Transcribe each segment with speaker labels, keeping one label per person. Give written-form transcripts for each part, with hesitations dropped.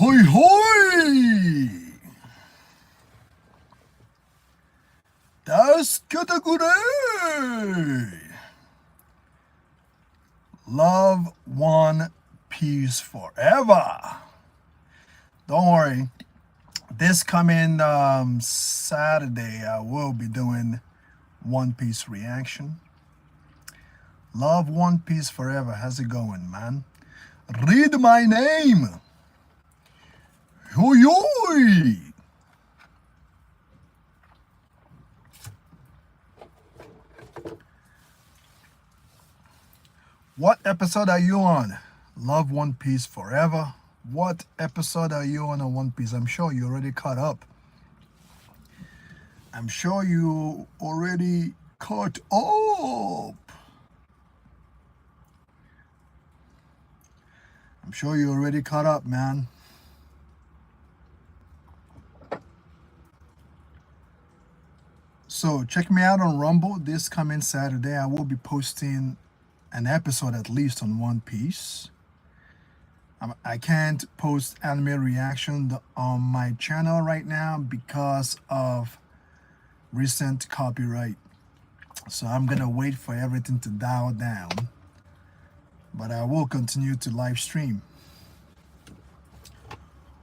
Speaker 1: Hoi hoi! Das category! Love One Piece Forever. Don't worry. This coming Saturday, I will be doing One Piece reaction. Love One Piece Forever. How's it going, man? Read my name. Hoi hoi! What episode are you on? Love One Piece Forever. What episode are you on One Piece? I'm sure you already caught up. I'm sure you already caught up. I'm sure you already caught up, man. So check me out on Rumble this coming Saturday. I will be posting an episode at least on One Piece. I can't post anime reaction on my channel right now because of recent copyright. So I'm gonna wait for everything to dial down. But I will continue to live stream.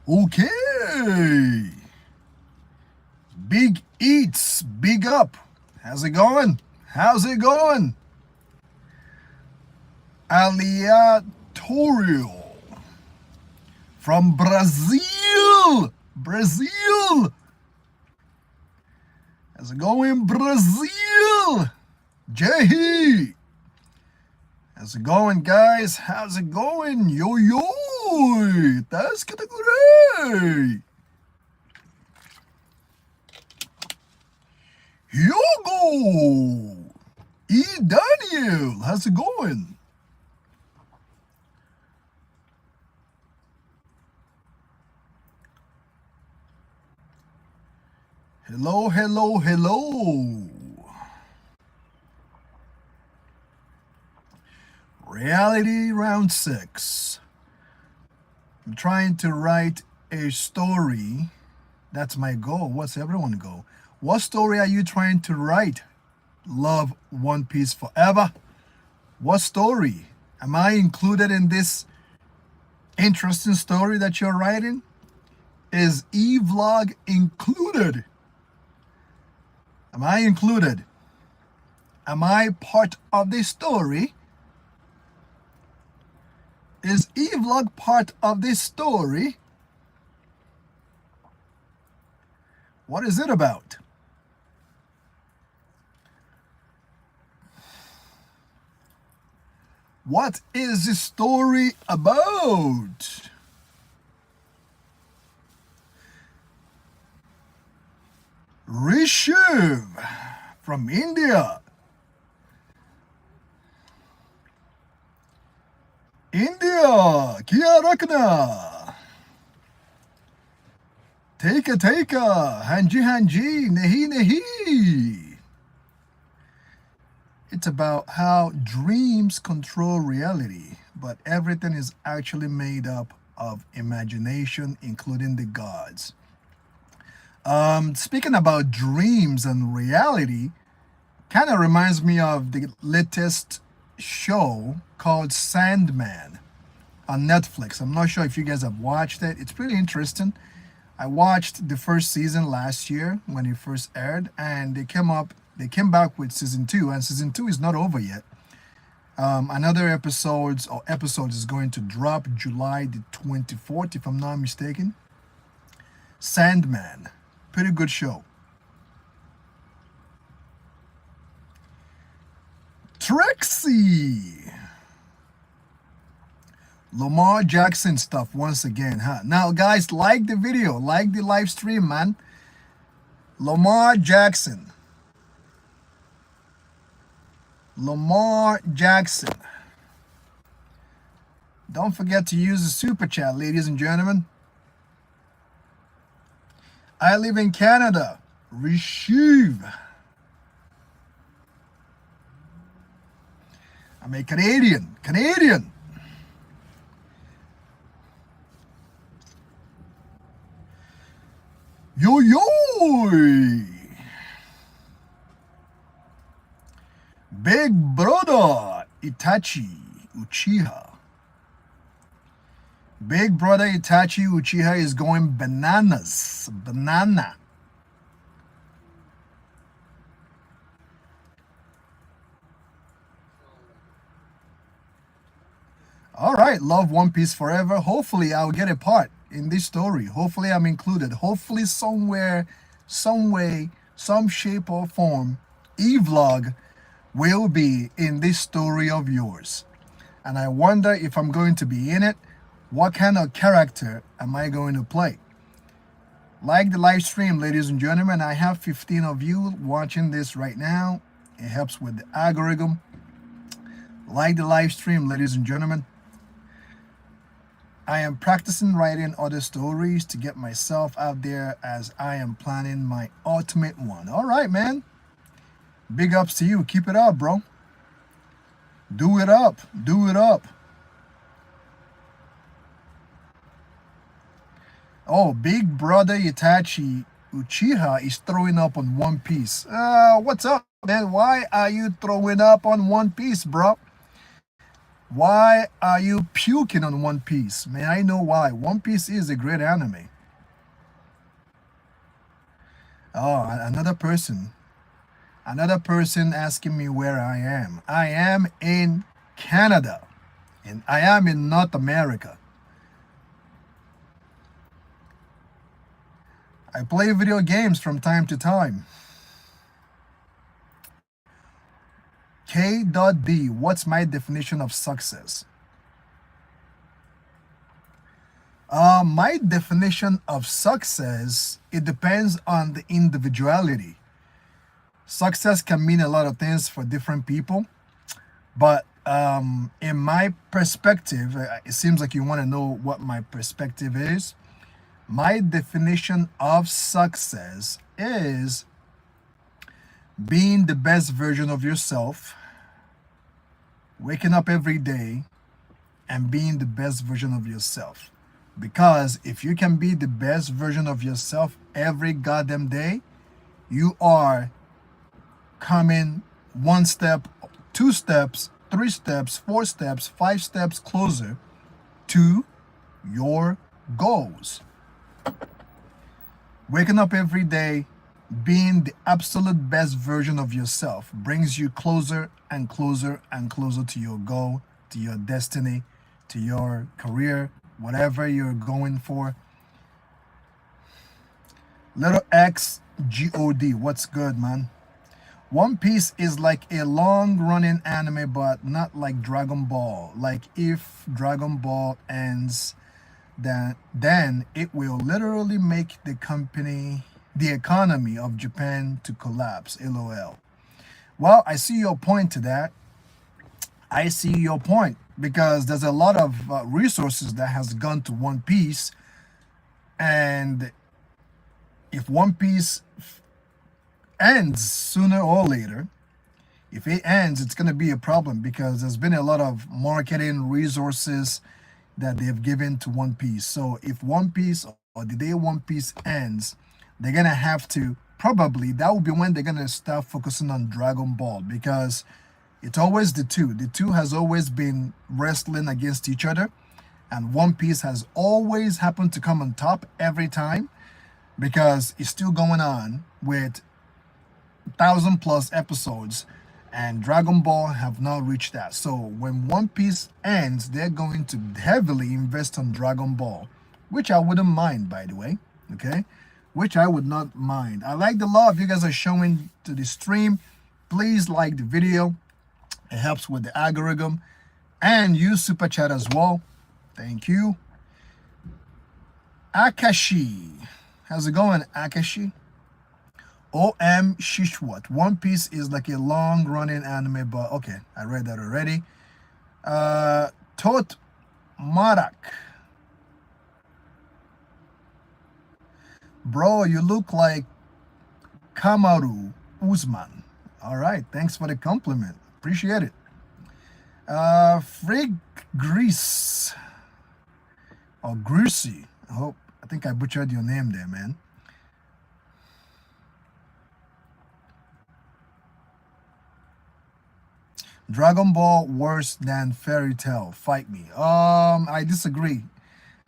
Speaker 1: Okay. Big Eats, big up. How's it going? How's it going? Aleatorial from Brazil. Brazil. How's it going, Brazil? Jehi. How's it going, guys? How's it going? Yo, yo. That's category. Yogo. E. Daniel. How's it going? Hello, hello, hello. Reality round 6. I'm trying to write a story. That's my goal. What's everyone's goal? What story are you trying to write? Love One Piece Forever. What story? Am I included in this interesting story that you're writing? Is EVlog included? Am I included? Am I part of this story? Is EVlog part of this story? What is it about? What is this story about? Rishiv from India. India, Kia Rakna. Take-a, Hanji, Nehi. It's about how dreams control reality, but everything is actually made up of imagination, including the gods. Speaking about dreams and reality, kind of reminds me of the latest show called Sandman on Netflix. I'm not sure if you guys have watched it. It's pretty interesting. I watched the first season last year when it first aired, and they came back with season 2, and season 2 is not over yet. Another episode is going to drop July the 24th, if I'm not mistaken. Sandman, pretty good show. Trixie. Lamar Jackson stuff once again, huh? Now, guys, like the video, like the live stream, man. Lamar Jackson. Lamar Jackson. Don't forget to use the super chat, ladies and gentlemen. I live in Canada. Receive. I'm a Canadian. Yo yo! Big brother Itachi Uchiha. Big brother Itachi Uchiha is going bananas. Banana. All right, love One Piece forever. Hopefully, I'll get a part in this story. Hopefully, I'm included. Hopefully, somewhere, some way, some shape or form, EVlog will be in this story of yours. And I wonder if I'm going to be in it. What kind of character am I going to play? Like the live stream, ladies and gentlemen. I have 15 of you watching this right now. It helps with the algorithm. Like the live stream, ladies and gentlemen. I am practicing writing other stories to get myself out there as I am planning my ultimate one. All right, man. Big ups to you. Keep it up, bro. Do it up. Do it up. Oh, big brother Itachi Uchiha is throwing up on One Piece. What's up, man? Why are you throwing up on One Piece, bro? Why are you puking on One Piece? May I know why? One Piece is a great anime. Oh, another person. Another person asking me where I am. I am in Canada. And I am in North America. I play video games from time to time. K.D. What's my definition of success? My definition of success, it depends on the individuality. Success can mean a lot of things for different people, but in my perspective, it seems like you want to know what my perspective is. My definition of success is being the best version of yourself, waking up every day and being the best version of yourself. Because if you can be the best version of yourself every goddamn day, you are coming one step, two steps, three steps, four steps, five steps closer to your goals. Waking up every day, being the absolute best version of yourself brings you closer and closer and closer to your goal, to your destiny, to your career, whatever you're going for. Little X God, what's good, man? One Piece is like a long running anime, but not like Dragon Ball. Like if Dragon Ball ends, then it will literally make the economy of Japan to collapse. LOL. Well, I see your point to that. I see your point because there's a lot of resources that has gone to One Piece, and if One Piece ends sooner or later, if it ends, it's going to be a problem because there's been a lot of marketing resources that they've given to One Piece. So if One Piece or the day One Piece ends, they're going to have to probably, that will be when they're going to start focusing on Dragon Ball because it's always the two. The two has always been wrestling against each other, and One Piece has always happened to come on top every time because it's still going on with 1,000+ episodes, and Dragon Ball have not reached that. So when One Piece ends, they're going to heavily invest on Dragon Ball, which I wouldn't mind, by the way. Okay, which I would not mind. I like the love you guys are showing to the stream. Please like the video. It helps with the algorithm, and use super chat as well. Thank you. Akashi, how's it going, Akashi? OM Shishwat. One Piece is like a long running anime, but okay, I read that already. Tot Marak. Bro, you look like Kamaru Usman. All right, thanks for the compliment. Appreciate it. Frig Grease. Or Greasy. I think I butchered your name there, man. Dragon Ball worse than Fairy Tale. Fight me. I disagree.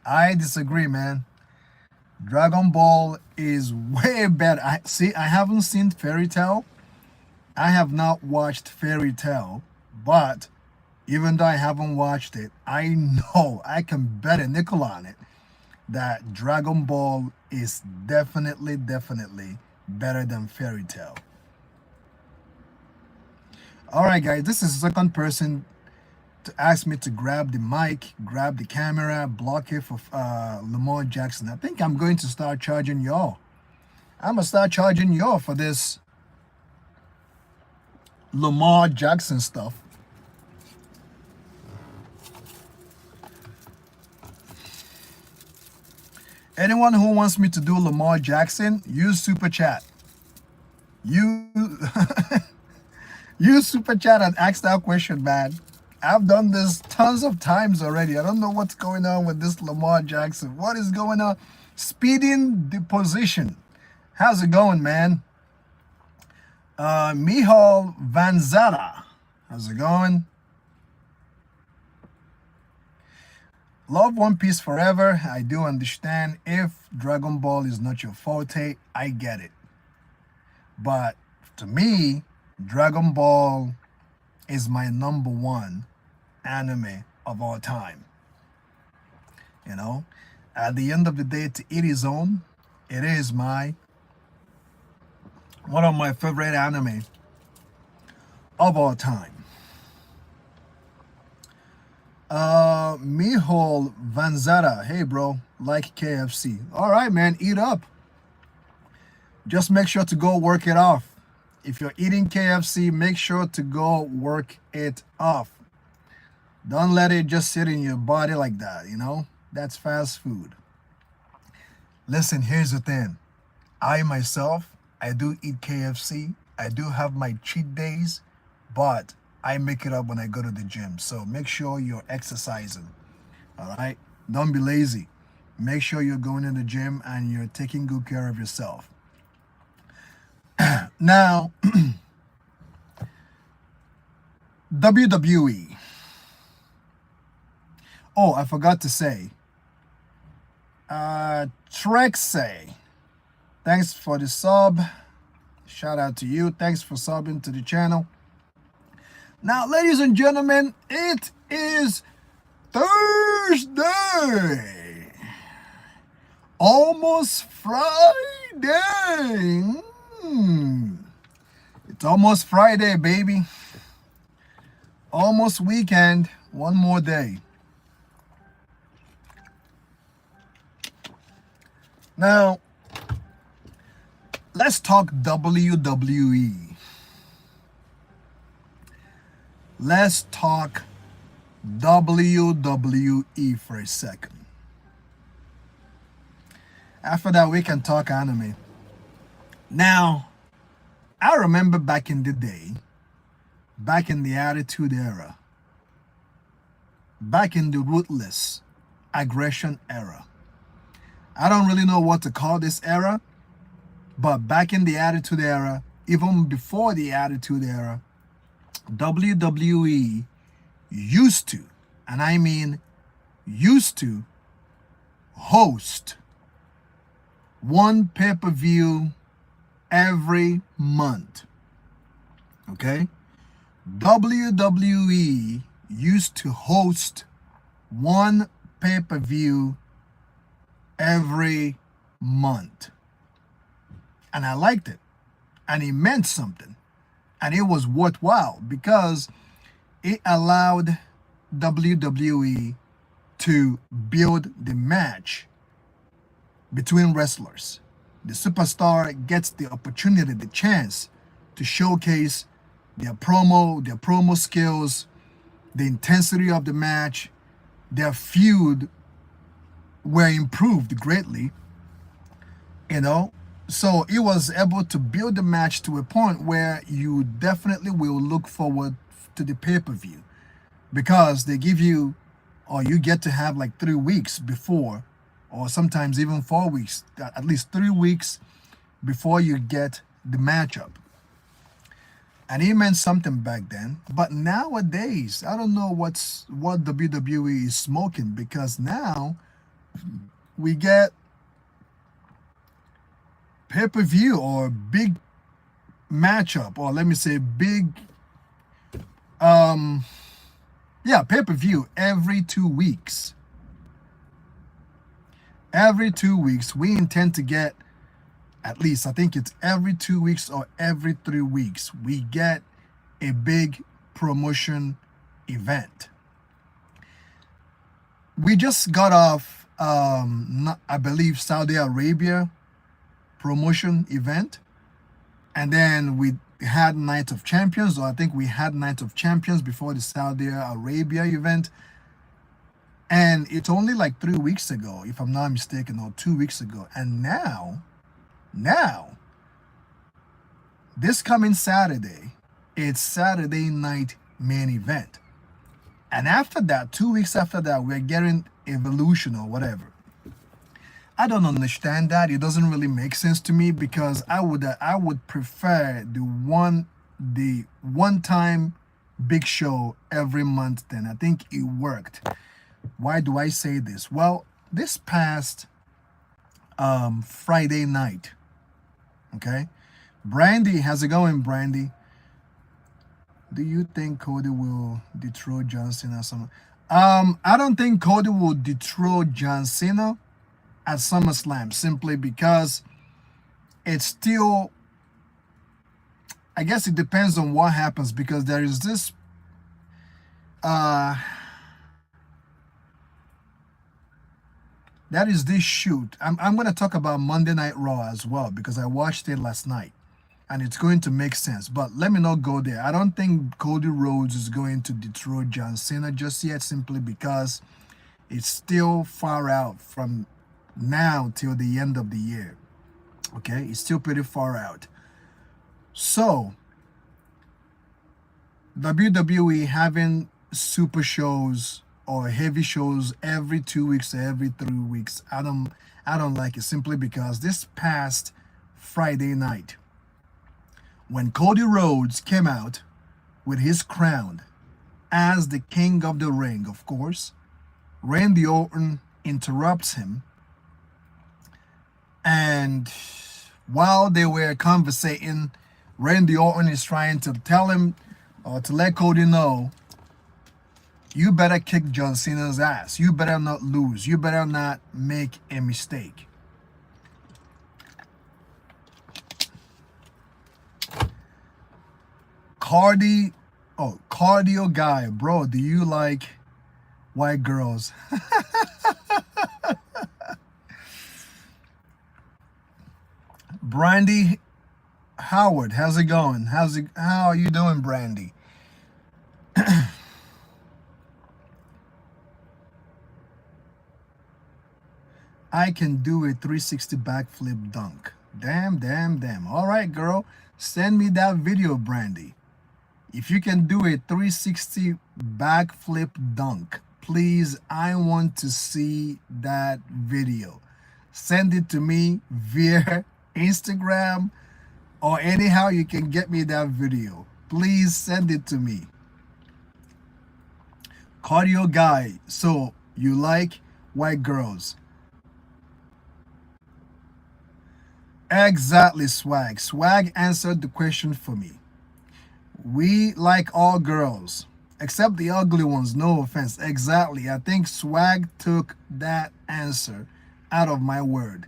Speaker 1: I disagree, man. Dragon Ball is way better. I haven't seen Fairy Tale. I have not watched Fairy Tale, but even though I haven't watched it, I know I can bet a nickel on it that Dragon Ball is definitely better than Fairy Tale. All right, guys, this is the second person to ask me to grab the mic, grab the camera, block it for Lamar Jackson. I think I'm going to start charging y'all. I'm going to start charging y'all for this Lamar Jackson stuff. Anyone who wants me to do Lamar Jackson, use Super Chat. You use Super Chat and ask that question, man. I've done this tons of times already. I don't know what's going on with this Lamar Jackson. What is going on? Speeding the position. How's it going, man? Mihal Vanzara. How's it going? Love One Piece forever. I do understand if Dragon Ball is not your forte. I get it. But to me, Dragon Ball is my number one anime of all time. You know, at the end of the day, to each his own, it is one of my favorite anime of all time. Mihol Vanzara, hey bro, like KFC. All right, man, eat up. Just make sure to go work it off. If you're eating KFC, make sure to go work it off. Don't let it just sit in your body like that, you know? That's fast food. Listen, here's the thing. I myself, I do eat KFC. I do have my cheat days, but I make it up when I go to the gym. So make sure you're exercising. All right? Don't be lazy. Make sure you're going to the gym and you're taking good care of yourself. Now, WWE. Oh, I forgot to say. Trexay. Thanks for the sub. Shout out to you. Thanks for subbing to the channel. Now, ladies and gentlemen, it is Thursday. Almost Friday. It's almost Friday, baby. Almost weekend. One more day. Now, let's talk WWE. Let's talk WWE for a second. After that, we can talk anime. Now, I remember back in the day, back in the Attitude Era, back in the Ruthless Aggression Era. I don't really know what to call this era, but back in the Attitude Era, even before the Attitude Era, WWE used to, and I mean used to, host one pay-per-view every month. Okay? WWE used to host one pay-per-view every month. And I liked it. And it meant something. And it was worthwhile because it allowed WWE to build the match between wrestlers. The superstar gets the opportunity, the chance to showcase their promo skills, the intensity of the match. Their feud were improved greatly, you know. So it was able to build the match to a point where you definitely will look forward to the pay-per-view, because they give you, or you get to have like 3 weeks before, or sometimes even 4 weeks, at least 3 weeks before you get the matchup. And he meant something back then. But nowadays, I don't know what WWE is smoking, because now we get pay-per-view or big matchup, or let me say big pay-per-view every 2 weeks. Every 2 weeks we intend to get, at least I think it's every 2 weeks or every 3 weeks, we get a big promotion event. We just got off I believe Saudi Arabia promotion event, and then we had Night of Champions, or I think we had Night of Champions before the Saudi Arabia event. And it's only like 3 weeks ago, if I'm not mistaken, or 2 weeks ago. And now, this coming Saturday, it's Saturday night main event. And after that, 2 weeks after that, we're getting Evolution or whatever. I don't understand that. It doesn't really make sense to me, because I would prefer the one time big show every month. Then I think it worked. Why do I say this? Well, this past Friday night, okay, Brandy, how's it going, Brandy? Do you think Cody will dethrone John Cena? I don't think Cody will dethrone John Cena at SummerSlam, simply because it's still, I guess it depends on what happens, because there is this that is this shoot. I'm going to talk about Monday Night Raw as well, because I watched it last night and it's going to make sense. But let me not go there. I don't think Cody Rhodes is going to dethrone John Cena just yet, simply because it's still far out from now till the end of the year. Okay, it's still pretty far out. So WWE having super shows or heavy shows every 2 weeks or every 3 weeks, I don't like it, simply because this past Friday night, when Cody Rhodes came out with his crown as the king of the ring, of course, Randy Orton interrupts him. And while they were conversating, Randy Orton is trying to tell him, or to let Cody know, you better kick John Cena's ass. You better not lose. You better not make a mistake. Cardio guy, bro, do you like white girls? Brandy Howard, how's it going? How are you doing, Brandy? I can do a 360 backflip dunk. Damn. All right, girl, send me that video, Brandy. If you can do a 360 backflip dunk, please, I want to see that video. Send it to me via Instagram, or anyhow you can get me that video. Please send it to me. Cardio guy, so you like white girls? Exactly, Swag. Swag answered the question for me. We like all girls, except the ugly ones, no offense. Exactly. I think Swag took that answer out of my word.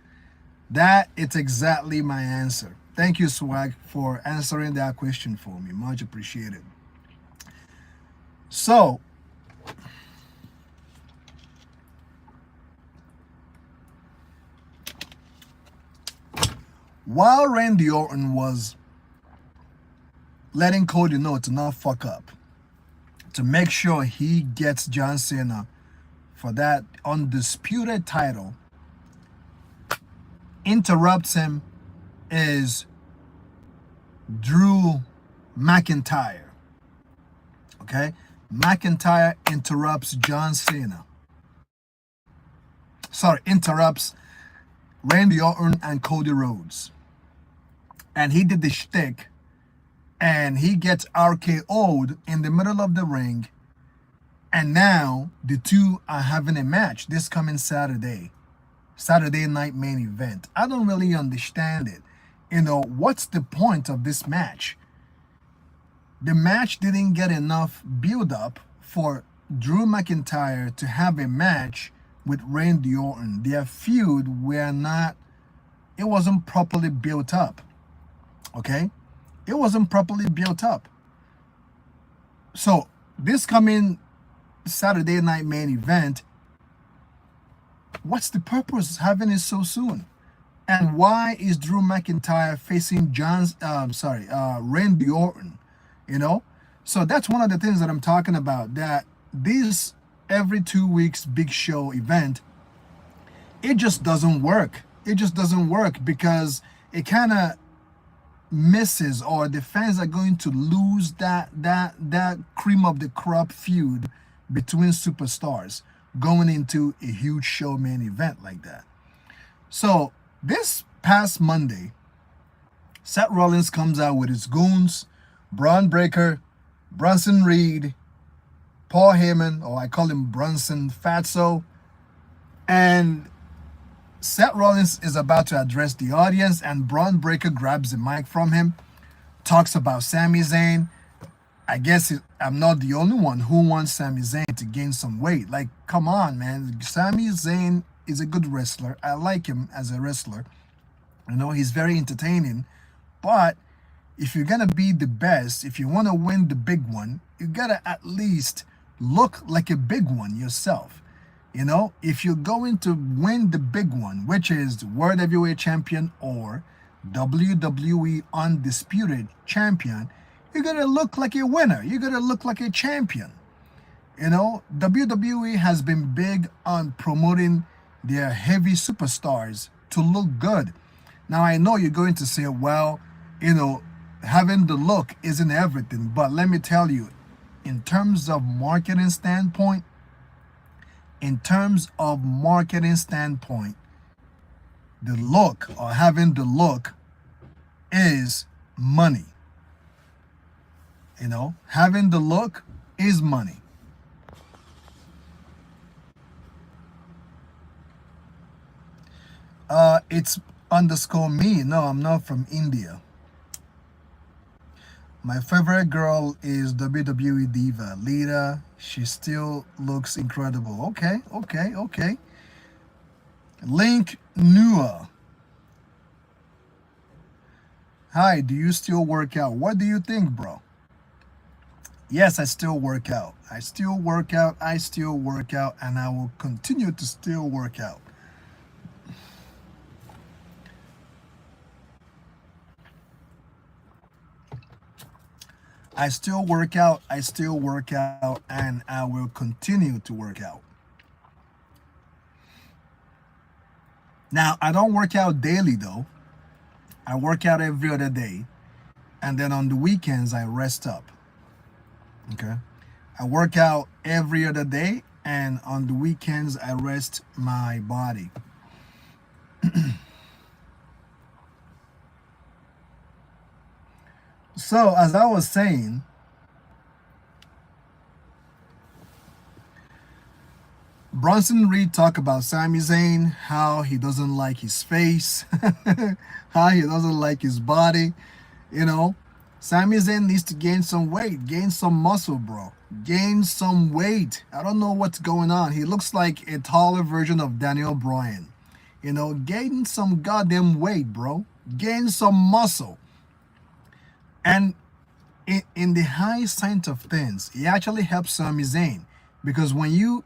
Speaker 1: It's exactly my answer. Thank you, Swag, for answering that question for me. Much appreciated. So, while Randy Orton was letting Cody know to not fuck up, to make sure he gets John Cena for that undisputed title, interrupts him is Drew McIntyre. Okay? McIntyre interrupts John Cena. Interrupts Randy Orton and Cody Rhodes. And he did the shtick and he gets RKO'd in the middle of the ring. And now the two are having a match this coming Saturday night main event. I don't really understand it. What's the point of this match? The match didn't get enough build up for Drew McIntyre to have a match with Randy Orton. Their feud it wasn't properly built up. Okay? It wasn't properly built up. So this coming Saturday night main event, what's the purpose of having it so soon? And why is Drew McIntyre facing Randy Orton? So that's one of the things that I'm talking about, that this every 2 weeks big show event, it just doesn't work. It just doesn't work because it kind of misses, or the fans are going to lose that cream of the crop feud between superstars going into a huge show main event like that. So this past Monday, Seth Rollins comes out with his goons, Braun Breaker, Bronson Reed, Paul Heyman, or I call him Bronson Fatso, and Seth Rollins is about to address the audience, and Braun Breaker grabs the mic from him, talks about Sami Zayn. I guess I'm not the only one who wants Sami Zayn to gain some weight. Like, come on, man. Sami Zayn is a good wrestler. I like him as a wrestler. He's very entertaining, but if you're going to be the best, if you want to win the big one, you got to at least look like a big one yourself. If you're going to win the big one, which is World Heavyweight Champion or WWE Undisputed Champion, you're going to look like a winner. You're going to look like a champion. WWE has been big on promoting their heavy superstars to look good. Now, I know you're going to say, well, having the look isn't everything, but let me tell you, in terms of marketing standpoint, the look, or having the look, is money. Having the look is money. It's _me. No, I'm not from India. My favorite girl is WWE diva Lita. She still looks incredible. Okay. Link Nua. Hi, do you still work out? What do you think, bro? Yes, I still work out. I still work out, and I will continue to still work out. I still work out, and I will continue to work out. Now, I don't work out daily, though. I work out every other day, and then on the weekends, I rest up. Okay? I work out every other day, and on the weekends, I rest my body. So, as I was saying, Bronson Reed talked about Sami Zayn, how he doesn't like his face, how he doesn't like his body. Sami Zayn needs to gain some weight, gain some muscle, bro. Gain some weight. I don't know what's going on. He looks like a taller version of Daniel Bryan. Gain some goddamn weight, bro. Gain some muscle. And in the high sense of things, it actually helps Sami Zayn, because when you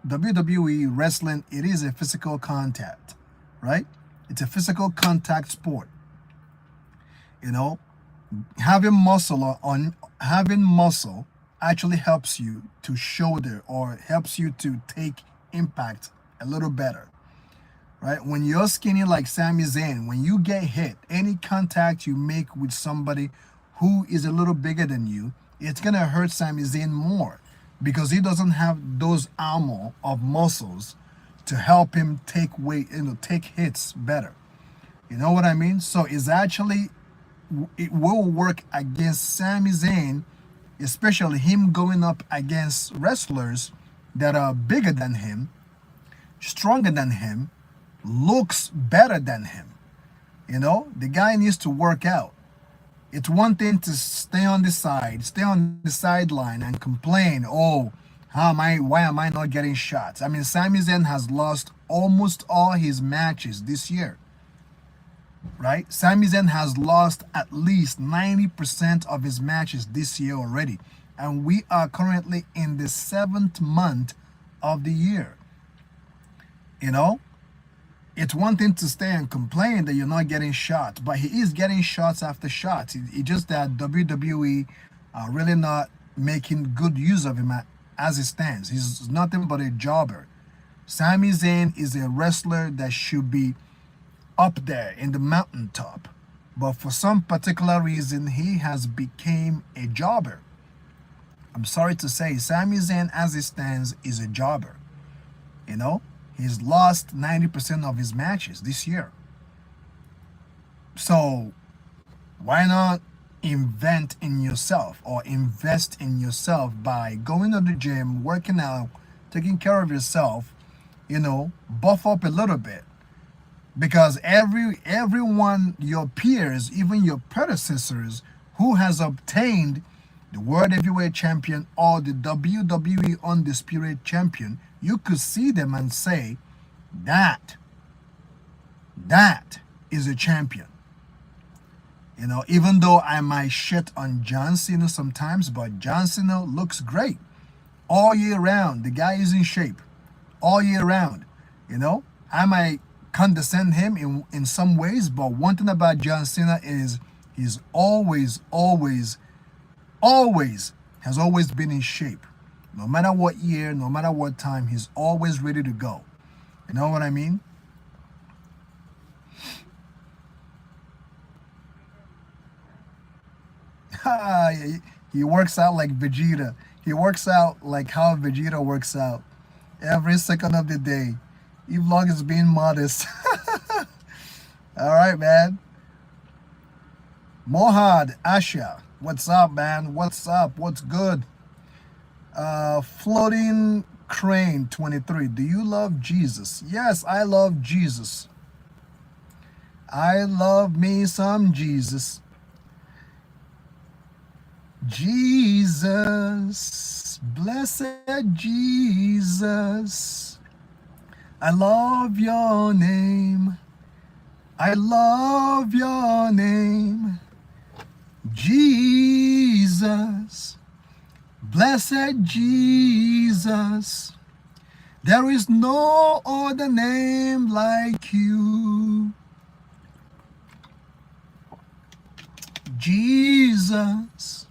Speaker 1: WWE wrestling, it is a physical contact, right? It's a physical contact sport. Having muscle actually helps you to shoulder, or helps you to take impact a little better. Right? When you're skinny like Sami Zayn, when you get hit, any contact you make with somebody who is a little bigger than you, it's going to hurt Sami Zayn more, because he doesn't have those armor of muscles to help him take weight, take hits better. You know what I mean? So it's actually it will work against Sami Zayn, especially him going up against wrestlers that are bigger than him, stronger than him, looks better than him. You know, the guy needs to work out. It's one thing to stay on the side, stay on the sideline and complain, oh, why am I not getting shots? I mean, Sami Zayn has lost almost all his matches this year, right? Sami Zayn has lost at least 90% of his matches this year already. And we are currently in the 7th month of the year. You know, it's one thing to stay and complain that you're not getting shots, but he is getting shots after shots. It's just that WWE are really not making good use of him as it stands. He's nothing but a jobber. Sami Zayn is a wrestler that should be up there in the mountaintop, but for some particular reason, he has become a jobber. I'm sorry to say, Sami Zayn as it stands is a jobber. You know, he's lost 90% of his matches this year. So why not invent in yourself or invest in yourself by going to the gym, working out, taking care of yourself, you know, buff up a little bit. Because everyone, your peers, even your predecessors who has obtained the World Heavyweight Champion or the WWE Undisputed Champion, you could see them and say, that is a champion. You know, even though I might shit on John Cena sometimes, but John Cena looks great all year round. The guy is in shape all year round. You know, I might condescend him in some ways, but one thing about John Cena is he's always has always been in shape. No matter what year, no matter what time, he's always ready to go. You know what I mean? He works out like Vegeta. He works out like how Vegeta works out every second of the day. EVlog is being modest. All right, man. Mohad Asha, what's up, man? What's up? What's good? Floating Crane 23. Do you love Jesus? Yes, I love Jesus. I love me some Jesus. Jesus, blessed Jesus, I love your name. I love your name. Jesus, blessed Jesus, there is no other name like you. Jesus,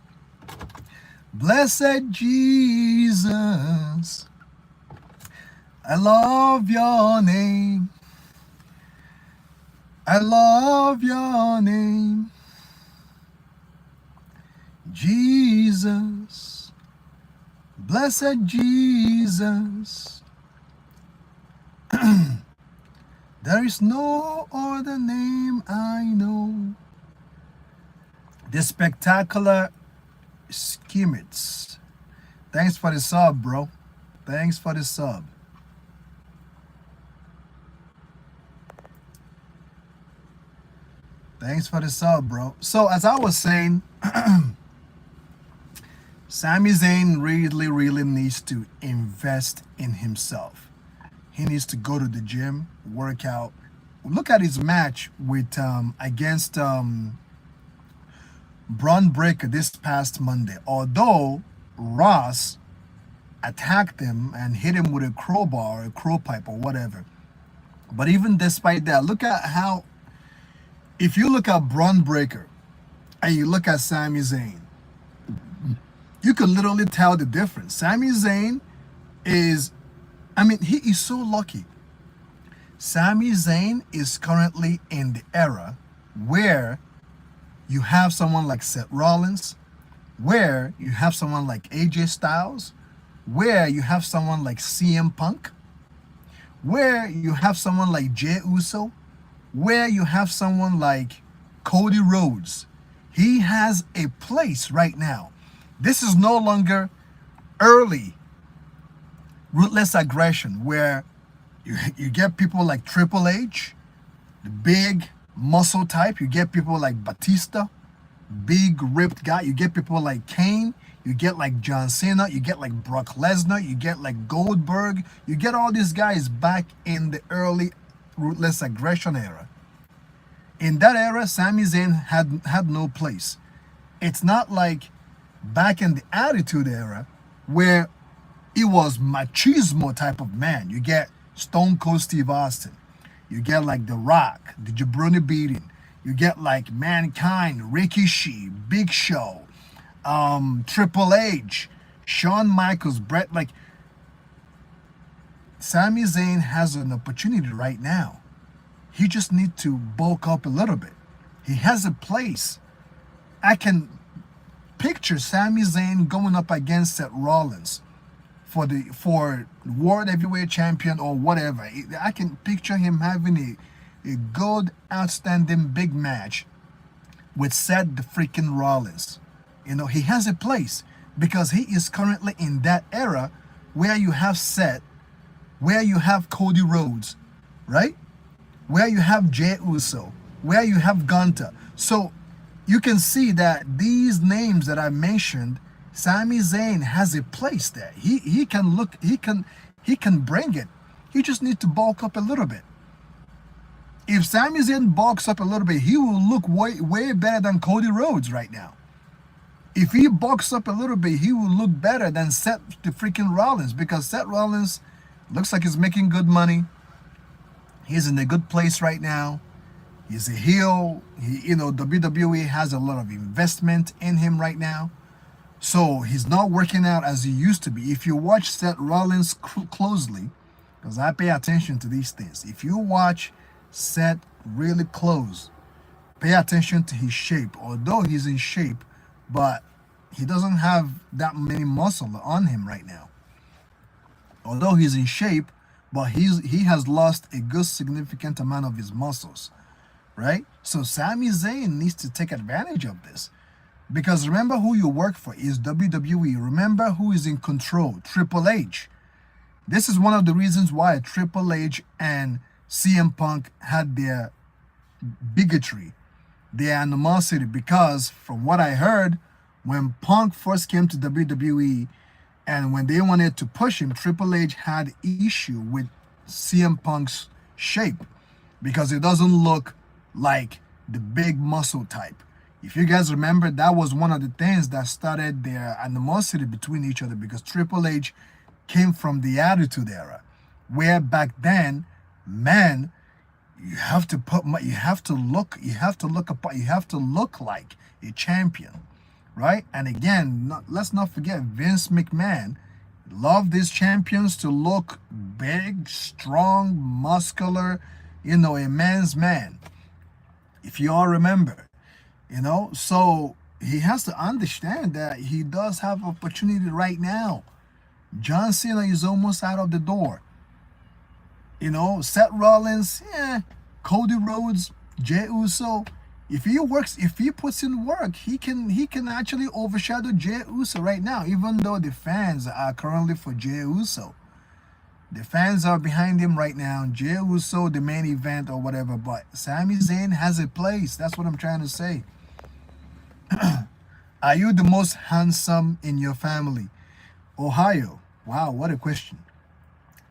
Speaker 1: blessed Jesus, I love your name. I love your name. Jesus, blessed Jesus, there is no other name I know. The Spectacular Schemits. Thanks for the sub, bro. Thanks for the sub. Thanks for the sub, bro. So as I was saying, Sami Zayn really needs to invest in himself. He needs to go to the gym, work out. Look at his match with against Braun Breaker this past Monday. Although Ross attacked him and hit him with a crowbar or a crow pipe or whatever. But even despite that, look at how, if you look at Braun Breaker and you look at Sami Zayn, you could literally tell the difference. Sami Zayn is, I mean, he is so lucky. Sami Zayn is currently in the era where you have someone like Seth Rollins, where you have someone like AJ Styles, where you have someone like CM Punk, where you have someone like Jey Uso, where you have someone like Cody Rhodes. He has a place right now. This is no longer early ruthless aggression where you get people like Triple H, the big muscle type. You get people like Batista, big ripped guy. You get people like Kane. You get like John Cena. You get like Brock Lesnar. You get like Goldberg. You get all these guys back in the early ruthless aggression era. In that era, Sami Zayn had no place. It's not like back in the Attitude Era where it was machismo type of man. You get Stone Cold Steve Austin. You get like The Rock, the Jabroni Beating. You get like Mankind, Rikishi, Big Show, Triple H, Shawn Michaels, Brett. Like, Sami Zayn has an opportunity right now. He just needs to bulk up a little bit. He has a place. I can picture Sami Zayn going up against Seth Rollins for World Heavyweight Champion or whatever. I can picture him having a good, outstanding big match with Seth the freaking Rollins. You know, he has a place because he is currently in that era where you have Seth, where you have Cody Rhodes, right? Where you have Jey Uso, where you have Gunther. So you can see that these names that I mentioned, Sami Zayn has a place there. He can bring it. He just needs to bulk up a little bit. If Sami Zayn bulks up a little bit, he will look way better than Cody Rhodes right now. If he bulks up a little bit, he will look better than Seth the freaking Rollins, because Seth Rollins looks like he's making good money. He's in a good place right now. He's a heel. WWE has a lot of investment in him right now. So he's not working out as he used to be. If you watch Seth Rollins closely, because I pay attention to these things. If you watch Seth really close, pay attention to his shape. Although he's in shape, but he doesn't have that many muscle on him right now. Although he's in shape, but he has lost a good significant amount of his muscles, right? So Sami Zayn needs to take advantage of this. Because remember who you work for is WWE. Remember who is in control, Triple H. This is one of the reasons why Triple H and CM Punk had their bigotry, their animosity, because from what I heard, when Punk first came to WWE and when they wanted to push him, Triple H had issue with CM Punk's shape because it doesn't look like the big muscle type. If you guys remember, that was one of the things that started their animosity between each other, because Triple H came from the Attitude Era, where back then, man, you have to look like a champion, right? And again, let's not forget, Vince McMahon loved these champions to look big, strong, muscular, a man's man. If you all remember. So he has to understand that he does have opportunity right now. John Cena is almost out of the door. Seth Rollins, Cody Rhodes, Jey Uso. If he puts in work, he can actually overshadow Jey Uso right now, even though the fans are currently for Jey Uso. The fans are behind him right now. Jey Uso, the main event or whatever. But Sami Zayn has a place. That's what I'm trying to say. Are you the most handsome in your family? Ohio. Wow, what a question.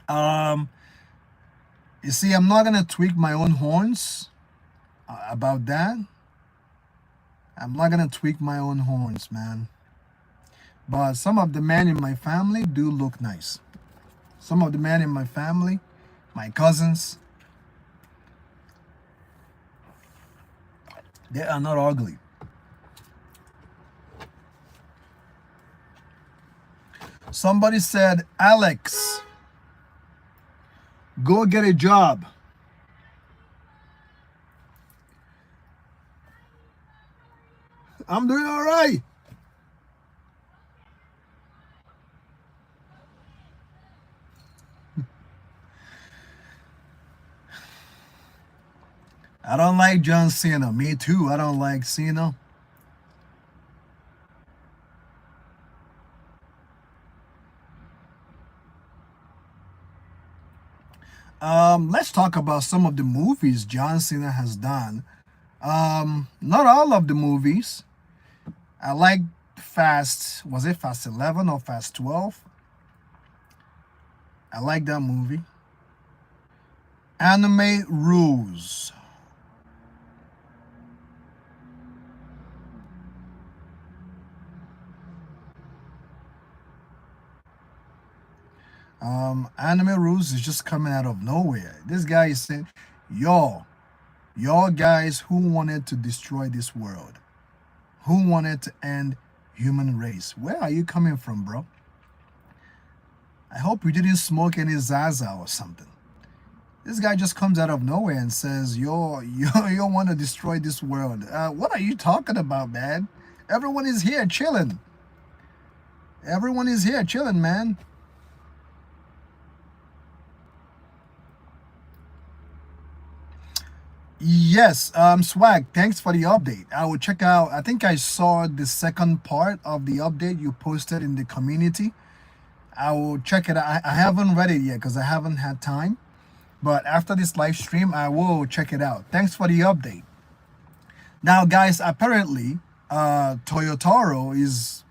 Speaker 1: You see, I'm not gonna tweak my own horns about that. I'm not gonna tweak my own horns, man. But some of the men in my family do look nice. Some of the men in my family, my cousins, they are not ugly. Somebody said, Alex, go get a job. I'm doing all right. I don't like John Cena. Me too. I don't like Cena. Let's talk about some of the movies John Cena has done. Not all of the movies. I like Fast. Was it Fast 11 or Fast 12? I like that movie. Anime Rules. Anime Rules is just coming out of nowhere. This guy is saying, y'all guys who wanted to destroy this world, who wanted to end human race. Where are you coming from, bro? I hope you didn't smoke any Zaza or something. This guy just comes out of nowhere and says, you want to destroy this world. What are you talking about, man? Everyone is here chilling. Everyone is here chilling, man. Yes, Swag, thanks for the update. I will check out, I think I saw the second part of the update you posted in the community. I will check it out. I haven't read it yet because I haven't had time. But after this live stream, I will check it out. Thanks for the update. Now, guys, apparently, Toyotaro is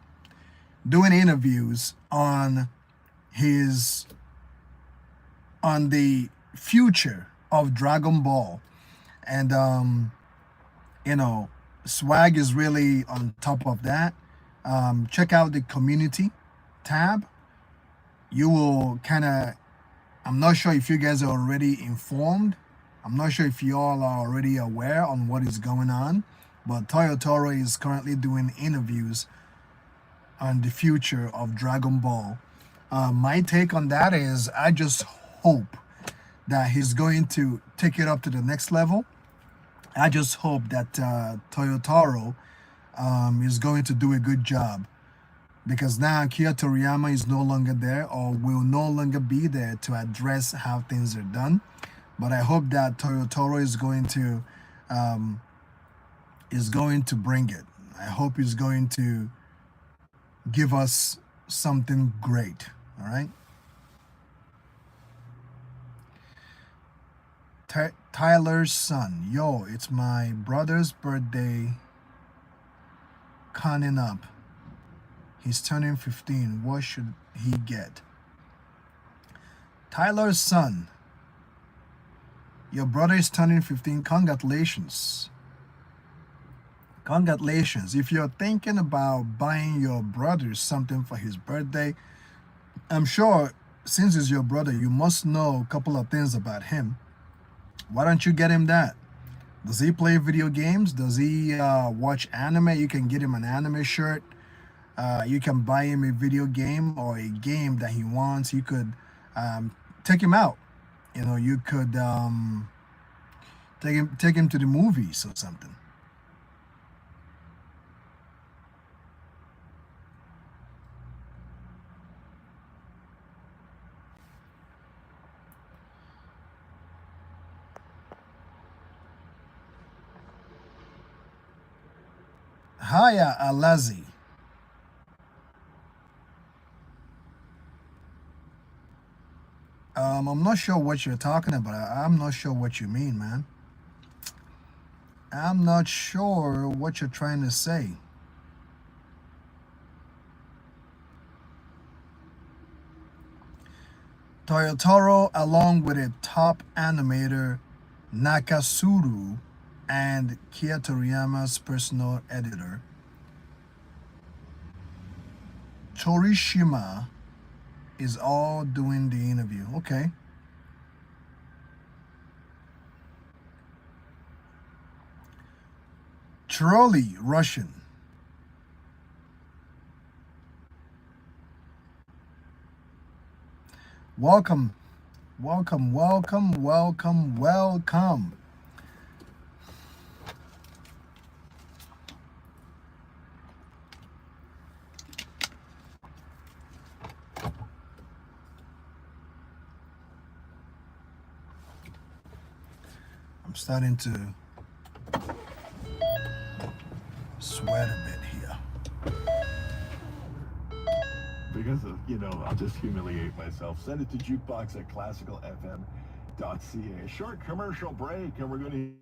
Speaker 1: doing interviews on the future of Dragon Ball. And Swag is really on top of that. Check out the community tab. You will I'm not sure if you guys are already informed. I'm not sure if you all are already aware on what is going on, but Toyotaro is currently doing interviews on the future of Dragon Ball. My take on that is I just hope that he's going to take it up to the next level. I just hope that Toyotaro is going to do a good job, because now Akira Toriyama is no longer there, or will no longer be there to address how things are done. But I hope that Toyotaro is going to bring it. I hope he's going to give us something great. All right. Tyler's son. Yo, it's my brother's birthday coming up. He's turning 15. What should he get? Tyler's son. Your brother is turning 15. Congratulations. Congratulations. If you're thinking about buying your brother something for his birthday, I'm sure since he's your brother, you must know a couple of things about him. Why don't you get him that? Does he play video games? Does he watch anime? You can get him an anime shirt. You can buy him a video game or a game that he wants. You could take him out. You could take him to the movies or something. Hiya, Alazi. I'm not sure what you're talking about. I'm not sure what you mean, man. I'm not sure what you're trying to say. Toyotaro, along with a top animator, Nakasuru, and Kia Toriyama's personal editor, Torishima, is all doing the interview. Okay. Trolley Russian. Welcome, welcome, welcome, welcome, welcome. I'm starting to sweat a bit here.
Speaker 2: Because of, I'll just humiliate myself. Send it to jukebox at classical FM EVlog.ca. Short commercial break, and we're going to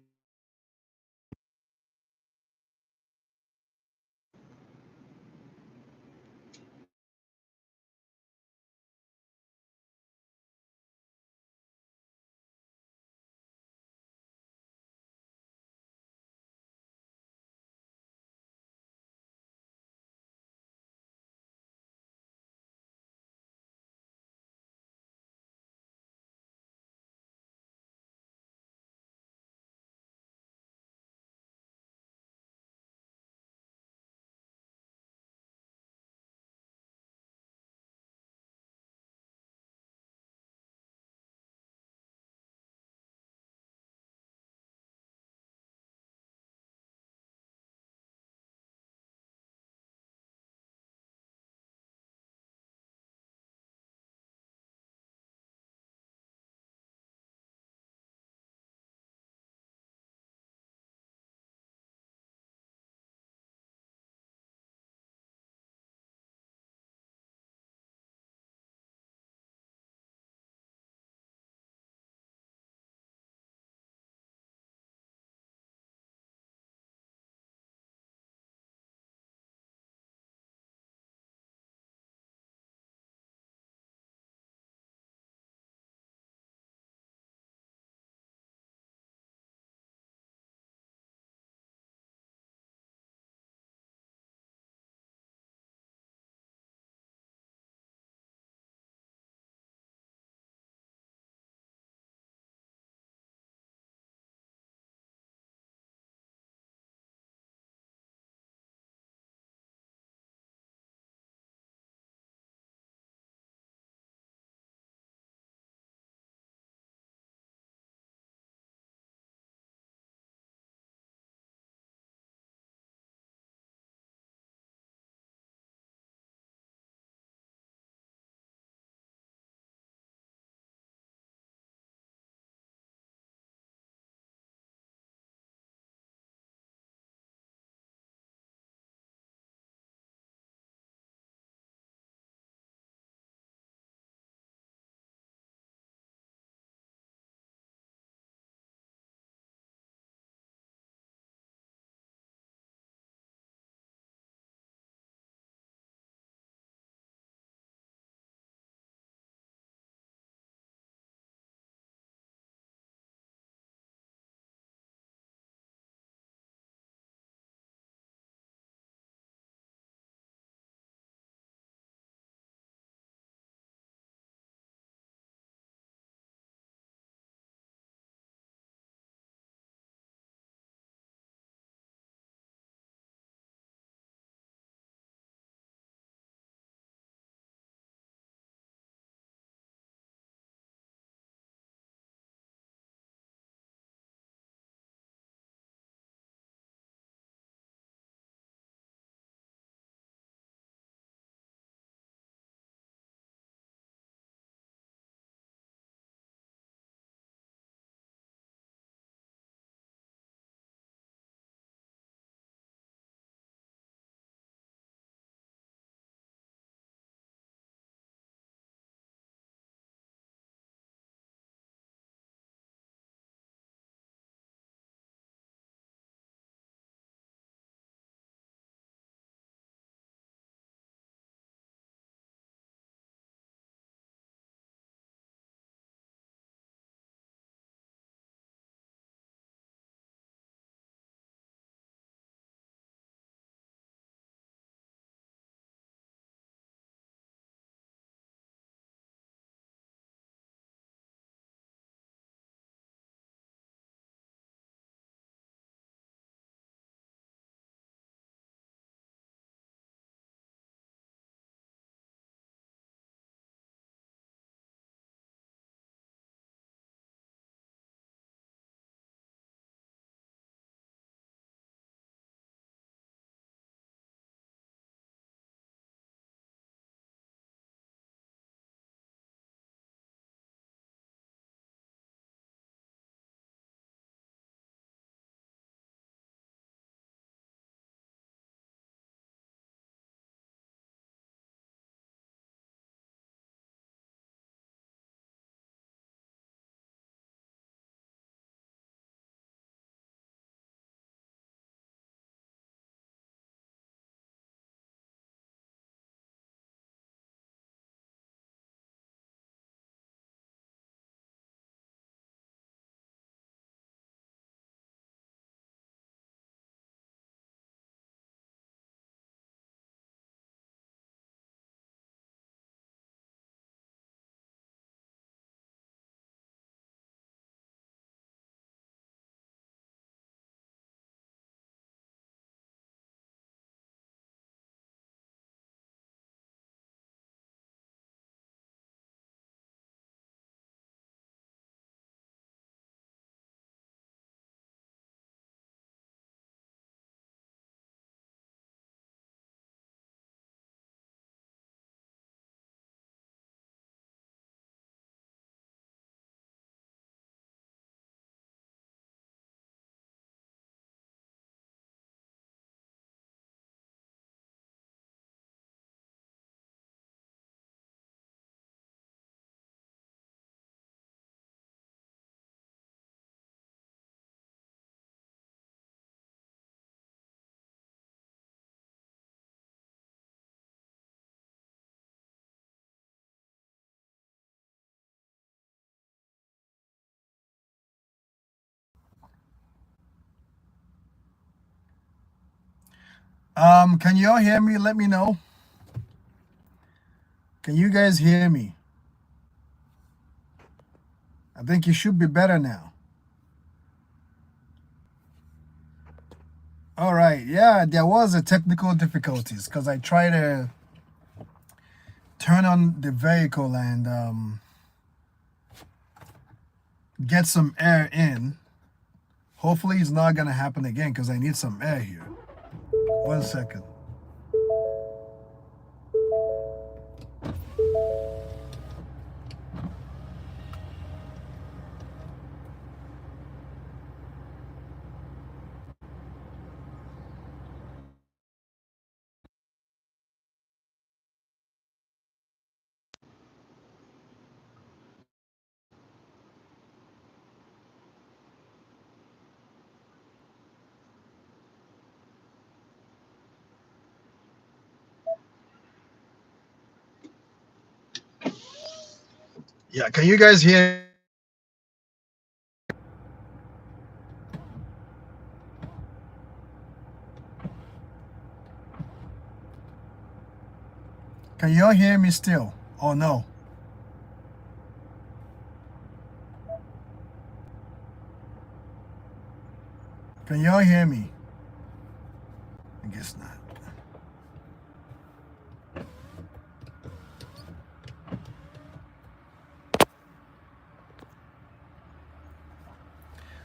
Speaker 1: Can you all hear me? Let me know. Can you guys hear me? I think you should be better now. All right. Yeah, there was a technical difficulties because I tried to turn on the vehicle and get some air in. Hopefully it's not gonna happen again because I need some air here. 1 second. Yeah, can you guys hear? Can you all hear me still? Oh no. Can you all hear me? I guess not.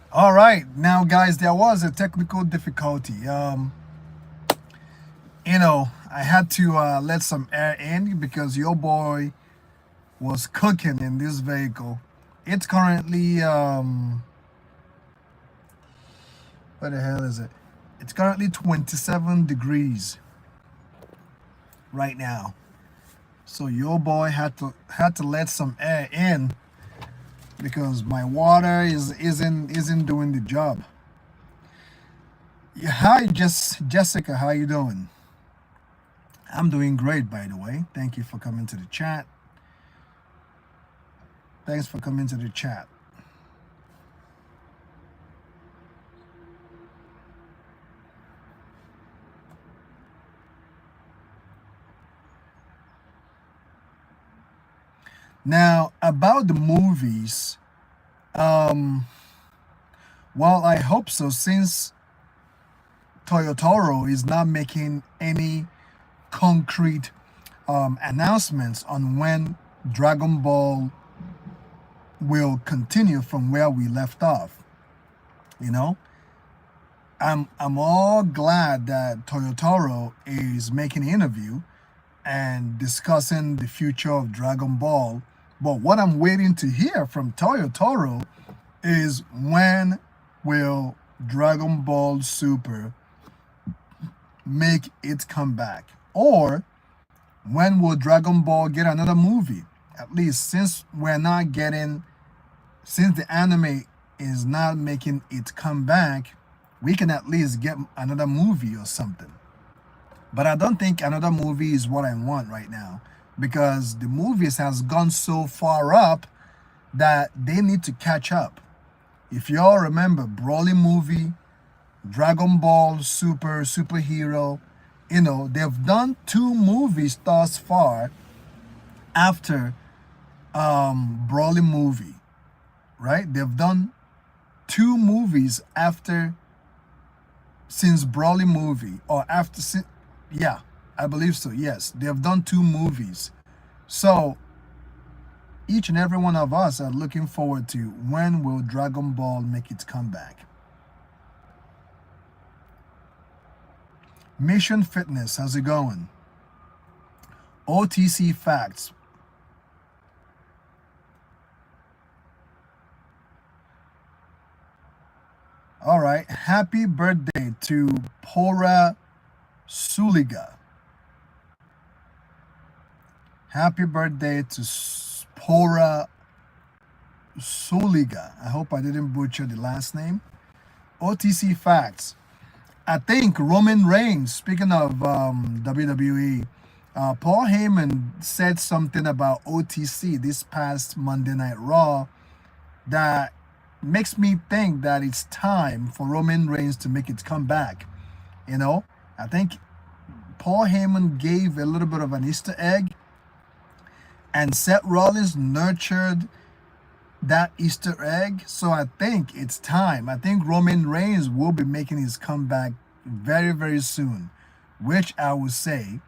Speaker 1: All right, now guys, there was a technical difficulty. I had to let some air in because your boy was cooking in this vehicle. It's currently what the hell is it? It's currently 27 degrees right now. So your boy had to let some air in because my water isn't doing the job. Yeah, hi, Jessica. How you doing? I'm doing great, by the way. Thank you for coming to the chat. Thanks for coming to the chat. Now, about the movies, well, I hope so since Toyotaro is not making any concrete announcements on when Dragon Ball will continue from where we left off. You know, I'm all glad that Toyotaro is making an interview and discussing the future of Dragon Ball. But what I'm waiting to hear from Toyotaro is when will Dragon Ball Super make its comeback? Or when will Dragon Ball get another movie? At least since the anime is not making its comeback, we can at least get another movie or something. But I don't think another movie is what I want right now because the movies has gone so far up that they need to catch up. If y'all remember Broly movie, Dragon Ball Super, Superhero, they've done 2 movies thus far after Broly movie, right? They've done 2 movies since Broly movie or yeah, I believe so. Yes, they have done 2 movies. So each and every one of us are looking forward to when will Dragon Ball make its comeback. Mission Fitness, how's it going? OTC Facts. All right, happy birthday to Pora Suliga. Happy birthday to Pora Suliga. I hope I didn't butcher the last name. OTC Facts. I think Roman Reigns, speaking of WWE, Paul Heyman said something about OTC this past Monday Night Raw that makes me think that it's time for Roman Reigns to make its comeback. I think Paul Heyman gave a little bit of an Easter egg, and Seth Rollins nurtured that Easter egg. So I think it's time. I think Roman Reigns will be making his comeback very, very soon, which I would say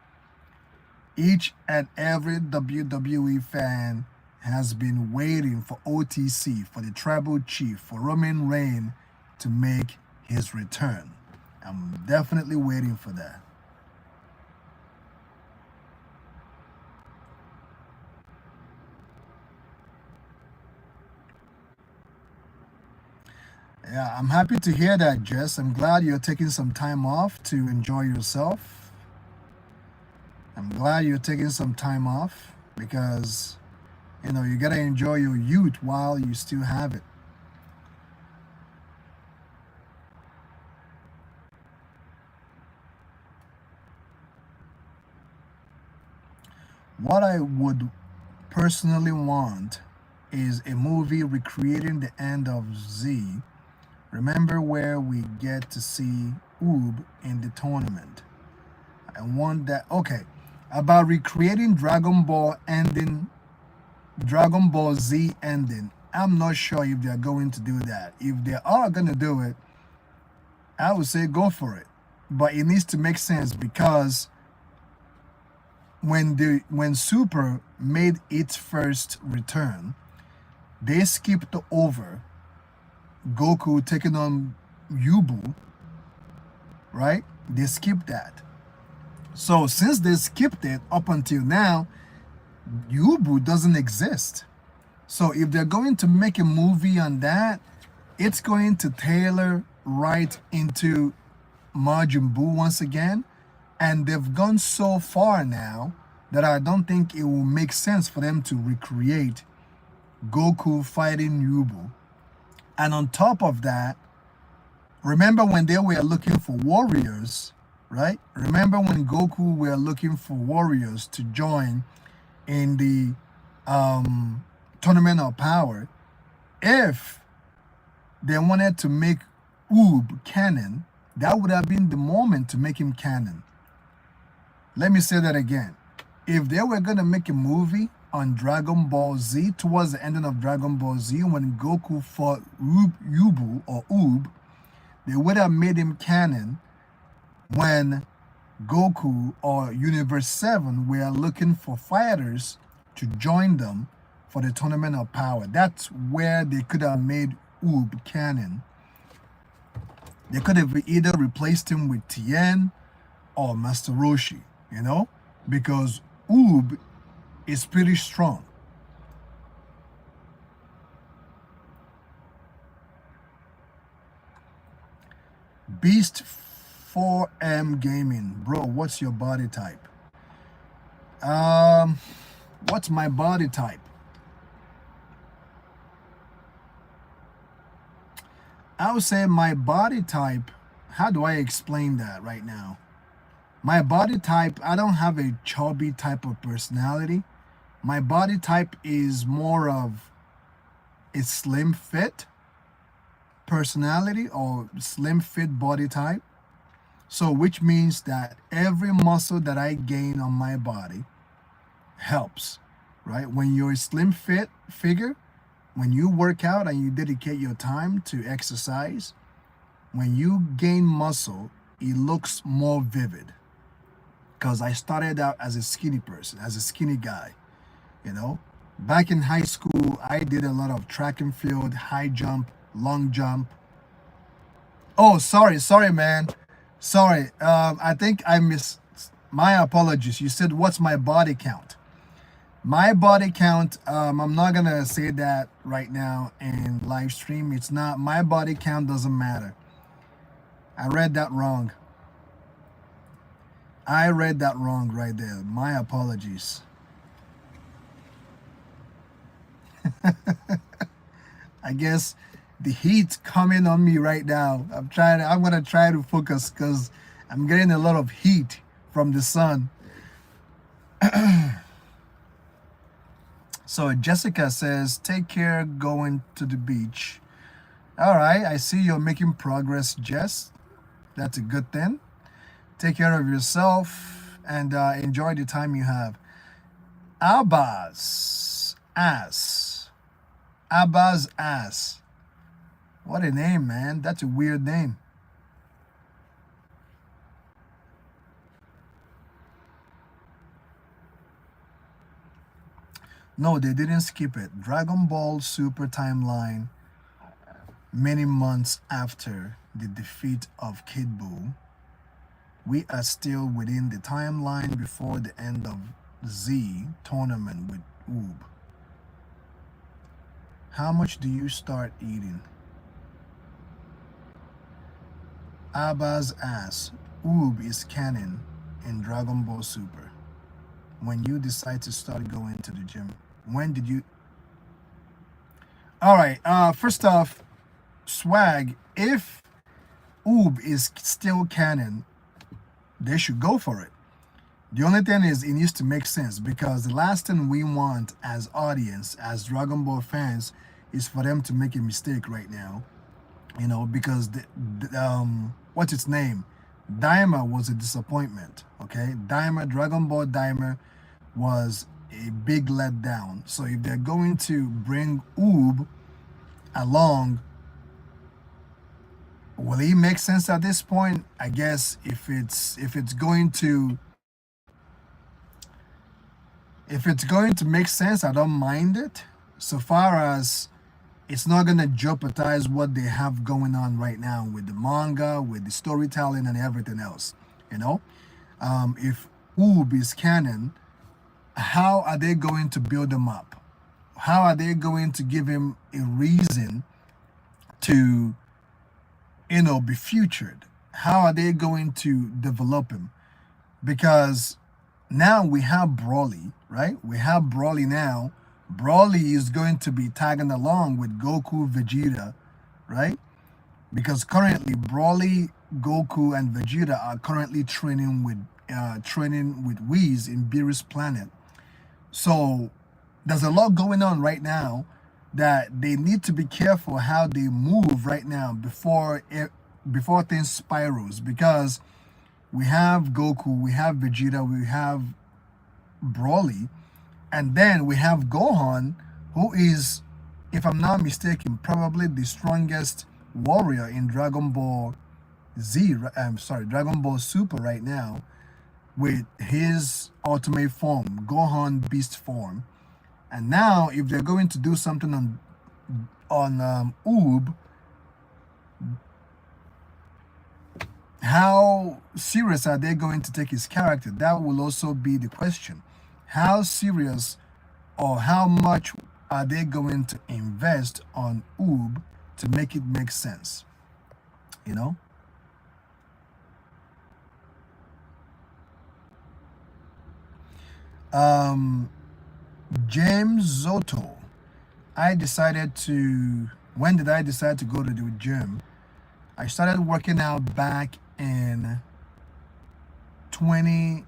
Speaker 1: each and every WWE fan has been waiting for OTC, for the tribal chief, for Roman Reigns to make his return. I'm definitely waiting for that. Yeah, I'm happy to hear that, Jess. I'm glad you're taking some time off to enjoy yourself. I'm glad you're taking some time off because, you got to enjoy your youth while you still have it. What I would personally want is a movie recreating the end of Z. Remember where we get to see Oob in the tournament. I want that. Okay, about recreating Dragon Ball Z ending. I'm not sure if they're going to do that. If they are going to do it, I would say go for it. But it needs to make sense because when Super made its first return, they skipped over Goku taking on Yubu, right? They skipped that. So since they skipped it up until now, Yubu doesn't exist. So if they're going to make a movie on that, it's going to tailor right into Majin Buu once again. And they've gone so far now that I don't think it will make sense for them to recreate Goku fighting Yubu. And on top of that, remember when they were looking for warriors, right? Remember when Goku were looking for warriors to join in the Tournament of Power? If they wanted to make Oob canon, that would have been the moment to make him canon. Let me say that again. If they were going to make a movie on Dragon Ball Z, towards the ending of Dragon Ball Z, when Goku fought Yubu or Oob, they would have made him canon when Goku or Universe 7 were looking for fighters to join them for the Tournament of Power. That's where they could have made Oob canon. They could have either replaced him with Tien or Master Roshi, because Oob is pretty strong. Beast 4M Gaming, bro, what's your body type? What's my body type? I would say my body type, how do I explain that right now? My body type, I don't have a chubby type of personality. My body type is more of a slim fit personality or slim fit body type. So which means that every muscle that I gain on my body helps, right? When you're a slim fit figure, when you work out and you dedicate your time to exercise, when you gain muscle, it looks more vivid. Because I started out as a skinny person, as a skinny guy, Back in high school, I did a lot of track and field, high jump, long jump. Oh, sorry, man. Sorry, I think I missed. My apologies. You said, what's my body count? My body count, I'm not going to say that right now in live stream. It's not, my body count doesn't matter. I read that wrong. I read that wrong right there. My apologies. I guess the heat's coming on me right now. I'm gonna try to focus because I'm getting a lot of heat from the sun. So Jessica says, take care going to the beach. All right, I see you're making progress, Jess. That's a good thing. Take care of yourself. and enjoy the time you have. Abba's ass. Abba's ass. What a name, man. That's a weird name. No, they didn't skip it. Dragon Ball Super timeline, many months after the defeat of Kid Buu. We are still within the timeline before the end of Z tournament with Oob. How much do you start eating? Abba's ass. Oob is canon in Dragon Ball Super. When you decide to start going to the gym, when did you? All right. First off, swag. If Oob is still canon, they should go for it. The only thing is, it needs to make sense, because the last thing we want as audience, as Dragon Ball fans, is for them to make a mistake right now. You know, because what's its name? Daima was a disappointment. Okay, Dragon Ball Daima was a big letdown. So if they're going to bring Oob along, will he make sense at this point? I guess if it's going to make sense, I don't mind it. So far as it's not gonna jeopardize what they have going on right now with the manga, with the storytelling, and everything else. You know, if Oob is canon, how are they going to build him up? How are they going to give him a reason to, be featured? How are they going to develop him? Because now we have Broly, right? We have Broly now. Broly is going to be tagging along with Goku, Vegeta, right? Because currently Broly, Goku, and Vegeta are currently training with Whis in Beerus planet. So there's a lot going on right now that they need to be careful how they move right now before things spirals, because we have Goku, we have Vegeta, we have Broly, and then we have Gohan, who is, if I'm not mistaken, probably the strongest warrior in Dragon Ball Dragon Ball Super right now, with his ultimate form, Gohan Beast form. And now, if they're going to do something on Oob, how serious are they going to take his character? That will also be the question. How serious or how much are they going to invest on Oob to make it make sense? You know? James Zotto. When did I decide to go to the gym? I started working out back in 20.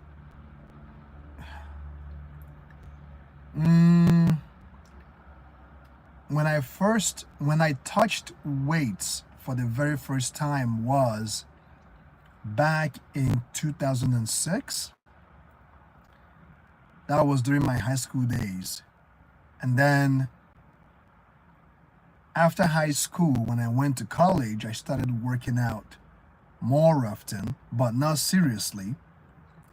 Speaker 1: When I touched weights for the very first time was back in 2006. That was during my high school days. And then after high school, when I went to college, I started working out more often, but not seriously,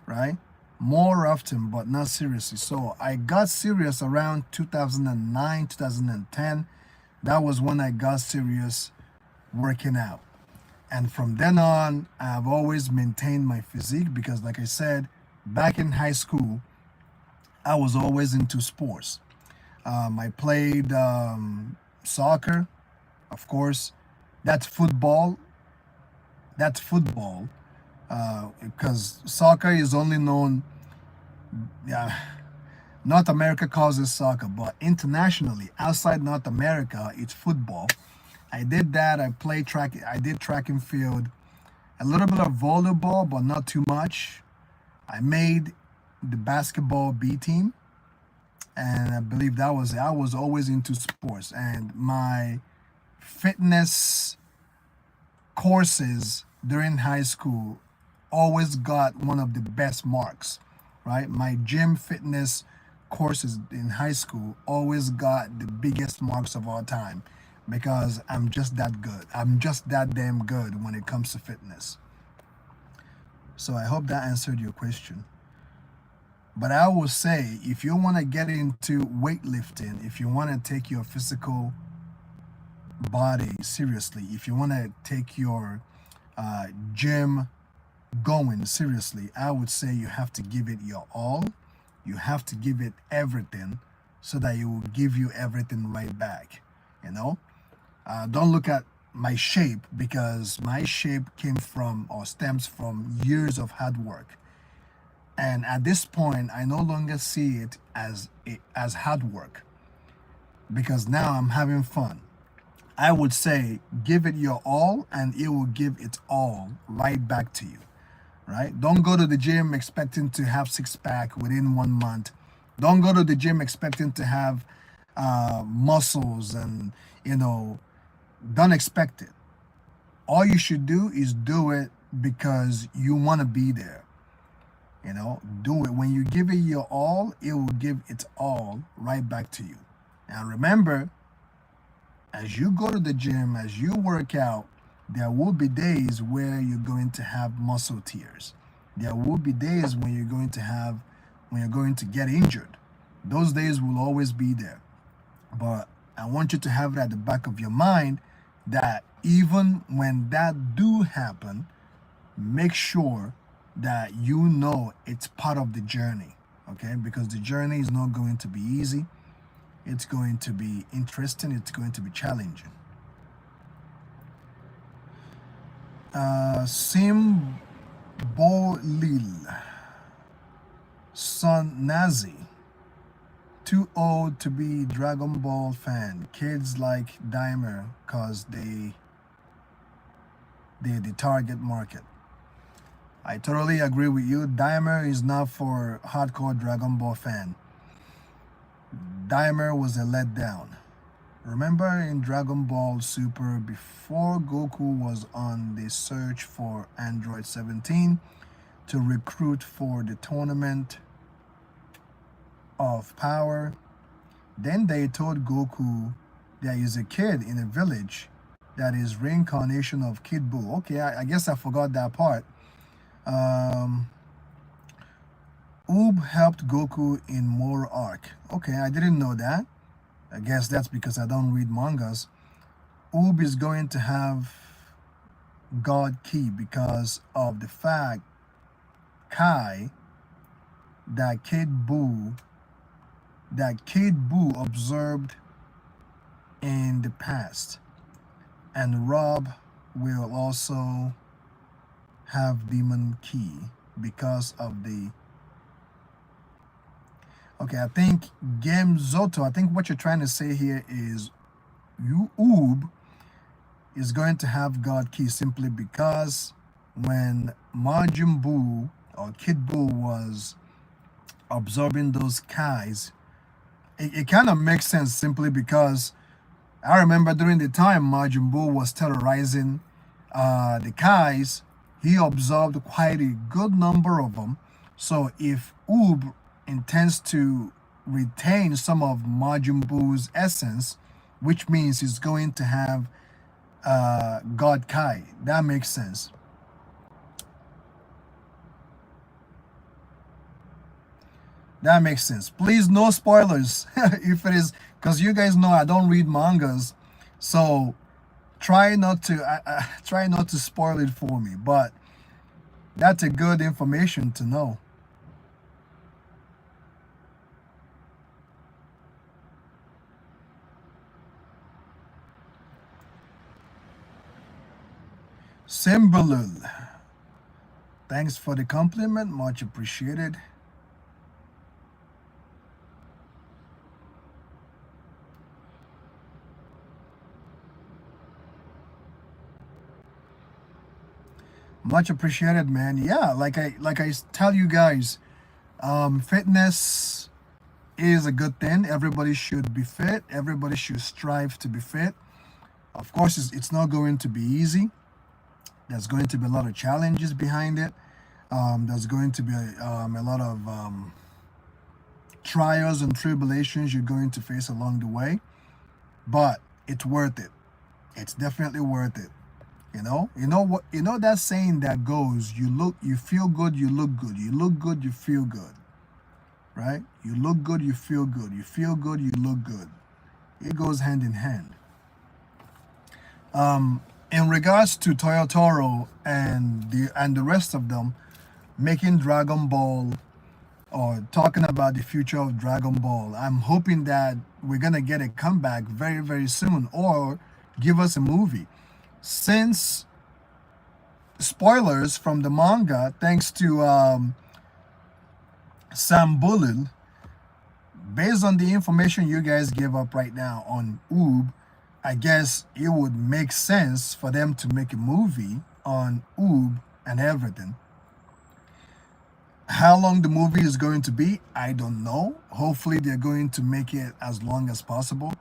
Speaker 1: right? More often, but not seriously. So I got serious around 2009, 2010. That was when I got serious working out. And from then on, I've always maintained my physique because, like I said, back in high school, I was always into sports. I played soccer, of course. That's football. Because soccer is only known, North America calls it soccer, but internationally, outside North America, it's football. I did that. I did track and field, a little bit of volleyball, but not too much. I made the basketball B team, and I believe that was it. I was always into sports, and my fitness courses during high school always got one of the best marks, right? My gym fitness courses in high school always got the biggest marks of all time because I'm just that good. I'm just that damn good when it comes to fitness. So I hope that answered your question. But I will say, if you want to get into weightlifting, if you want to take your physical body seriously, if you want to take your gym going seriously, I would say you have to give it your all. You have to give it everything so that it will give you everything right back. You know, don't look at my shape because my shape came from or stems from years of hard work. And at this point, I no longer see it as hard work because now I'm having fun. I would say give it your all and it will give its all right back to you, right? Don't go to the gym expecting to have six pack within 1 month. Don't go to the gym expecting to have muscles and, don't expect it. All you should do is do it because you want to be there. Do it. When you give it your all, it will give its all right back to you. And remember, as you go to the gym, as you work out, there will be days where you're going to have muscle tears. There will be days when you're going to get injured. Those days will always be there. But I want you to have it at the back of your mind that even when that do happen, make sure that you know it's part of the journey, okay? Because the journey is not going to be easy. It's going to be interesting. It's going to be challenging. Simbolil, Son Nazi, too old to be Dragon Ball fan. Kids like Dimer cause they're the target market. I totally agree with you. Dimer is not for hardcore Dragon Ball fan. Dimer was a letdown. Remember in Dragon Ball Super, before Goku was on the search for Android 17 to recruit for the tournament of power, then they told Goku there is a kid in a village that is reincarnation of Kid Buu. Okay, I guess I forgot that part. Oob helped Goku in Moro arc. Okay, I didn't know that. I guess that's because I don't read mangas. Oob is going to have God Key because of the fact Kai that Kid Buu observed in the past. And Rob will also have Demon Key because of the... Okay, I think Game Zoto, I think what you're trying to say here is Oob is going to have God Key simply because when Majin Buu or Kid Buu was absorbing those Kais, it kind of makes sense simply because I remember during the time Majin Buu was terrorizing the Kais, he absorbed quite a good number of them. So if Oob intends to retain some of Majin Buu's essence, which means he's going to have God Kai. That makes sense. That makes sense. Please, no spoilers. If it is, because you guys know I don't read mangas, so try not to spoil it for me. But that's a good information to know. Simbalul. Thanks for the compliment. Much appreciated. Much appreciated, man. Yeah, like I tell you guys, fitness is a good thing. Everybody should be fit. Everybody should strive to be fit. Of course, it's not going to be easy. There's going to be a lot of challenges behind it. There's going to be a lot of trials and tribulations you're going to face along the way, but it's worth it. It's definitely worth it. What? You know that saying that goes, you feel good, you look good. You look good, you feel good. Right? You look good, you feel good. You feel good, you look good. It goes hand in hand. In regards to Toyo Toro and the rest of them making Dragon Ball or talking about the future of Dragon Ball, I'm hoping that we're gonna get a comeback very, very soon, or give us a movie. Since spoilers from the manga, thanks to Sam Bullen, based on the information you guys give up right now on Oob, I guess it would make sense for them to make a movie on Oob and everything. How long the movie is going to be, I don't know. Hopefully, they're going to make it as long as possible.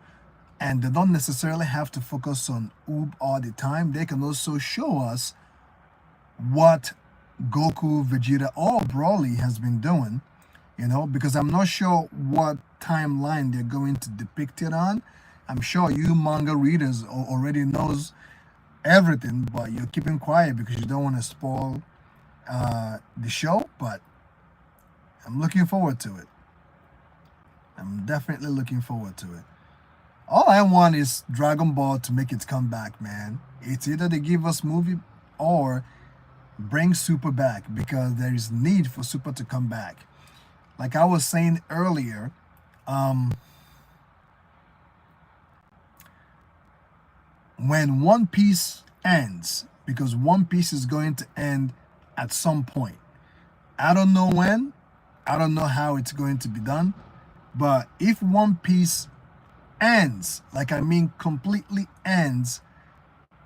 Speaker 1: And they don't necessarily have to focus on Oob all the time. They can also show us what Goku, Vegeta, or Broly has been doing, because I'm not sure what timeline they're going to depict it on. I'm sure you manga readers already knows everything, but you're keeping quiet because you don't want to spoil the show. But I'm looking forward to it. I'm definitely looking forward to it. All I want is Dragon Ball to make its comeback, man. It's either they give us movie or bring Super back, because there is need for Super to come back. Like I was saying earlier, when One Piece ends, because One Piece is going to end at some point. I don't know when, I don't know how it's going to be done, but if One Piece ends, like I mean completely ends,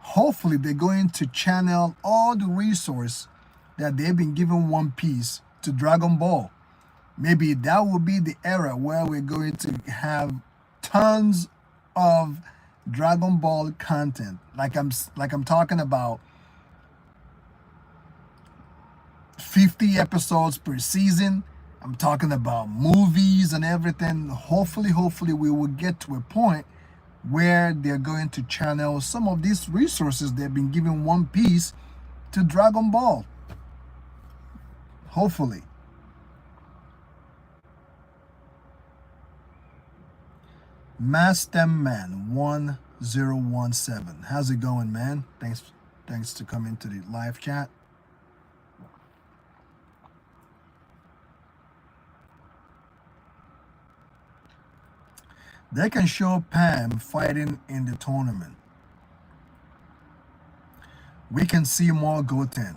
Speaker 1: hopefully they're going to channel all the resource that they've been giving One Piece to Dragon Ball. Maybe that will be the era where we're going to have tons of Dragon Ball content. Like I'm talking about 50 episodes per season. I'm talking about movies and everything. Hopefully we will get to a point where they're going to channel some of these resources they've been giving One Piece to Dragon Ball. Hopefully. Master Man 1017. How's it going, man? Thanks to coming to the live chat. They can show Pam fighting in the tournament. We can see more Goten.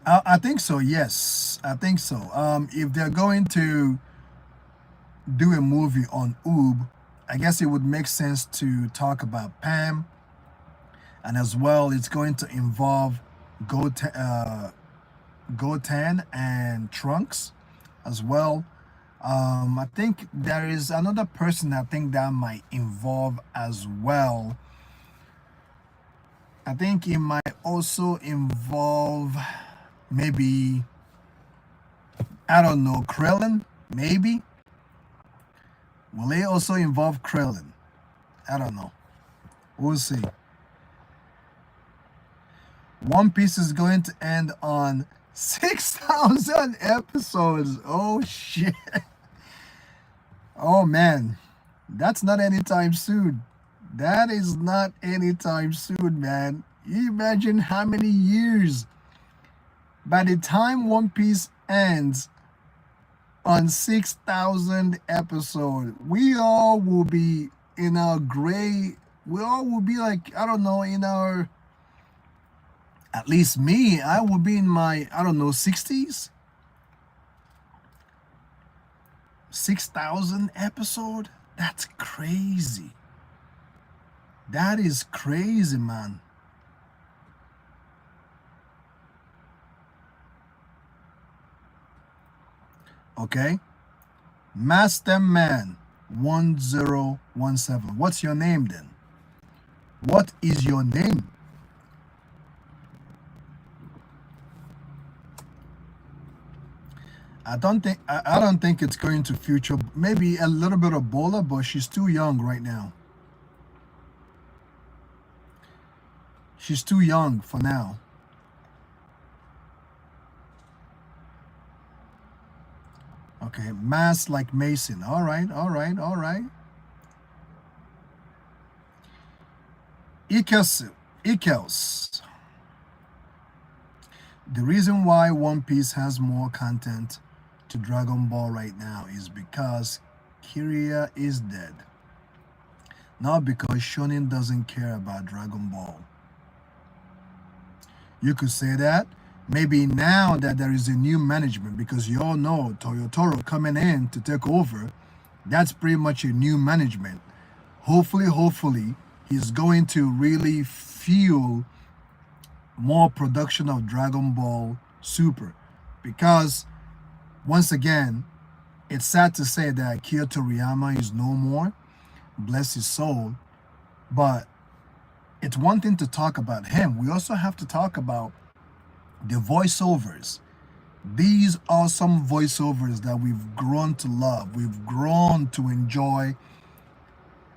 Speaker 1: I think so, yes. I think so. If they're going to do a movie on Oob, I guess it would make sense to talk about Pam. And as well, it's going to involve Goten and Trunks as well. I think there is another person I think that might involve as well. I think it might also involve maybe, I don't know, Krillin, maybe. Will it also involve Krillin? I don't know. We'll see. One Piece is going to end on 6,000 episodes. Oh, shit. Oh, man. That's not anytime soon. That is not anytime soon, man. You imagine how many years. By the time One Piece ends on 6,000 episodes, we all will be in our gray. We all will be like, I don't know, in our, at least me, I will be in my, I don't know, 60s. 6,000 episode? That's crazy. That is crazy, man. Okay. Master Man 1017. What's your name then? What is your name? I don't think it's going to future. Maybe a little bit of Bola, but she's too young right now. She's too young for now. Okay, mass like Mason. All right, all right, all right. Ikels. The reason why One Piece has more content to Dragon Ball right now is because Kiria is dead. Not because Shonen doesn't care about Dragon Ball. You could say that. Maybe now that there is a new management, because you all know Toyotoro coming in to take over, that's pretty much a new management. Hopefully, he's going to really fuel more production of Dragon Ball Super. Because, once again, it's sad to say that Akira Toriyama is no more, bless his soul, but it's one thing to talk about him. We also have to talk about the voiceovers. These are some voiceovers that we've grown to love. We've grown to enjoy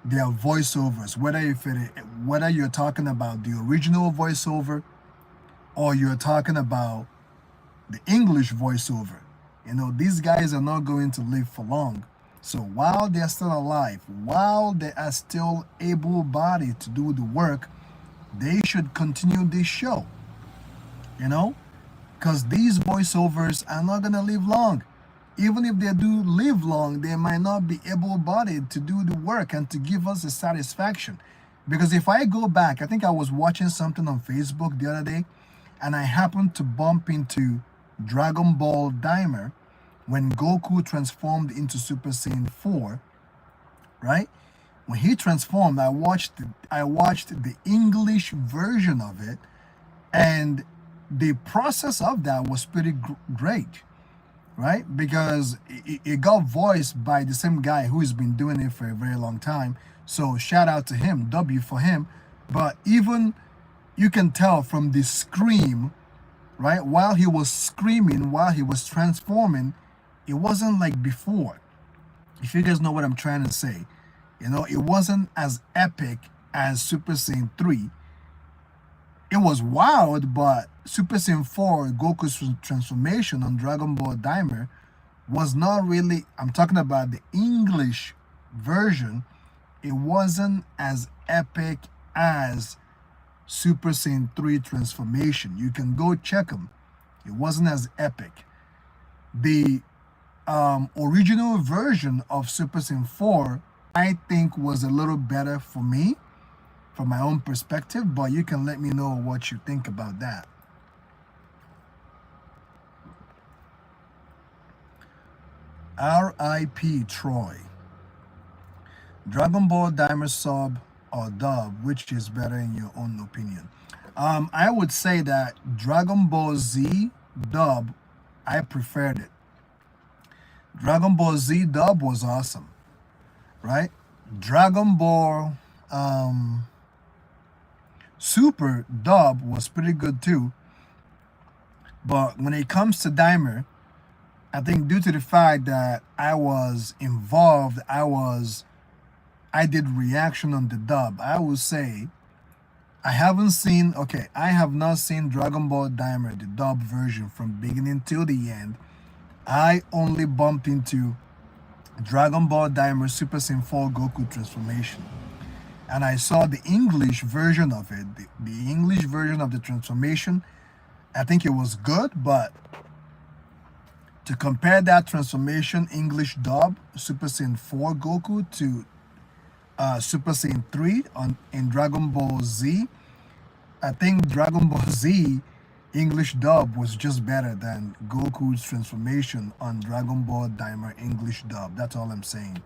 Speaker 1: their voiceovers. Whether you're talking about the original voiceover or you're talking about the English voiceover. You know, these guys are not going to live for long. So while they're still alive, while they are still able-bodied to do the work, they should continue this show. You know, because these voiceovers are not going to live long. Even if they do live long, they might not be able-bodied to do the work and to give us the satisfaction. Because if I go back, I think I was watching something on Facebook the other day, and I happened to bump into Dragon Ball Daima when Goku transformed into Super Saiyan 4, right? When he transformed, I watched the English version of it, and the process of that was pretty great, right? Because it got voiced by the same guy who's been doing it for a very long time. So shout out to him, W for him. But even you can tell from the scream, right? While he was screaming, while he was transforming, it wasn't like before. If you guys know what I'm trying to say, you know, it wasn't as epic as Super Saiyan 3. It was wild, but Super Saiyan 4, Goku's transformation on Dragon Ball Daima, was not really, I'm talking about the English version, it wasn't as epic as Super Saiyan 3 transformation. You can go check them. It wasn't as epic. The original version of Super Saiyan 4, I think, was a little better for me, from my own perspective, but you can let me know what you think about that. R.I.P. Troy. Dragon Ball Daima sub or dub, which is better in your own opinion? I would say that Dragon Ball Z dub, I preferred it. Dragon Ball Z dub was awesome, right? Dragon Ball Super dub was pretty good too. But when it comes to Daima, I think due to the fact that I was involved, I did reaction on the dub, I would say I have not seen Dragon Ball Daima, the dub version from beginning till the end. I only bumped into Dragon Ball Daima Super Saiyan 4 Goku transformation. And I saw the English version of it, the English version of the transformation. I think it was good, but to compare that transformation English dub Super Saiyan 4 Goku to Super Saiyan 3 in Dragon Ball Z, I think Dragon Ball Z English dub was just better than Goku's transformation on Dragon Ball Daima English dub. That's all I'm saying.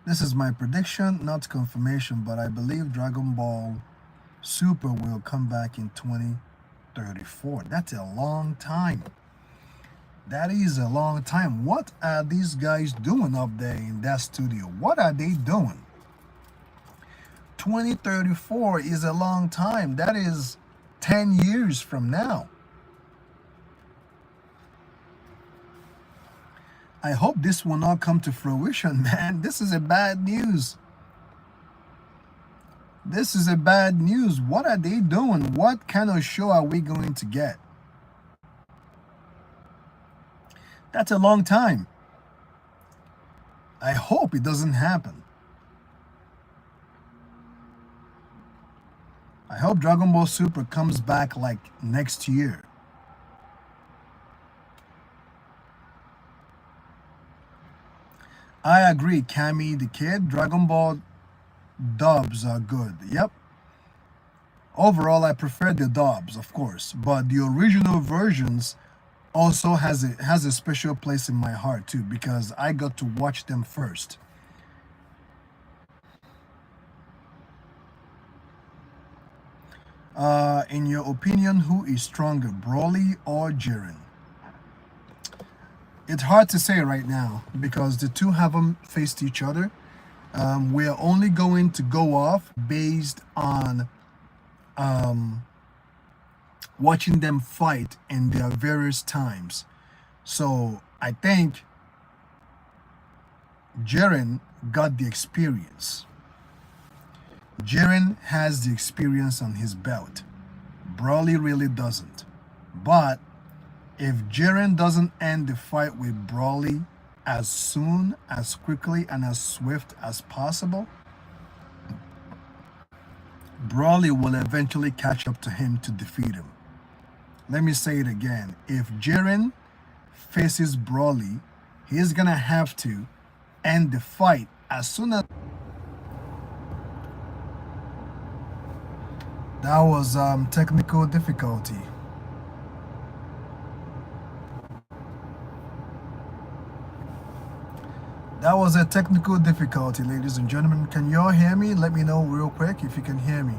Speaker 1: This is my prediction, not confirmation, but I believe Dragon Ball Super will come back in 2034. That's a long time. That is a long time. What are these guys doing up there in that studio? What are they doing? 2034 is a long time. That is 10 years from now. I hope this will not come to fruition, man. This is a bad news. This is a bad news. What are they doing? What kind of show are we going to get? That's a long time. I hope it doesn't happen. I hope Dragon Ball Super comes back like next year. I agree, Cammy the Kid. Dragon Ball dubs are good. Yep. Overall, I prefer the dubs, of course, but the original versions also has a special place in my heart too, because I got to watch them first. In your opinion, who is stronger, Broly or Jiren? It's hard to say right now because the two haven't faced each other. We're only going to go off based on watching them fight in their various times. So I think Jiren got the experience. Jiren has the experience on his belt. Broly really doesn't. But if Jiren doesn't end the fight with Broly as soon, as quickly, and as swift as possible, Broly will eventually catch up to him to defeat him. Let me say it again. If Jiren faces Broly, he's gonna have to end the fight as soon as... That was technical difficulty. That was a technical difficulty, ladies and gentlemen. Can you all hear me? Let me know real quick if you can hear me.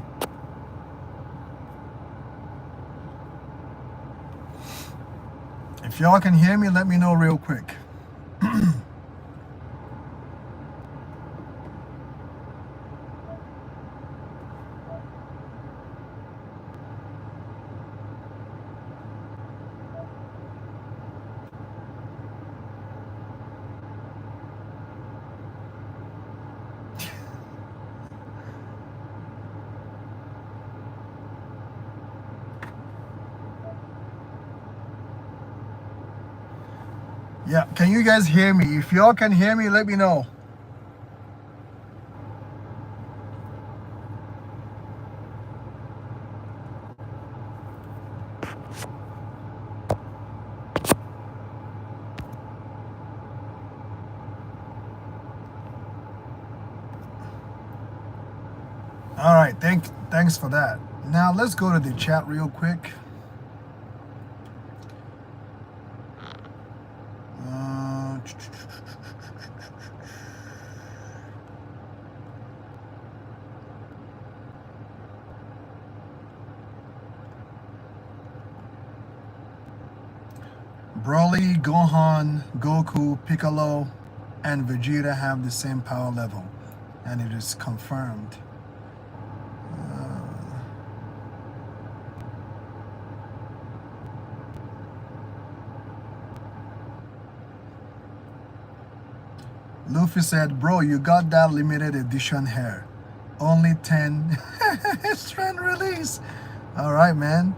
Speaker 1: If y'all can hear me, let me know real quick. Yeah, can you guys hear me? If y'all can hear me, let me know. All right, thanks for that. Now let's go to the chat real quick. Broly, Gohan, Goku, Piccolo, and Vegeta have the same power level, and it is confirmed. Luffy said, bro, you got that limited edition hair. Only 10 strand release. All right, man.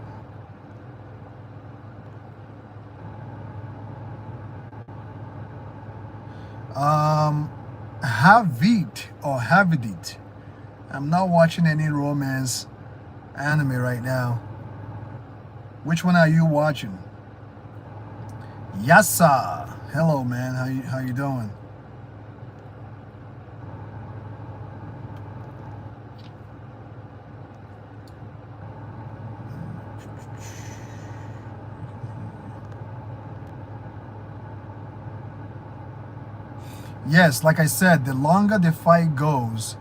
Speaker 1: Havit or Havidit. I'm not watching any romance anime right now. Which one are you watching? Yassa. Hello, man. How you doing? Yes, like I said, the longer the fight goes,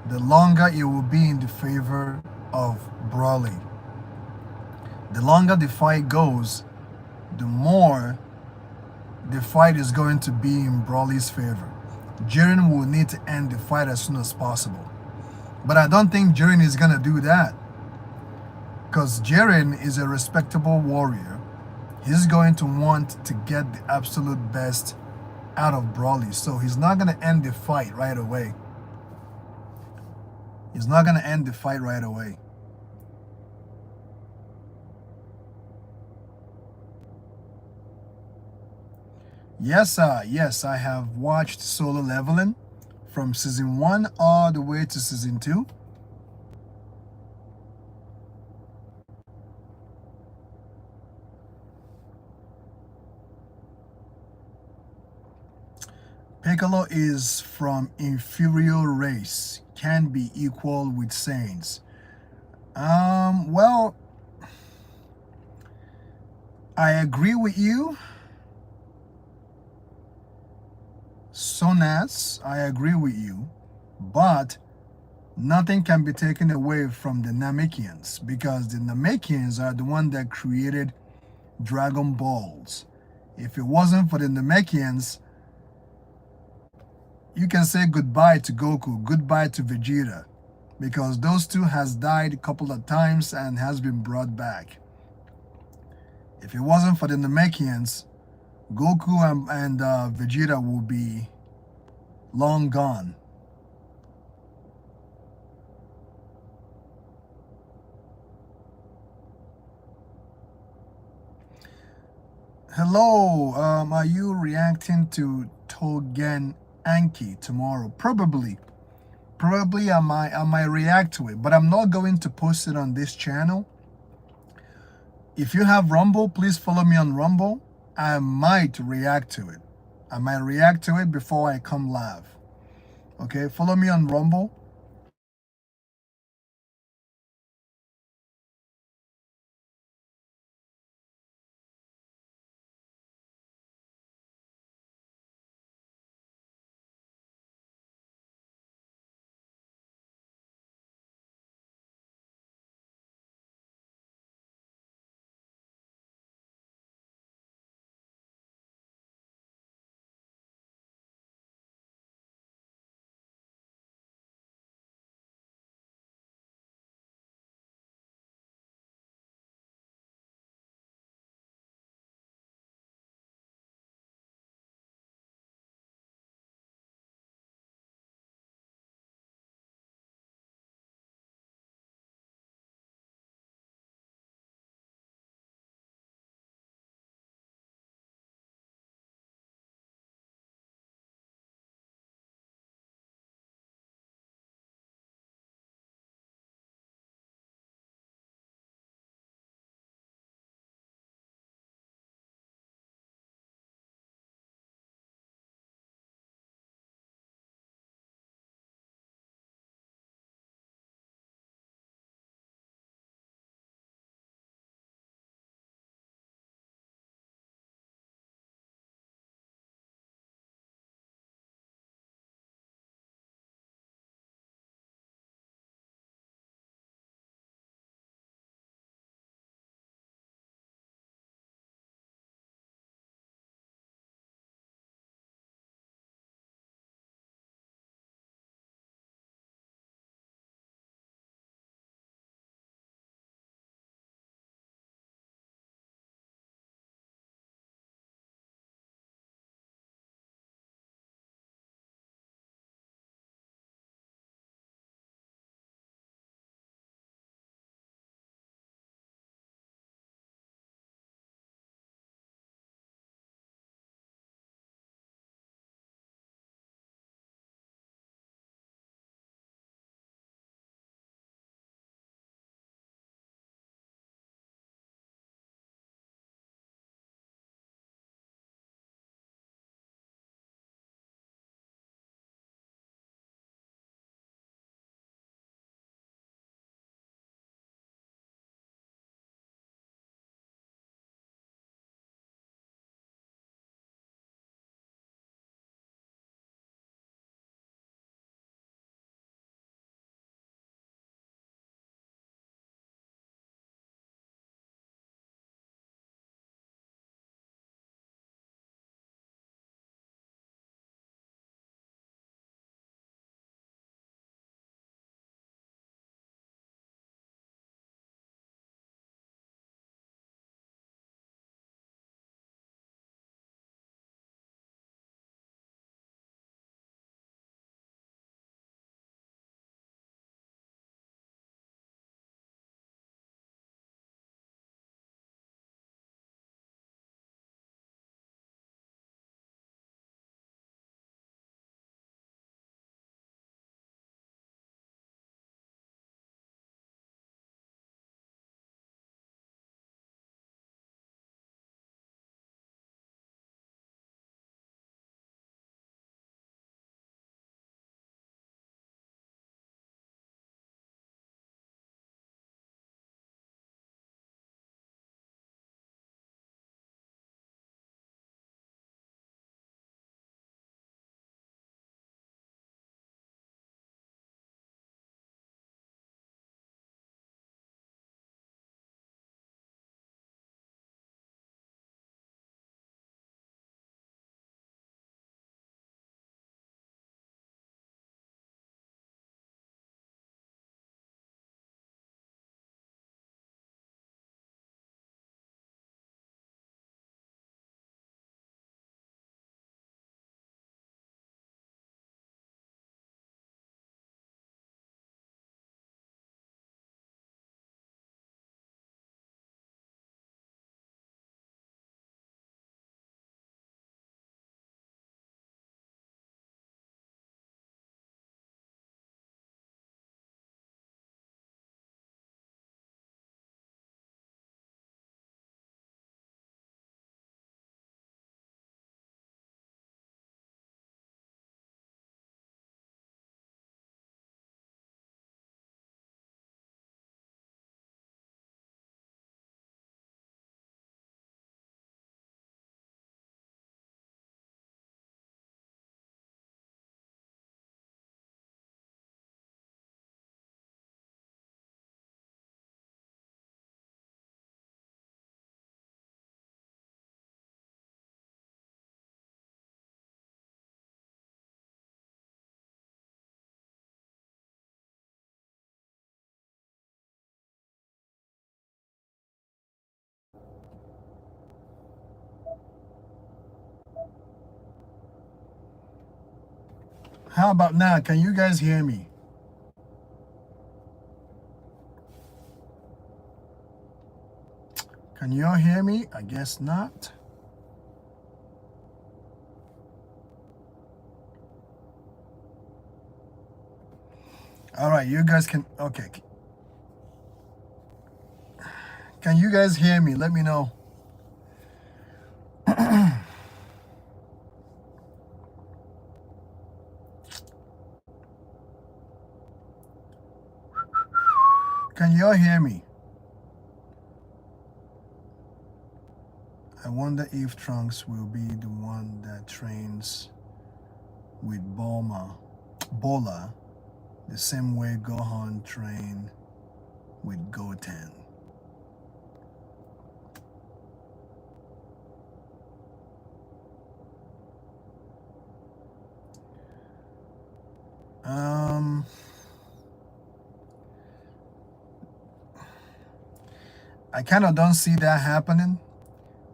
Speaker 1: the longer it will be in the favor of Broly. The longer the fight goes, the more the fight is going to be in Brawley's favor. Jiren will need to end the fight as soon as possible. But I don't think Jiren is going to do that, because Jiren is a respectable warrior. He's going to want to get the absolute best out of Brawley. So he's not going to end the fight right away. He's not going to end the fight right away. Yes, I have watched Solo Leveling from season 1 all the way to season 2. Piccolo is from inferior race, can be equal with Saints. Well, I agree with you. Sonas, I agree with you. But nothing can be taken away from the Namekians, because the Namekians are the one that created Dragon Balls. If it wasn't for the Namekians, you can say goodbye to Goku, goodbye to Vegeta, because those two has died a couple of times and has been brought back. If it wasn't for the Namekians, Goku and Vegeta will be long gone. Hello, are you reacting to Togen Anki tomorrow? Probably. Probably I might react to it, but I'm not going to post it on this channel. If you have Rumble, please follow me on Rumble. I might react to it. I might react to it before I come live. Okay, follow me on Rumble. How about now? Can you guys hear me? Can you all hear me? I guess not. All right, you guys can, okay. Can you guys hear me? Let me know. Can you all hear me? I wonder if Trunks will be the one that trains with Bola, the same way Gohan trained with Goten. I kind of don't see that happening.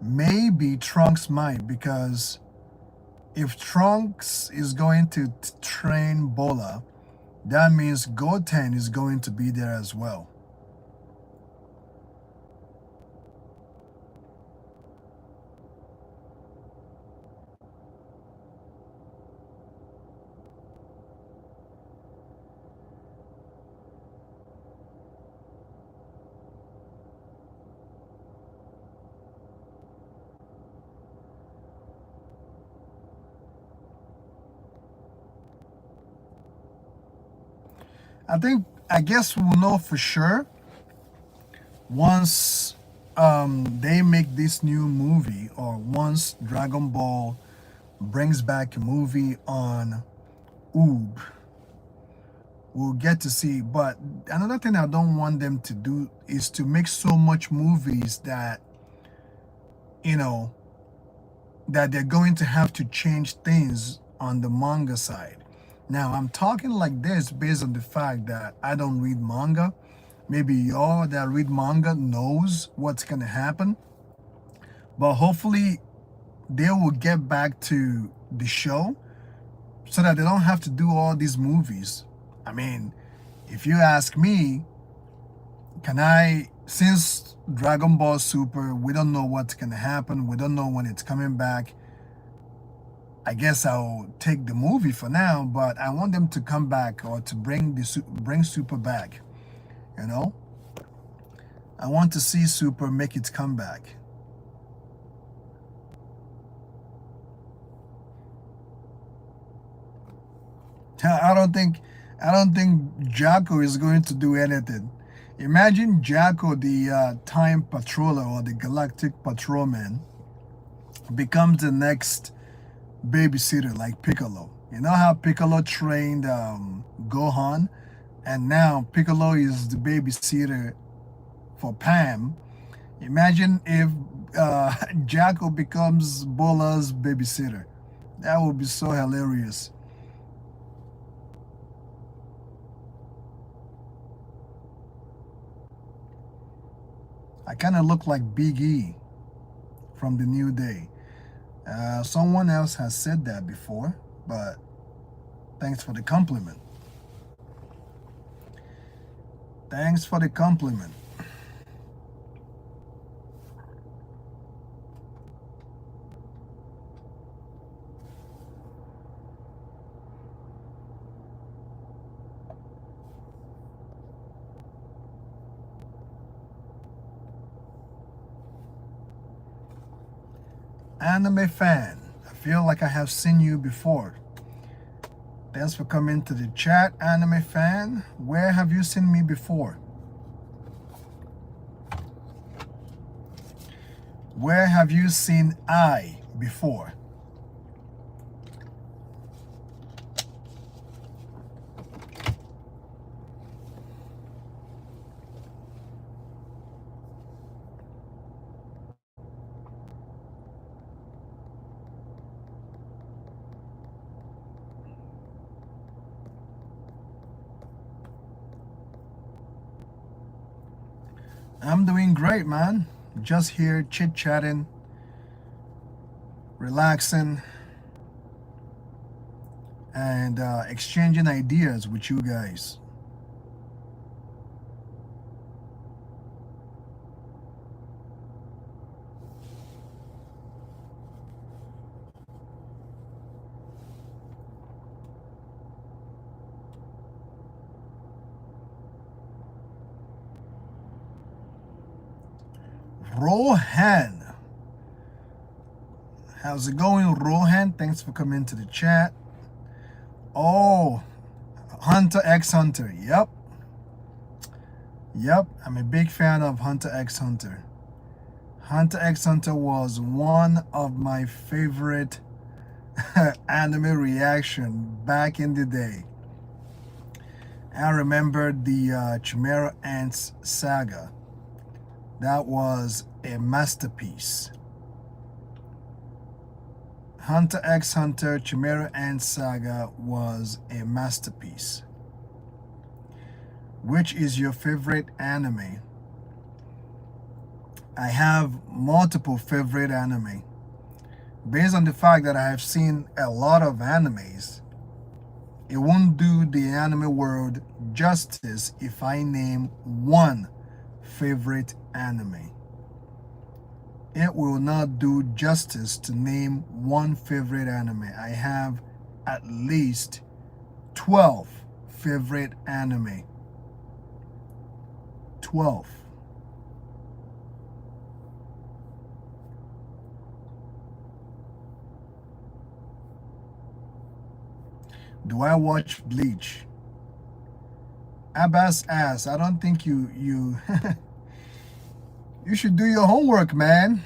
Speaker 1: Maybe Trunks might, because if Trunks is going to train Bola, that means Goten is going to be there as well. I guess we'll know for sure once they make this new movie, or once Dragon Ball brings back a movie on Oob. We'll get to see. But another thing I don't want them to do is to make so much movies that, you know, that they're going to have to change things on the manga side. Now, I'm talking like this based on the fact that I don't read manga. Maybe y'all that read manga knows what's going to happen. But hopefully they will get back to the show so that they don't have to do all these movies. I mean, if you ask me, since Dragon Ball Super, we don't know what's going to happen. We don't know when it's coming back. I guess I'll take the movie for now, but I want them to come back, or to bring Super back. You know, I want to see Super make its comeback. I don't think Jacko is going to do anything. Imagine Jacko, the Time Patroller or the Galactic Patrolman, becomes the next babysitter like Piccolo. You know how Piccolo trained Gohan, and now Piccolo is the babysitter for Pam. Imagine if Jacko becomes Bola's babysitter. That would be so hilarious. I kind of look like Big E from the New Day. Someone else has said that before, but thanks for the compliment. Thanks for the compliment. Anime fan, I feel like I have seen you before. Thanks for coming to the chat, anime fan. Where have you seen me before? Where have you seen I before? I'm doing great, man. Just here chit-chatting, relaxing, and exchanging ideas with you guys. Rohan. How's it going, Rohan? Thanks for coming to the chat. Oh, Hunter x Hunter. Yep. I'm a big fan of Hunter x Hunter. Hunter x Hunter was one of my favorite anime reaction back in the day. I remember the Chimera Ants saga. That was a masterpiece. Hunter x Hunter Chimera Ant Saga was a masterpiece. Which is your favorite anime? I have multiple favorite anime. Based on the fact that I have seen a lot of animes, it won't do the anime world justice if I name one favorite anime. It will not do justice to name one favorite anime. I have at least 12 favorite anime. 12. Do I watch Bleach? Abbas asks, I don't think you you should do your homework, man.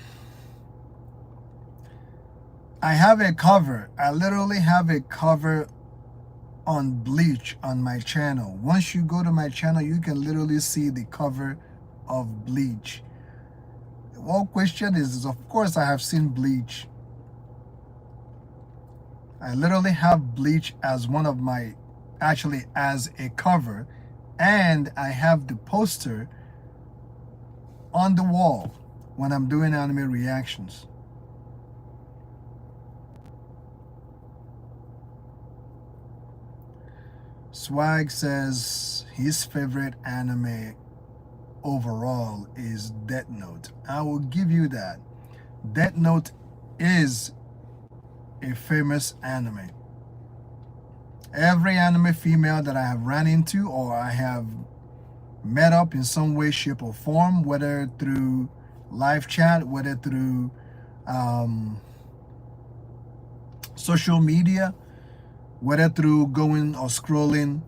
Speaker 1: I have a cover. I literally have a cover on Bleach on my channel. Once you go to my channel, you can literally see the cover of Bleach. One question is of course I have seen Bleach. I literally have Bleach as one of my, actually as a cover, and I have the poster on the wall when I'm doing anime reactions. Swag says his favorite anime overall is Death Note. I will give you that. Death Note is a famous anime. Every anime female that I have ran into or I have met up in some way, shape, or form, whether through live chat, whether through social media, whether through going or scrolling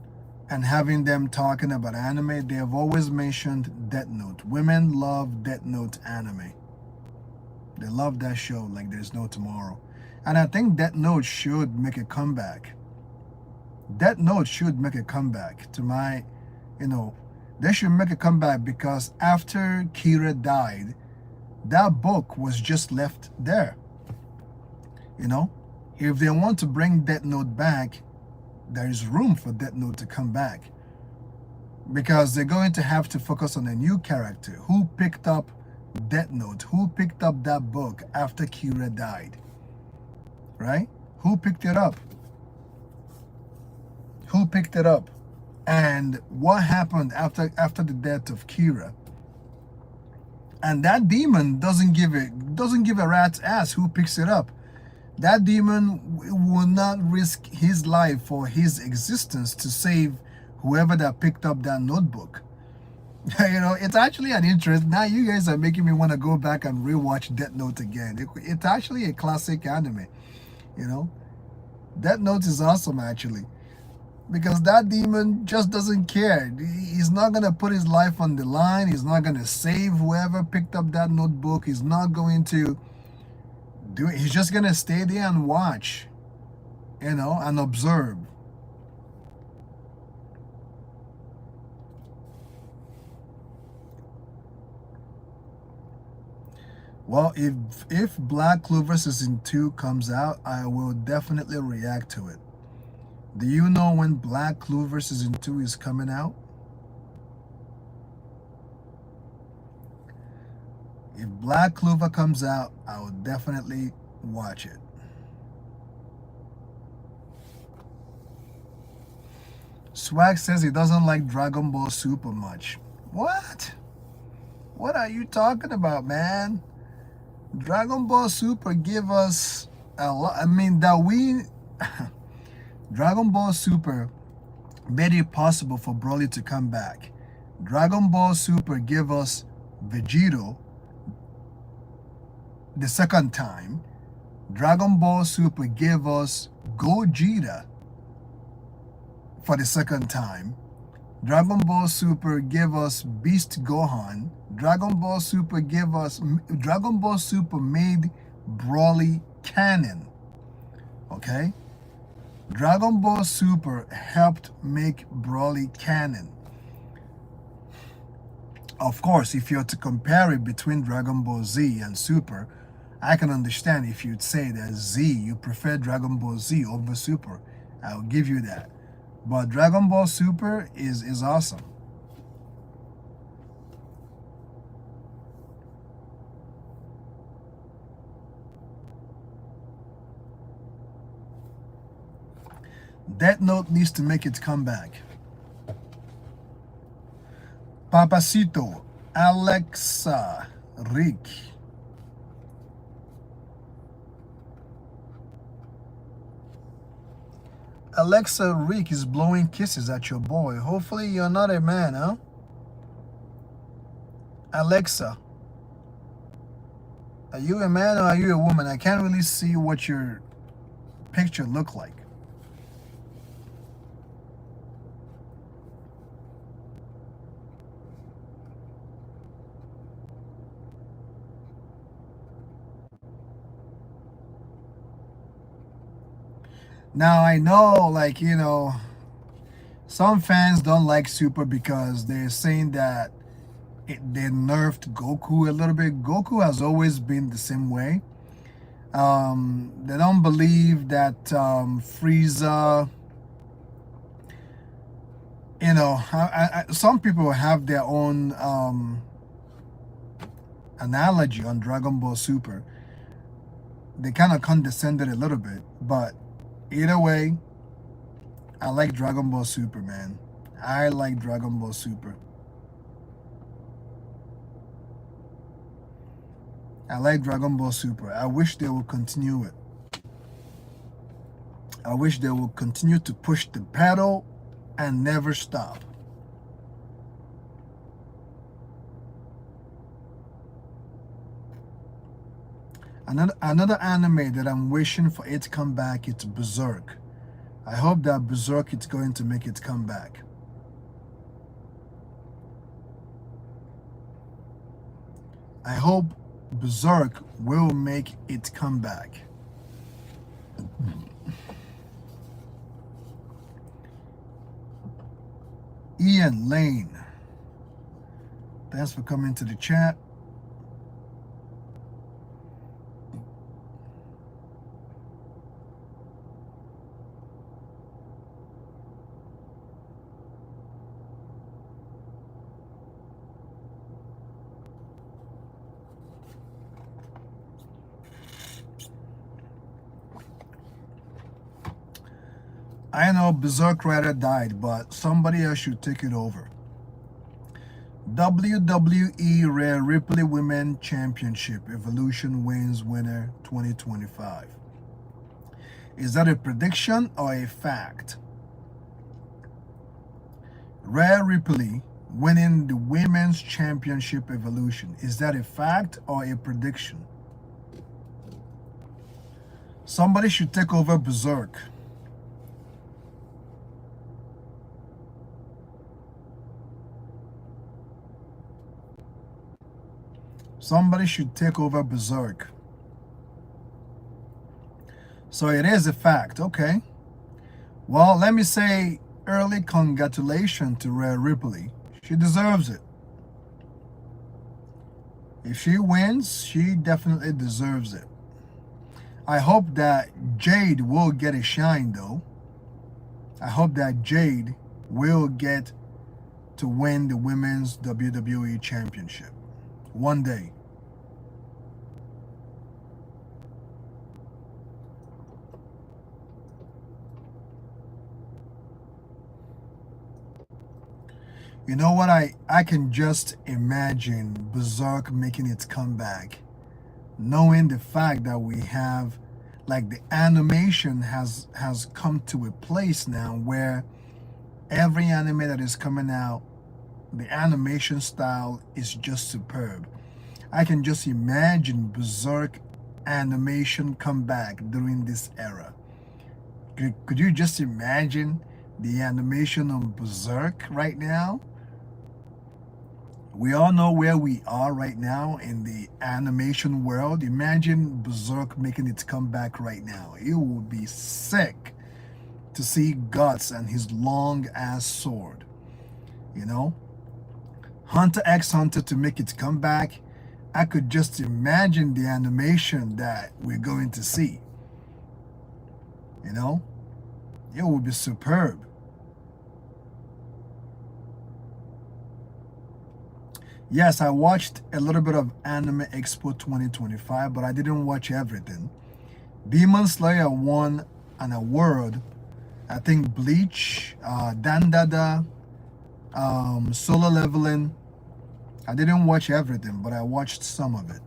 Speaker 1: and having them talking about anime, they have always mentioned Death Note. Women love Death Note anime. They love that show like there's no tomorrow. And I think Death Note should make a comeback. Death Note should make a comeback to my, they should make a comeback because after Kira died, that book was just left there. If they want to bring Death Note back, there is room for Death Note to come back. Because they're going to have to focus on a new character. Who picked up Death Note? Who picked up that book after Kira died? Right? Who picked it up? Who picked it up? And what happened after the death of Kira? And that demon doesn't give a rat's ass who picks it up. That demon will not risk his life or his existence to save whoever that picked up that notebook. It's actually an interest. Now you guys are making me want to go back and rewatch Death Note again. It's actually a classic anime. Death Note is awesome actually. Because that demon just doesn't care. He's not going to put his life on the line. He's not going to save whoever picked up that notebook. He's not going to do it. He's just going to stay there and watch, and observe. Well, if Black Clover Season 2 comes out, I will definitely react to it. Do you know when Black Clover Season 2 is coming out? If Black Clover comes out, I will definitely watch it. Swag says he doesn't like Dragon Ball Super much. What? What are you talking about, man? Dragon Ball Super give us a lot. I mean, that we Dragon Ball Super made it possible for Broly to come back. Dragon Ball Super give us Vegito the second time. Dragon Ball Super gave us Gogeta for the second time. Dragon Ball Super gave us Beast Gohan. Dragon Ball Super made Broly canon. Okay? Dragon Ball Super helped make Broly canon. Of course, if you're to compare it between Dragon Ball Z and Super, I can understand if you'd say that you prefer Dragon Ball Z over Super. I'll give you that. But Dragon Ball Super is awesome. Death Note needs to make its comeback. Papacito, Alexa, Rick. Alexa Rick is blowing kisses at your boy. Hopefully you're not a man, huh? Alexa, are you a man or are you a woman? I can't really see what your picture look like. Now I know, like, some fans don't like Super because they're saying that they nerfed Goku a little bit. Goku has always been the same way. They don't believe that Frieza, some people have their own analogy on Dragon Ball Super. They kind of condescended a little bit, but either way, I like Dragon Ball Super, man. I like Dragon Ball Super. I like Dragon Ball Super. I wish they would continue it. I wish they would continue to push the pedal and never stop. Another anime that I'm wishing for it to come back is Berserk. I hope that Berserk is going to make its comeback. I hope Berserk will make its comeback. Ian Lane, thanks for coming to the chat. I know Berserk Rider died, but somebody else should take it over. WWE Rhea Ripley Women Championship Evolution wins winner 2025. Is that a prediction or a fact? Rhea Ripley winning the Women's Championship Evolution. Is that a fact or a prediction? Somebody should take over Berserk. Somebody should take over Berserk. So it is a fact. Okay. Well, let me say early congratulations to Rhea Ripley. She deserves it. If she wins, she definitely deserves it. I hope that Jade will get a shine, though. I hope that Jade will get to win the Women's WWE Championship one day. You know what? I can just imagine Berserk making its comeback, knowing the fact that we have, like, the animation has come to a place now where every anime that is coming out, the animation style is just superb. I can just imagine Berserk animation come back during this era. Could you just imagine the animation on Berserk right now? We all know where we are right now in the animation world. Imagine Berserk making its comeback right now. It would be sick to see Guts and his long ass sword. You know? Hunter x Hunter to make its comeback. I could just imagine the animation that we're going to see. You know? It would be superb. Yes, I watched a little bit of Anime Expo 2025, but I didn't watch everything. Demon Slayer won an award. I think Bleach, Dandada, Solo Leveling. I didn't watch everything, but I watched some of it.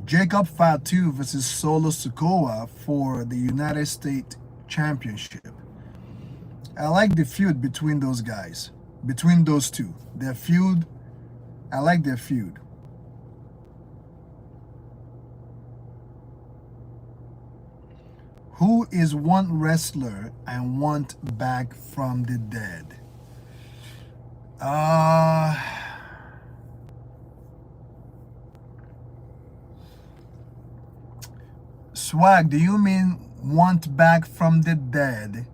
Speaker 1: Jacob Fatu versus Solo Sikoa for the United States Championship. I like the feud between those guys, between those two. Their feud, I like their feud. Who is one wrestler I want back from the dead? Swag, do you mean want back from the dead?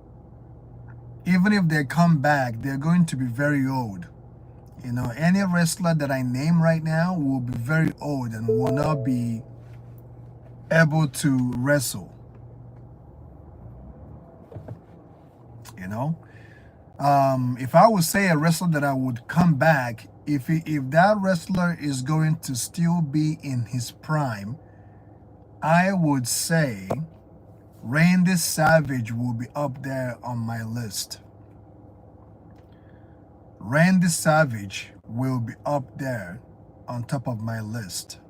Speaker 1: Even if they come back, they're going to be very old. You know, any wrestler that I name right now will be very old and will not be able to wrestle. You know, if I would say a wrestler that I would come back, if that wrestler is going to still be in his prime, I would say Randy Savage will be up there on my list. Randy Savage will be up there on top of my list.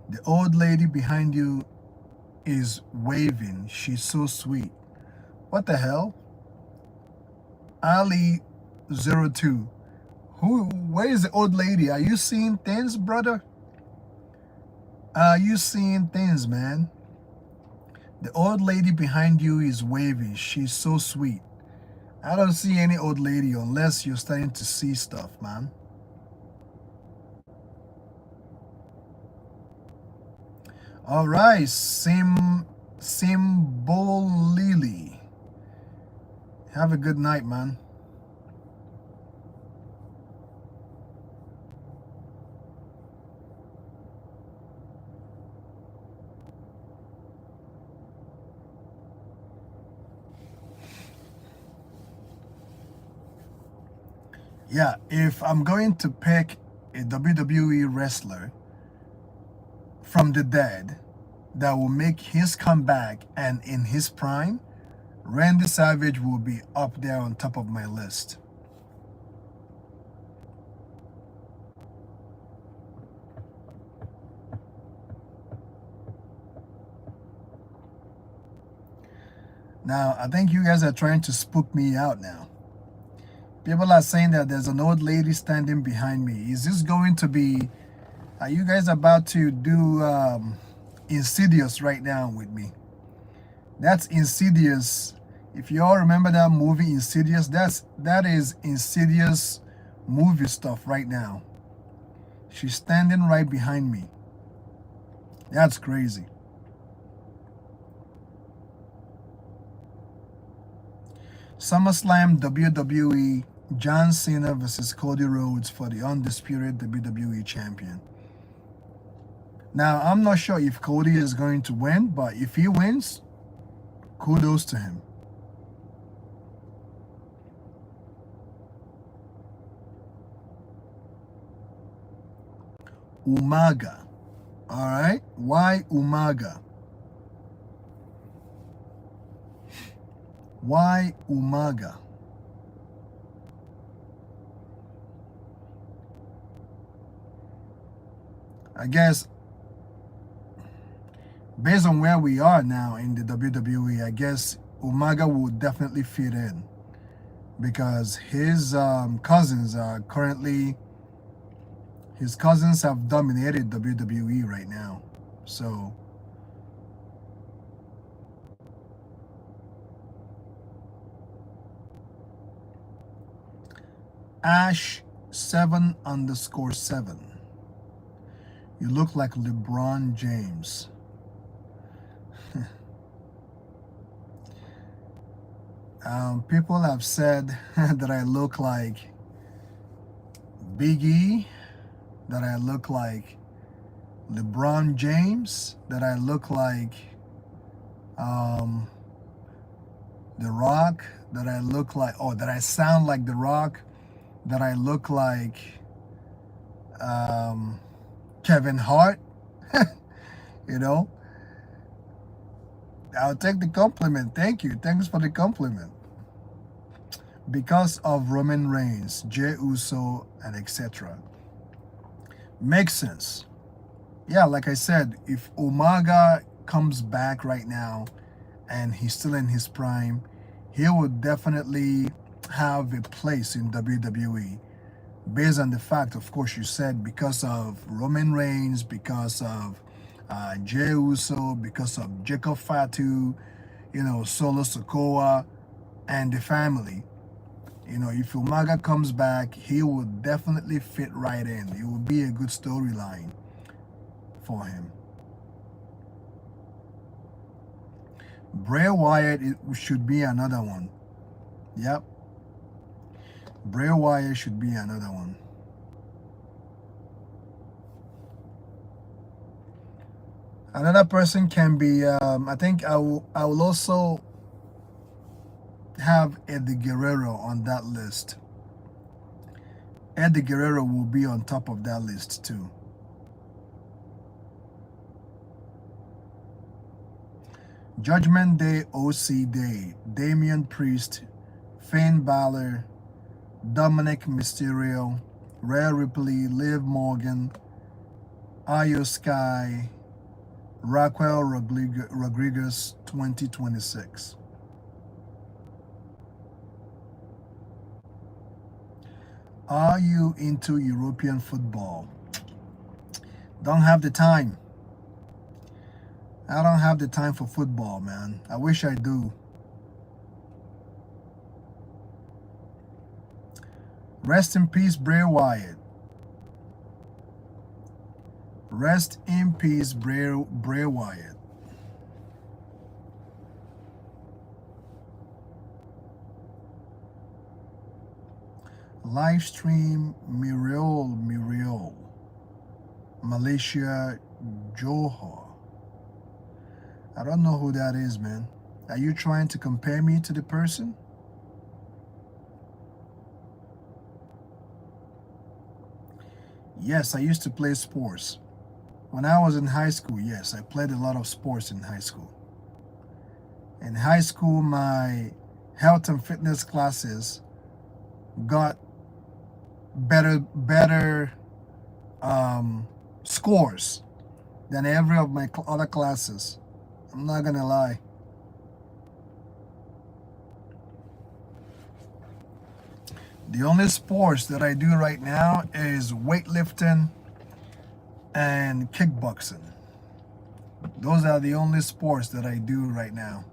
Speaker 1: The old lady behind you is waving. She's so sweet. What the hell? Ali02. Where is the old lady? Are you seeing things, brother? Are you seeing things, man? The old lady behind you is waving. She's so sweet. I don't see any old lady unless you're starting to see stuff, man. All right, Simbolili. Have a good night, man. Yeah, if I'm going to pick a WWE wrestler from the dead that will make his comeback and in his prime, Randy Savage will be up there on top of my list. Now, I think you guys are trying to spook me out now. People are saying that there's an old lady standing behind me. Is this going to be... Are you guys about to do Insidious right now with me? That's Insidious. If you all remember that movie Insidious, that is Insidious movie stuff right now. She's standing right behind me. That's crazy. SummerSlam WWE, John Cena versus Cody Rhodes for the undisputed WWE champion. Now, I'm not sure if Cody is going to win, but if he wins, kudos to him. Umaga. All right? Why Umaga? Why Umaga? I guess based on where we are now in the WWE, I guess Umaga would definitely fit in because his cousins are currently, his cousins have dominated WWE right now. So Ash 7_7. You look like LeBron James. People have said that I look like Big E, that I look like LeBron James, that I look like The Rock, that I look like, oh, that I sound like The Rock, that I look like Kevin Hart. You know, I'll take the compliment. Thank you. Thanks for the compliment. Because of Roman Reigns, Jey Uso, and etc. Makes sense. Yeah, like I said, if Umaga comes back right now and he's still in his prime, he would definitely have a place in WWE. Based on the fact, of course, you said because of Roman Reigns, because of Jey Uso, because of Jacob Fatu, you know, Solo Sikoa, and the family. You know, if Umaga comes back, he will definitely fit right in. It will be a good storyline for him. Bray Wyatt should be another one. Yep. Bray Wyatt should be another one. Another person can be, I think I will also have Eddie Guerrero on that list. Eddie Guerrero will be on top of that list too. Judgment Day, OC Day, Damian Priest, Finn Balor, Dominic Mysterio, Rhea Ripley, Liv Morgan, Io Sky, Raquel Rodriguez 2026. Are you into European football? Don't have the time. I don't have the time for football, man. I wish I do. Rest in peace, Bray Wyatt. Rest in peace, Bray Wyatt. Live stream Muriel. Malaysia Johor. I don't know who that is, man. Are you trying to compare me to the person? Yes, I used to play sports. When I was in high school, yes, I played a lot of sports in high school. In high school, my health and fitness classes got better scores than every of my other classes. I'm not gonna lie. The only sports that I do right now is weightlifting and kickboxing. Those are the only sports that I do right now.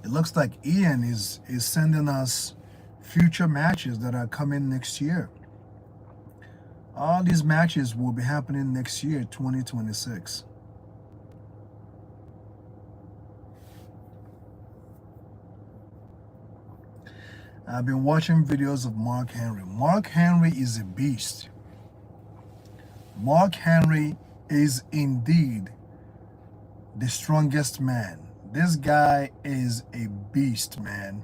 Speaker 1: It looks like Ian is sending us future matches that are coming next year. All these matches will be happening next year, 2026. I've been watching videos of Mark Henry. Mark Henry is a beast. Mark Henry is indeed the strongest man. This guy is a beast, man.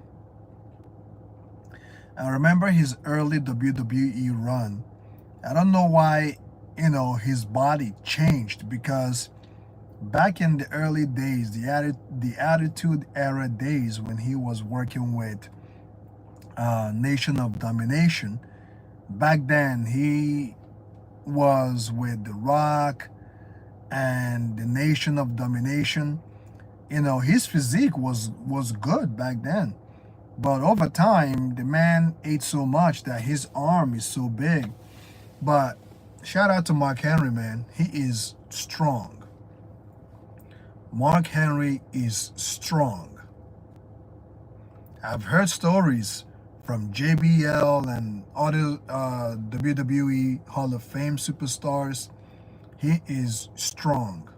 Speaker 1: I remember his early WWE run. I don't know why, his body changed, because back in the early days, the Attitude Era days, when he was working with Nation of Domination, back then he was with The Rock and the Nation of Domination. His physique was good back then. But over time, the man ate so much that his arm is so big. But shout out to Mark Henry, man. He is strong. Mark Henry is strong. I've heard stories from JBL and other WWE Hall of Fame superstars. He is strong.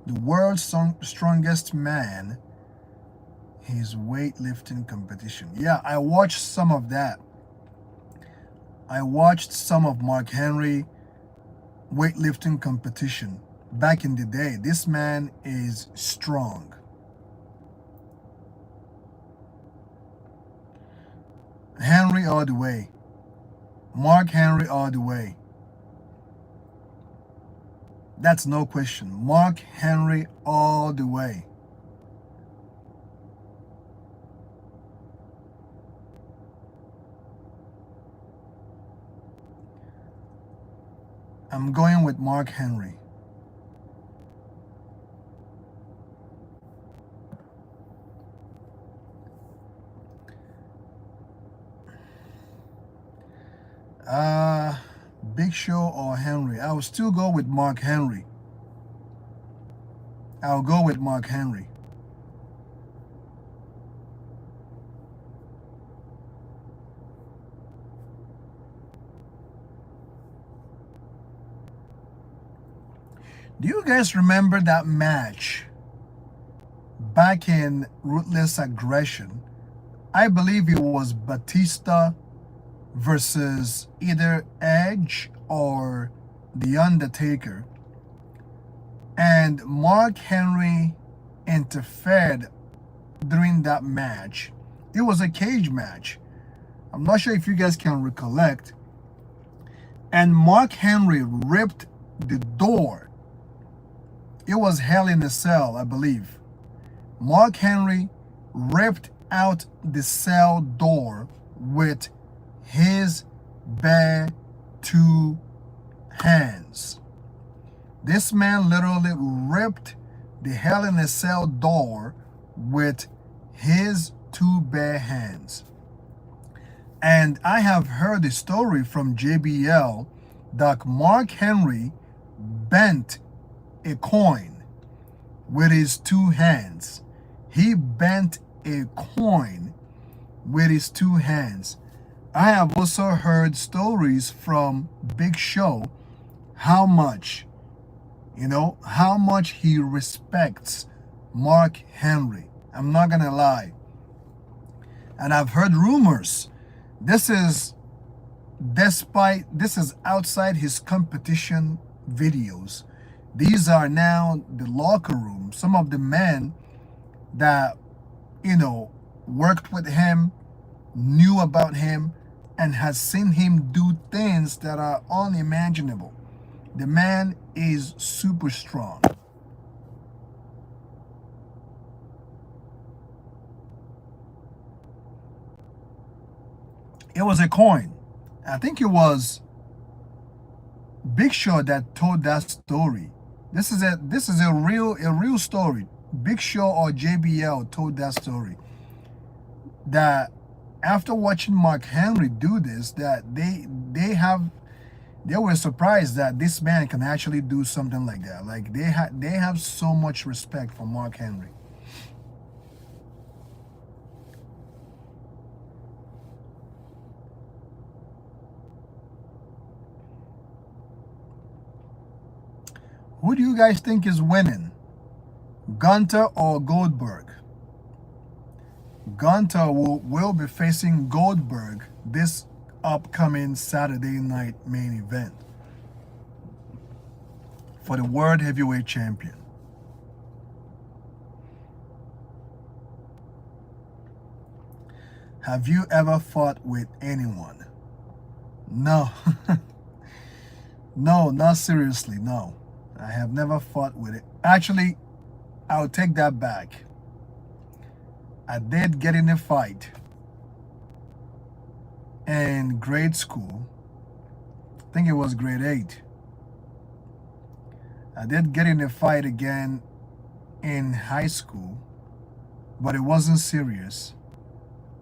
Speaker 1: The world's strongest man, his weightlifting competition. Yeah, I watched some of that. I watched some of Mark Henry weightlifting competition back in the day. This man is strong. Henry all the way. Mark Henry all the way. That's no question. Mark Henry all the way. I'm going with Mark Henry. Big Show or Henry? I will still go with Mark Henry. I'll go with Mark Henry. Do you guys remember that match back in Ruthless Aggression? I believe it was Batista versus either Edge or The Undertaker. And Mark Henry interfered during that match. It was a cage match. I'm not sure if you guys can recollect. And Mark Henry ripped the door. It was Hell in a Cell, I believe. Mark Henry ripped out the cell door with his bare 2 hands. This man literally ripped the Hell in a Cell door with his 2 bare hands. And I have heard a story from JBL that Mark Henry bent a coin with his 2 hands. He bent a coin with his 2 hands. I have also heard stories from Big Show how much he respects Mark Henry. I'm not gonna lie. And I've heard rumors. This is outside his competition videos. These are now the locker room. Some of the men that, worked with him, knew about him, and has seen him do things that are unimaginable. The man is super strong. It was a coin. I think it was Big Show that told that story. This is a real story. Big Show or JBL told that story. That after watching Mark Henry do this, that they were surprised that this man can actually do something like that. Like they have so much respect for Mark Henry. Who do you guys think is winning? Gunter or Goldberg? Gunter will be facing Goldberg this upcoming Saturday night main event for the World Heavyweight Champion. Have you ever fought with anyone? No. No, not seriously, no. I have never fought with it. Actually, I'll take that back. I did get in a fight in grade school. I think it was grade 8. I did get in a fight again in high school, but it wasn't serious.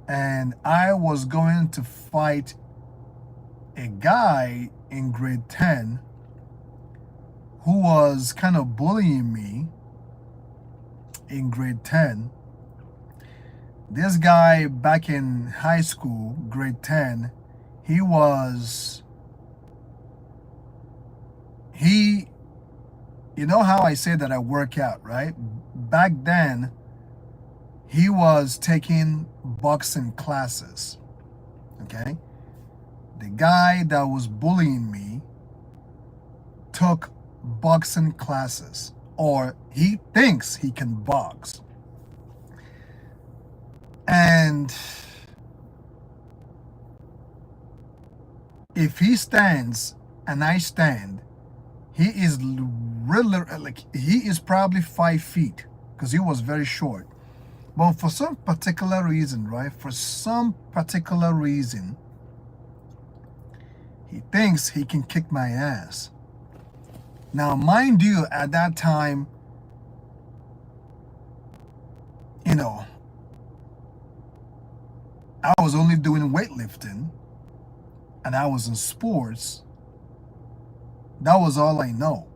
Speaker 1: And I was going to fight a guy in grade 10 who was kind of bullying me in grade 10. This guy back in high school, grade 10, you know how I say that I work out, right? Back then, he was taking boxing classes, okay? The guy that was bullying me took boxing classes, or he thinks he can box. And if he stands and I stand, he is really, like, he is probably 5 feet because he was very short. But for some particular reason, right? For some particular reason, he thinks he can kick my ass. Now, mind you, at that time, you know, I was only doing weightlifting and I was in sports. That was all I know.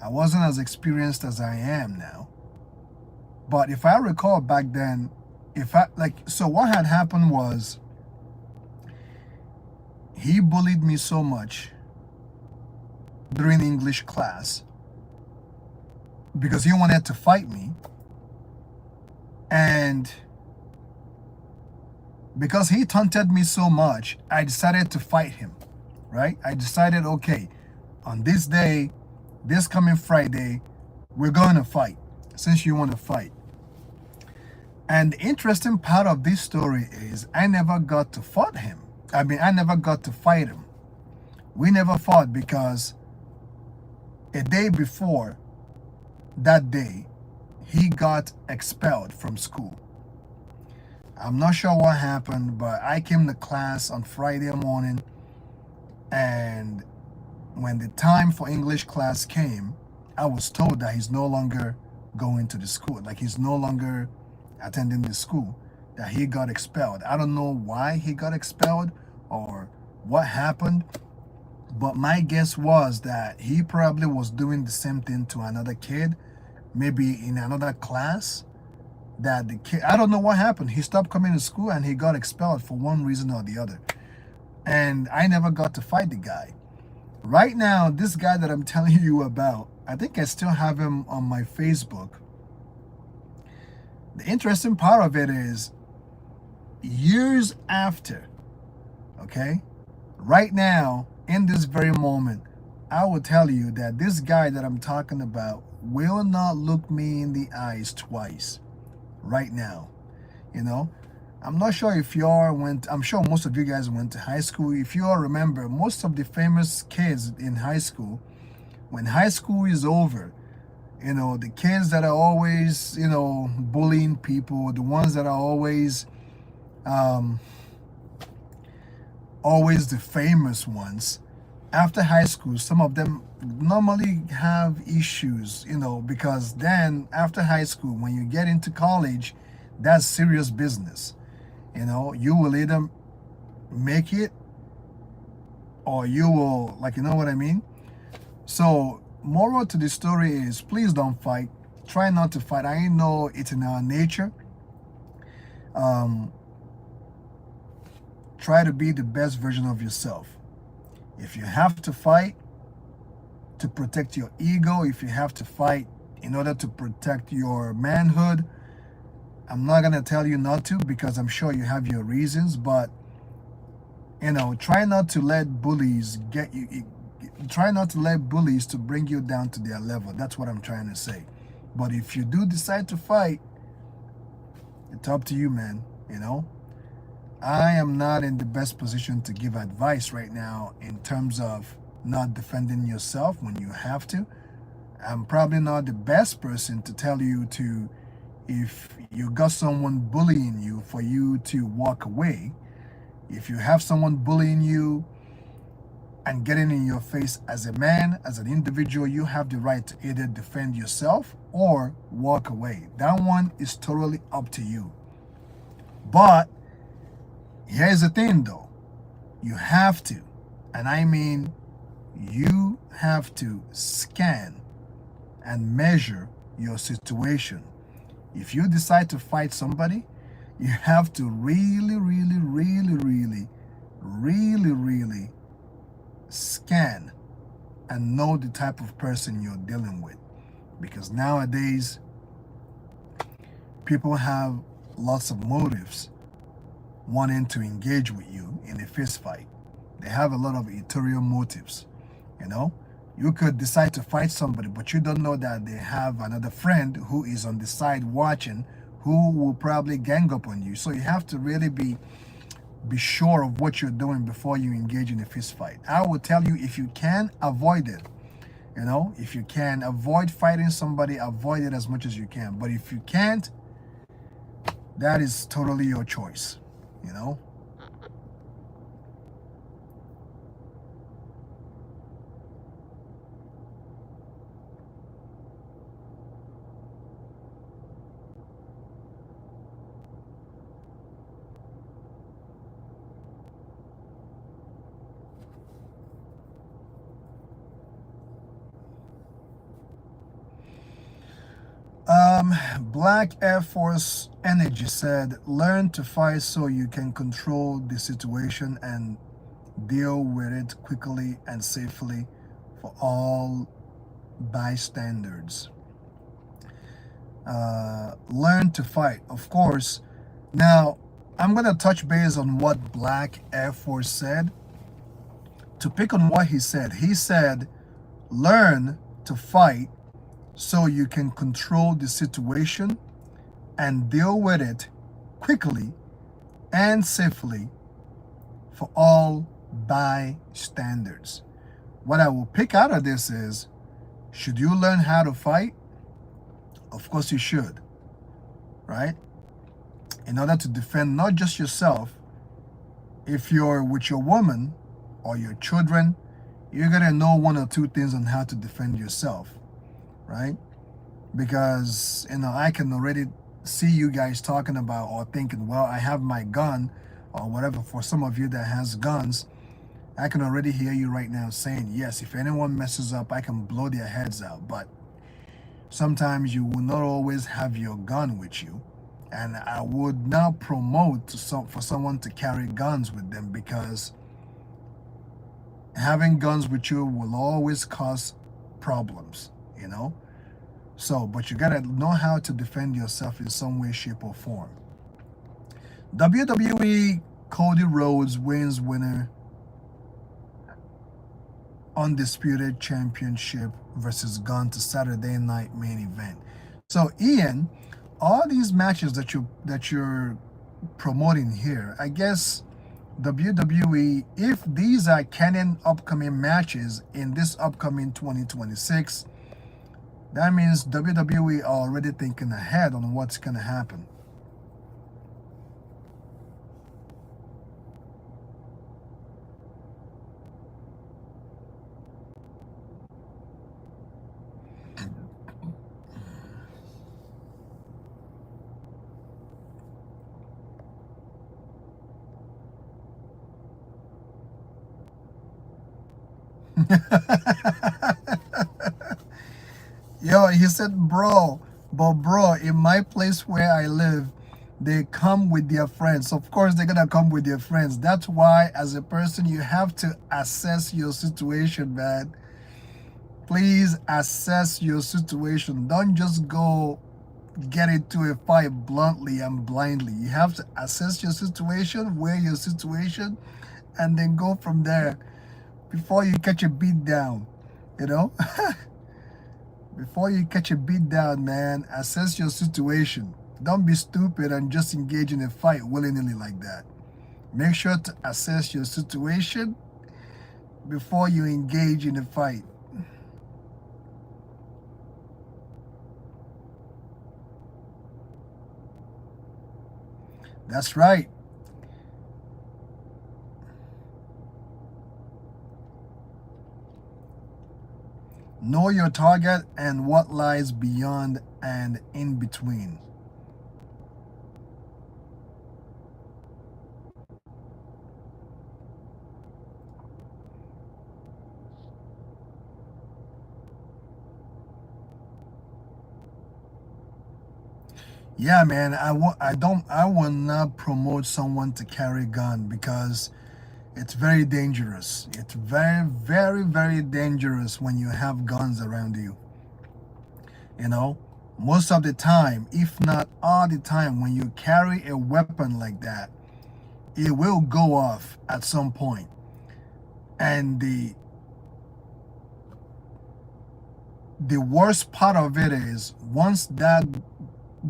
Speaker 1: I wasn't as experienced as I am now. But if I recall back then, so what had happened was he bullied me so much during English class because he wanted to fight me. And because he taunted me so much, I decided to fight him, right? I decided, okay, on this day, this coming Friday, we're going to fight since you want to fight. And the interesting part of this story is I never got to fight him. I never got to fight him. We never fought because a day before that day, he got expelled from school. I'm not sure what happened, but I came to class on Friday morning, and when the time for English class came, I was told that he's no longer going to the school, like he's no longer attending the school, that he got expelled. I don't know why he got expelled or what happened, but my guess was that he probably was doing the same thing to another kid, maybe in another class, that the kid, I don't know what happened. He stopped coming to school and he got expelled for one reason or the other. And I never got to fight the guy. Right now, this guy that I'm telling you about, I think I still have him on my Facebook. The interesting part of it is, years after, okay, right now, in this very moment, I will tell you that this guy that I'm talking about will not look me in the eyes twice right now. You know, I'm not sure if you all went, I'm sure most of you guys went to high school. If you all remember, most of the famous kids in high school, when high school is over, you know, the kids that are always, you know, bullying people, the ones that are always the famous ones, after high school, some of them normally have issues, you know, because then after high school, when you get into college, that's serious business. You know, you will either make it or you will, like, you know what I mean? So, moral to the story is, please don't fight. Try not to fight. I know it's in our nature. Try to be the best version of yourself. If you have to fight, to protect your ego, if you have to fight in order to protect your manhood, I'm not going to tell you not to, because I'm sure you have your reasons, but try not to let bullies get you. Try not to let bullies to bring you down to their level. That's what I'm trying to say. But if you do decide to fight, it's up to you, man. I am not in the best position to give advice right now in terms of not defending yourself when you have to. I'm probably not the best person to tell you to, if you got someone bullying you, for you to walk away. If you have someone bullying you and getting in your face, as a man, as an individual, you have the right to either defend yourself or walk away. That one is totally up to you. But here's the thing though. You have to, and I mean you have to scan and measure your situation. If you decide to fight somebody, you have to really, really, really, really, really, really scan and know the type of person you're dealing with. Because nowadays, people have lots of motives wanting to engage with you in a fist fight. They have a lot of ulterior motives. You could decide to fight somebody, but you don't know that they have another friend who is on the side watching, who will probably gang up on you. So you have to really be sure of what you're doing before you engage in a fist fight. I will tell you, if you can, avoid it. If you can avoid fighting somebody, avoid it as much as you can. But if you can't, that is totally your choice. Black Air Force Energy said, learn to fight so you can control the situation and deal with it quickly and safely for all bystanders. Learn to fight, of course. Now, I'm going to touch base on what Black Air Force said. To pick on what he said, learn to fight so you can control the situation and deal with it quickly and safely for all bystanders. What I will pick out of this is, should you learn how to fight? Of course you should, right? In order to defend not just yourself. If you're with your woman or your children, you're gonna know one or two things on how to defend yourself, right? Because I can already see you guys talking about or thinking, well, I have my gun or whatever. For some of you that has guns, I can already hear you right now saying, yes, if anyone messes up, I can blow their heads out. But sometimes you will not always have your gun with you. And I would not promote for someone to carry guns with them, because having guns with you will always cause problems, So, but you gotta know how to defend yourself in some way, shape, or form. WWE Cody Rhodes wins winner undisputed championship versus Gunn to Saturday night main event. So, Ian, all these matches that you're promoting here, I guess WWE, if these are canon upcoming matches in this upcoming 2026, that means WWE are already thinking ahead on what's going to happen. Yo, he said, bro, in my place where I live, they come with their friends. Of course, they're going to come with their friends. That's why, as a person, you have to assess your situation, man. Please assess your situation. Don't just go get into a fight bluntly and blindly. You have to assess your situation, weigh your situation, and then go from there before you catch a beat down. You know? Before you catch a beat down, man, assess your situation. Don't be stupid and just engage in a fight willy-nilly like that. Make sure to assess your situation before you engage in a fight. That's right. Know your target and what lies beyond and in between. Yeah, man, I will not promote someone to carry a gun because it's very dangerous. It's very, very, very dangerous when you have guns around you. You know, most of the time, if not all the time, when you carry a weapon like that, it will go off at some point. And the worst part of it is once that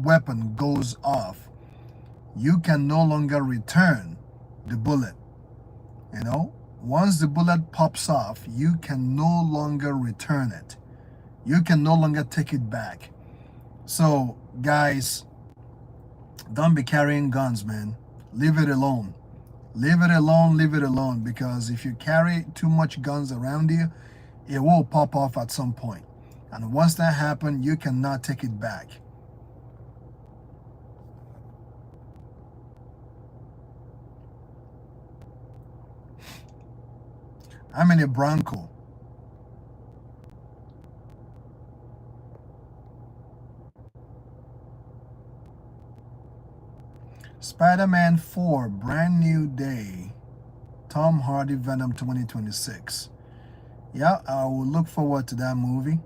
Speaker 1: weapon goes off, you can no longer return the bullet. You know, once the bullet pops off, you can no longer return it. You can no longer take it back. So, guys, don't be carrying guns, man. Leave it alone. Leave it alone, leave it alone. Because if you carry too much guns around you, it will pop off at some point. And once that happens, you cannot take it back. I'm in a Bronco. Spider-Man 4, brand new day. Tom Hardy Venom 2026. Yeah, I will look forward to that movie.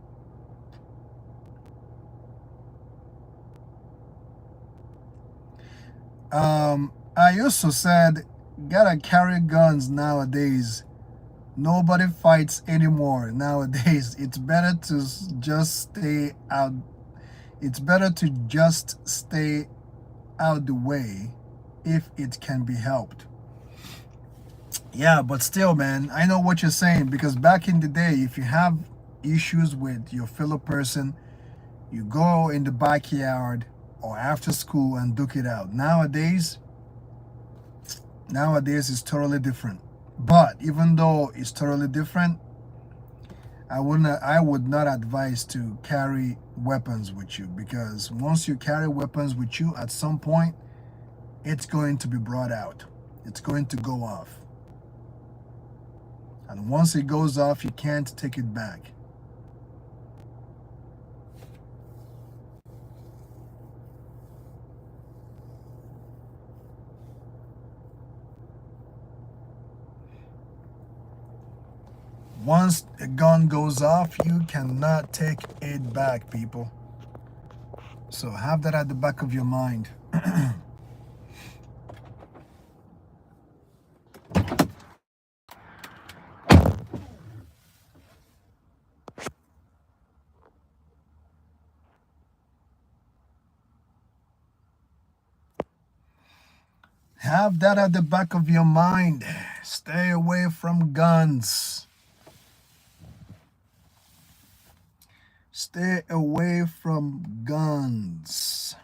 Speaker 1: I also said, gotta carry guns nowadays. Nobody fights anymore nowadays. It's better to just stay out. It's better to just stay out the way if it can be helped. Yeah, but still, man, I know what you're saying because back in the day, if you have issues with your fellow person, you go in the backyard or after school and duke it out. Nowadays it's totally different. But even though it's totally different, I would not advise to carry weapons with you because once you carry weapons with you at some point, it's going to be brought out. It's going to go off. And once it goes off, you can't take it back. Once a gun goes off, you cannot take it back, people. So have that at the back of your mind. Have that at the back of your mind. Stay away from guns. Stay away from guns.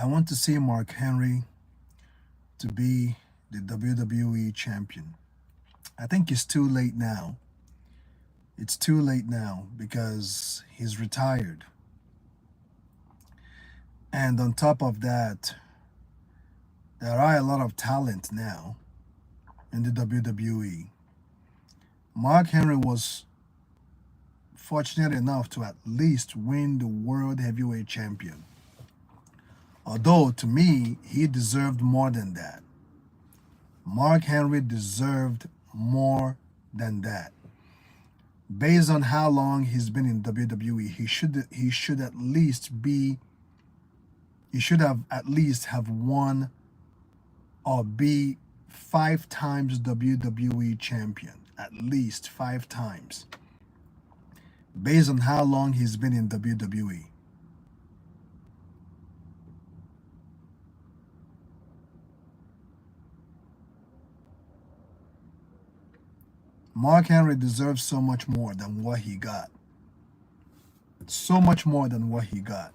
Speaker 1: I want to see Mark Henry to be the WWE champion. I think it's too late now. It's too late now because he's retired. And on top of that, there are a lot of talent now in the WWE. Mark Henry was fortunate enough to at least win the World Heavyweight Champion. Although, to me, he deserved more than that. Mark Henry deserved more than that. Based on how long he's been in WWE, he should at least be he should have at least have won or be 5 times WWE champion. At least 5 times. Based on how long he's been in WWE. Mark Henry deserves so much more than what he got. So much more than what he got.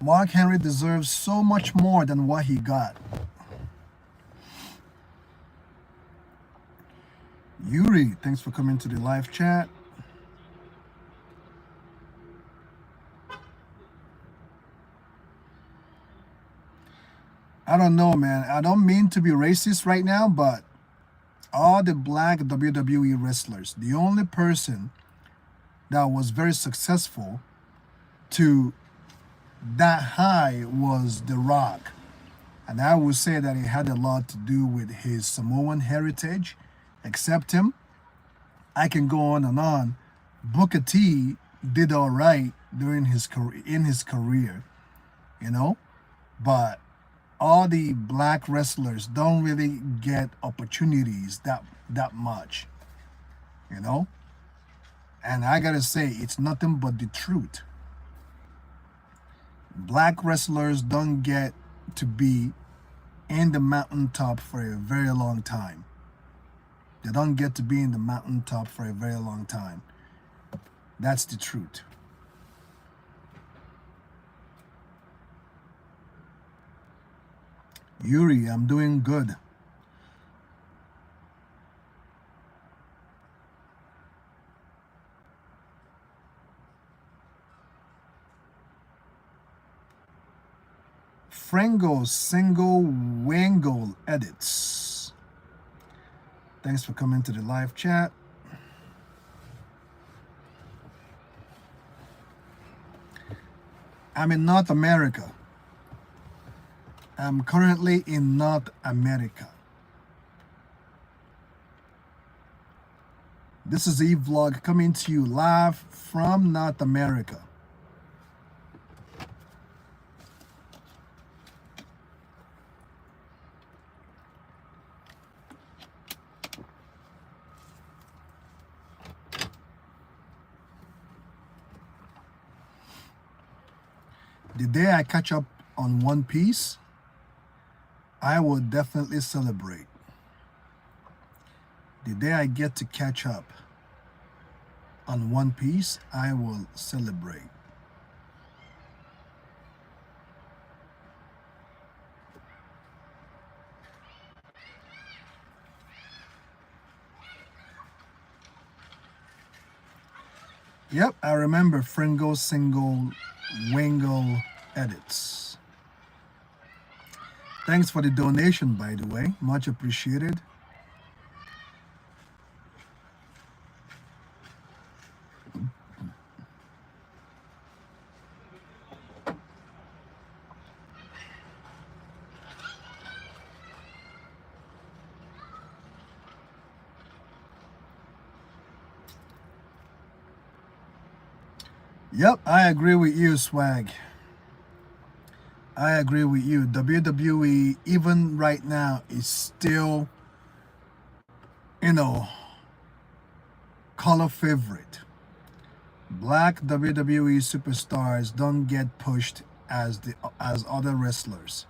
Speaker 1: Mark Henry deserves so much more than what he got. Yuri, thanks for coming to the live chat. I don't know, man. I don't mean to be racist right now, but all the black WWE wrestlers, the only person that was very successful to that high was The Rock. And I would say that it had a lot to do with his Samoan heritage. Except him, I can go on and on. Booker T did all right during his career, you know, but all the black wrestlers don't really get opportunities that much, you know. And I gotta say, it's nothing but the truth. Black wrestlers don't get to be in the mountaintop for a very long time. They don't get to be in the mountaintop for a very long time. That's the truth. Yuri, I'm doing good. Frango Single Wangle Edits. Thanks for coming to the live chat. I'm in North America. I'm currently in North America. This is EVlog coming to you live from North America. The day I catch up on One Piece, I will definitely celebrate. The day I get to catch up on One Piece, I will celebrate. Yep, I remember Fringo Single Wangle Edits. Thanks for the donation, by the way. Much appreciated. Yep, I agree with you, Swag. I agree with you. WWE, even right now, is still, color favorite. Black WWE superstars don't get pushed as other wrestlers.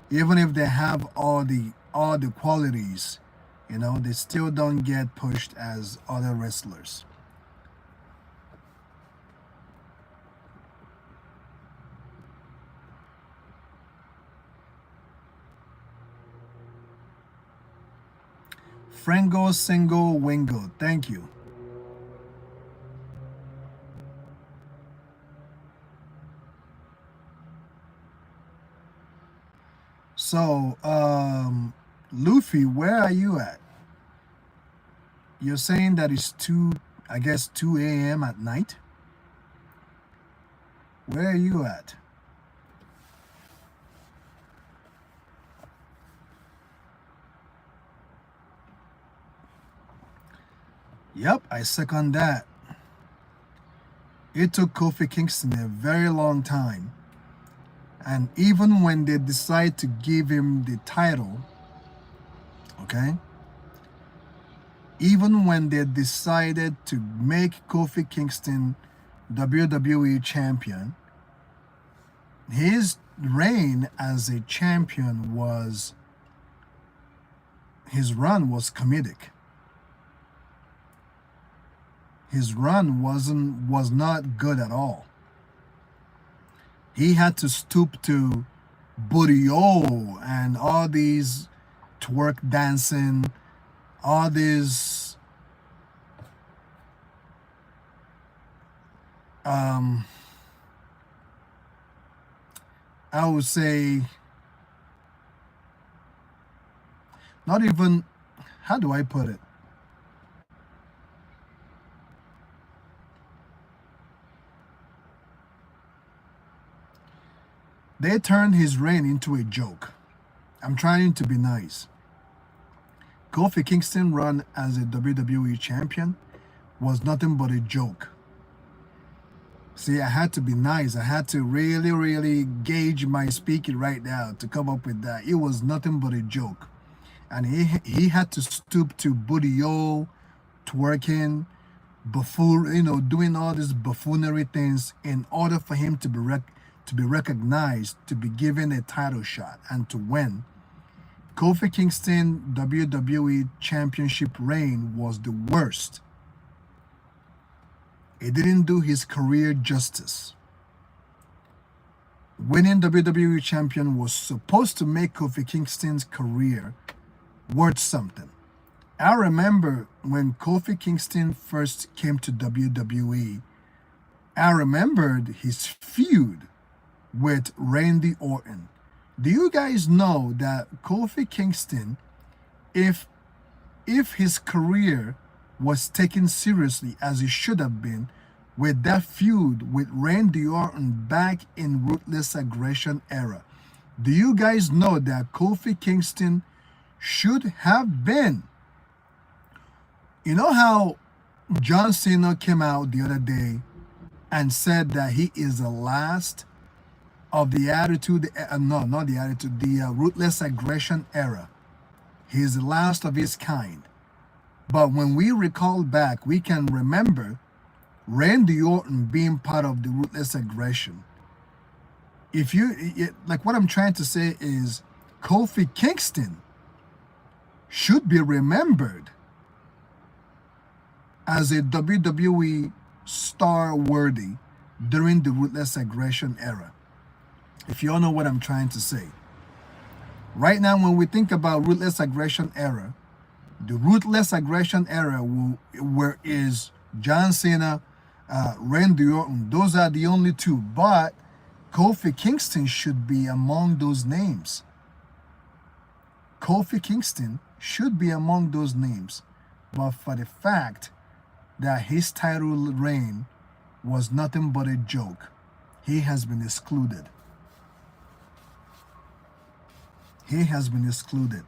Speaker 1: Even if they have all the qualities, they still don't get pushed as other wrestlers. Frango Single Wingo, thank you. So, Luffy, where are you at? You're saying that it's 2 a.m. at night? Where are you at? Yep, I second that. It took Kofi Kingston a very long time. And even when they decide to give him the title, okay? Even when they decided to make Kofi Kingston WWE champion, his reign as a champion his run was comedic. His run was not good at all. He had to stoop to Burio and all these twerk dancing, all these I would say, not even, how do I put it? They turned his reign into a joke. I'm trying to be nice. Kofi Kingston run as a WWE champion was nothing but a joke. See, I had to be nice. I had to really, really gauge my speaking right now to come up with that. It was nothing but a joke. And he had to stoop to Budio, twerking, buffoon, doing all these buffoonery things in order for him to be recognized, to be given a title shot, and to win. Kofi Kingston WWE Championship reign was the worst. It didn't do his career justice. Winning WWE Champion was supposed to make Kofi Kingston's career worth something. I remember when Kofi Kingston first came to WWE, I remembered his feud with Randy Orton. Do you guys know that Kofi Kingston, if his career was taken seriously as it should have been, with that feud with Randy Orton back in Ruthless Aggression era, do you guys know that Kofi Kingston should have been, you know how John Cena came out the other day and said that he is the last of the attitude, no, not the attitude, the Ruthless Aggression era. He is the last of his kind. But when we recall back, we can remember Randy Orton being part of the Ruthless Aggression. Like what I'm trying to say is Kofi Kingston should be remembered as a WWE star worthy during the Ruthless Aggression era. If you all know what I'm trying to say. Right now, when we think about Ruthless Aggression era, the Ruthless Aggression era where is John Cena, Randy Orton, those are the only two. But Kofi Kingston should be among those names. Kofi Kingston should be among those names. But for the fact that his title reign was nothing but a joke, he has been excluded. He has been excluded.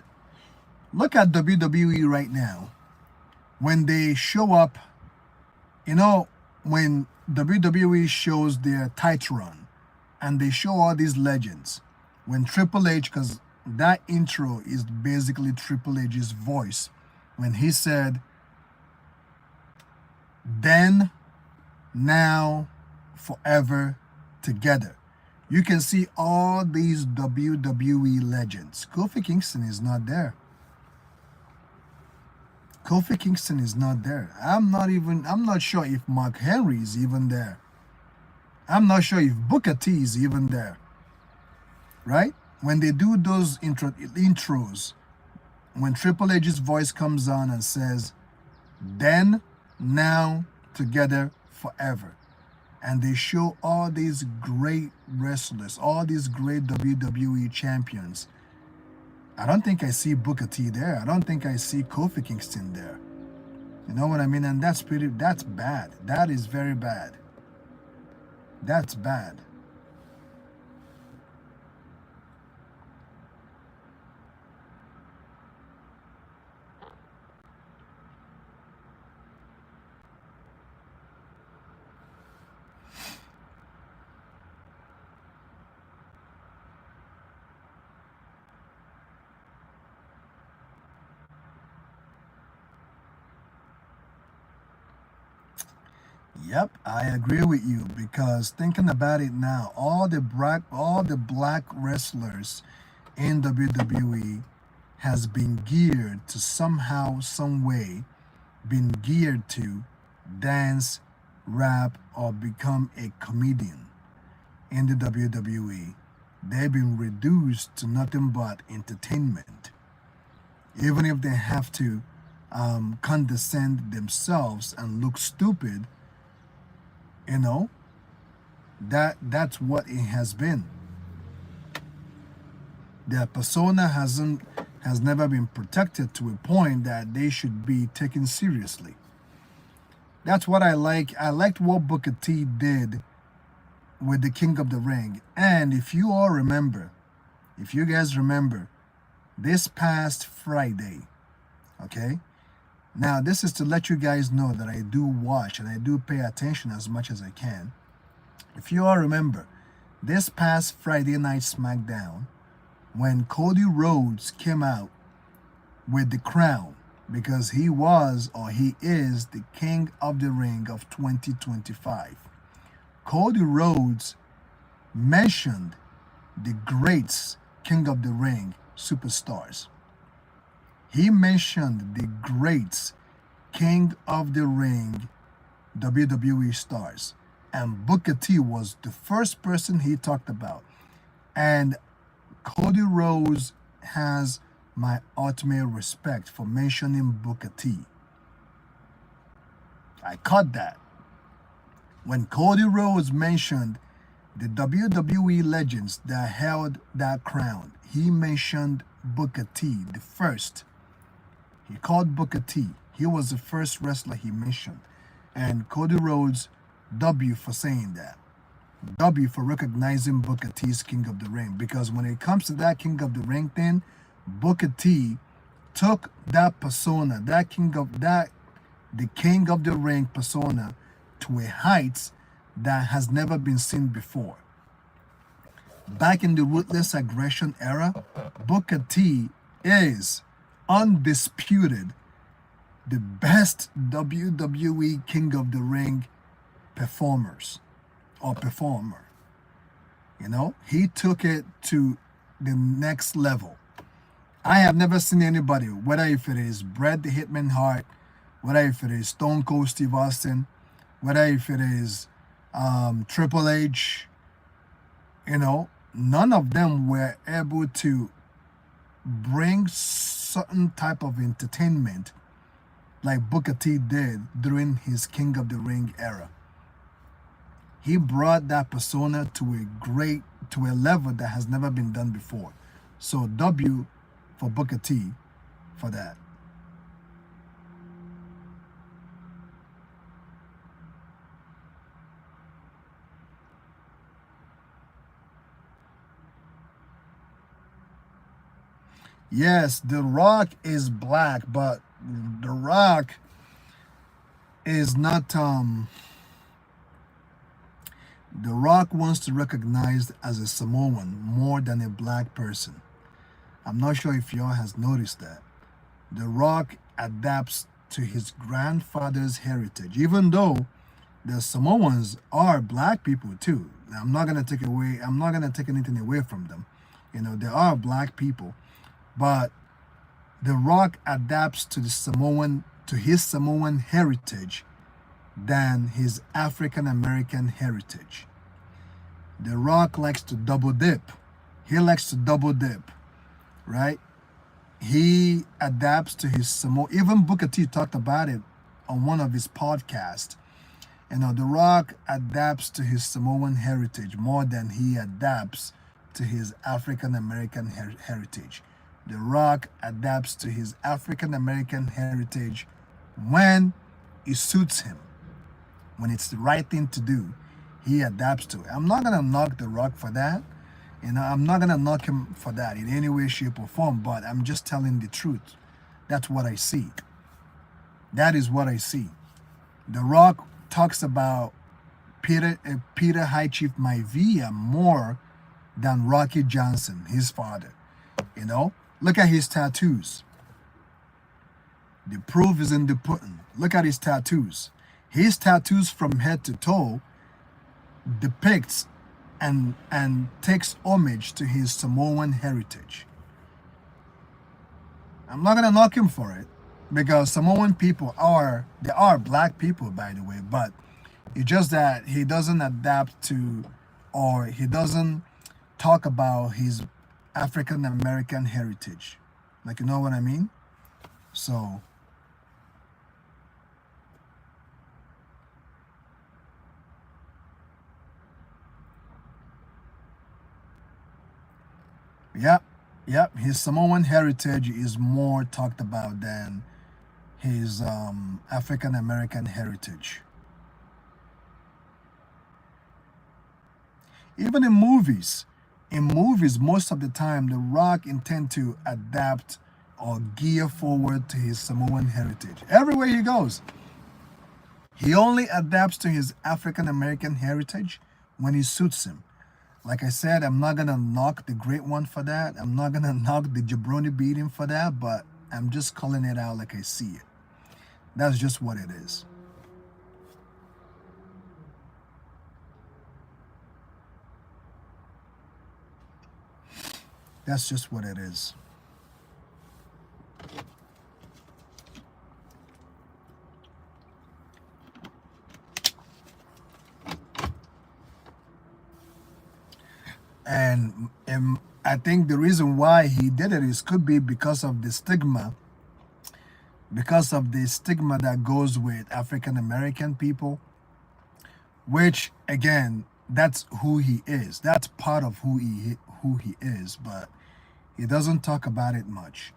Speaker 1: Look at WWE right now. When they show up, when WWE shows their title run and they show all these legends, when Triple H, because that intro is basically Triple H's voice, when he said, then now, forever, together. You can see all these WWE legends. Kofi Kingston is not there. Kofi Kingston is not there. I'm not sure if Mark Henry is even there. I'm not sure if Booker T is even there. Right? When they do those intros, when Triple H's voice comes on and says, then, now, together, forever. And they show all these great wrestlers, all these great WWE champions. I don't think I see Booker T there. I don't think I see Kofi Kingston there. You know what I mean? And that's bad. That is very bad. That's bad. Yep, I agree with you because thinking about it now, all the black wrestlers in WWE has been geared to somehow, some way, been geared to dance, rap, or become a comedian in the WWE. They've been reduced to nothing but entertainment. Even if they have to condescend themselves and look stupid, you know, that's what it has been. Their persona has never been protected to a point that they should be taken seriously. That's what I like. I liked what Booker T did with the King of the Ring. And if you guys remember, this past Friday, okay? Now, this is to let you guys know that I do watch and I do pay attention as much as I can. If you all remember, this past Friday night SmackDown, when Cody Rhodes came out with the crown, because he was or he is the King of the Ring of 2025, Cody Rhodes mentioned the greats King of the Ring superstars. He mentioned the greats King of the Ring WWE stars. And Booker T was the first person he talked about. And Cody Rhodes has my ultimate respect for mentioning Booker T. I caught that. When Cody Rhodes mentioned the WWE legends that held that crown, he mentioned Booker T, the first. He called Booker T. He was the first wrestler he mentioned. And Cody Rhodes, W for saying that. W for recognizing Booker T's King of the Ring. Because when it comes to that King of the Ring thing, Booker T took that persona, the King of the Ring persona, to a height that has never been seen before. Back in the Ruthless Aggression era, Booker T is undisputed the best WWE King of the Ring performer. You know, he took it to the next level. I have never seen anybody, whether if it is Bret the Hitman Hart, whether if it is Stone Cold Steve Austin, whether if it is Triple H, you know, none of them were able to bring certain type of entertainment like Booker T did during his King of the Ring era. He brought that persona to a level that has never been done before. So W for Booker T for that. Yes, The Rock is black, but The Rock is not The Rock wants to be recognized as a Samoan more than a black person. I'm not sure if y'all has noticed that. The Rock adapts to his grandfather's heritage, even though the Samoans are black people too. I'm not gonna take away. I'm not gonna take anything away from them. You know, they are black people, but The Rock adapts to his Samoan heritage than his African American heritage. The Rock likes to double dip. He likes to double dip, right? He adapts to his Samoan. Even Booker T talked about it on one of his podcasts. You know, The Rock adapts to his Samoan heritage more than he adapts to his African American heritage. The Rock adapts to his African American heritage when it suits him, when it's the right thing to do. He adapts to it. I'm not gonna knock The Rock for that. You know, I'm not gonna knock him for that in any way, shape, or form. But I'm just telling the truth. That's what I see. That is what I see. The Rock talks about Peter High Chief Maivia more than Rocky Johnson, his father. You know, look at his tattoos. The proof is in the pudding. Look at his tattoos. His tattoos from head to toe depicts and takes homage to his Samoan heritage. I'm not gonna knock him for it, because Samoan people are black people, by the way, but it's just that he doesn't adapt to, or he doesn't talk about his African American heritage. Like, you know what I mean? So Yep. His Samoan heritage is more talked about than his African American heritage. Even in movies, most of the time, The Rock intend to adapt or gear forward to his Samoan heritage. Everywhere he goes, he only adapts to his African American heritage when it suits him. Like I said, I'm not gonna knock the Great One for that. I'm not gonna knock the jabroni beating for that, but I'm just calling it out like I see it. That's just what it is. That's just what it is. And I think the reason why he did it is could be because of the stigma that goes with African American people, which again, that's who he is. That's part of who he is, but he doesn't talk about it much.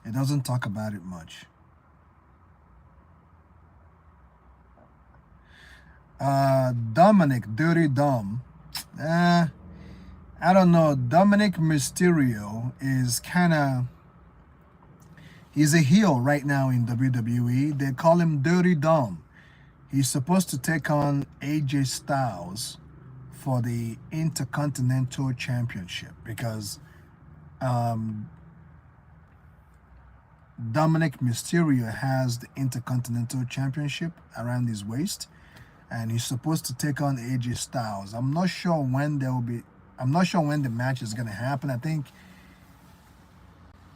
Speaker 1: He doesn't talk about it much. Dominic, Dirty Dom. I don't know. Dominic Mysterio is he's a heel right now in WWE. They call him Dirty Dom. He's supposed to take on AJ Styles for the Intercontinental Championship, because Dominic Mysterio has the Intercontinental Championship around his waist, and he's supposed to take on AJ Styles. I'm not sure when the match is going to happen. I think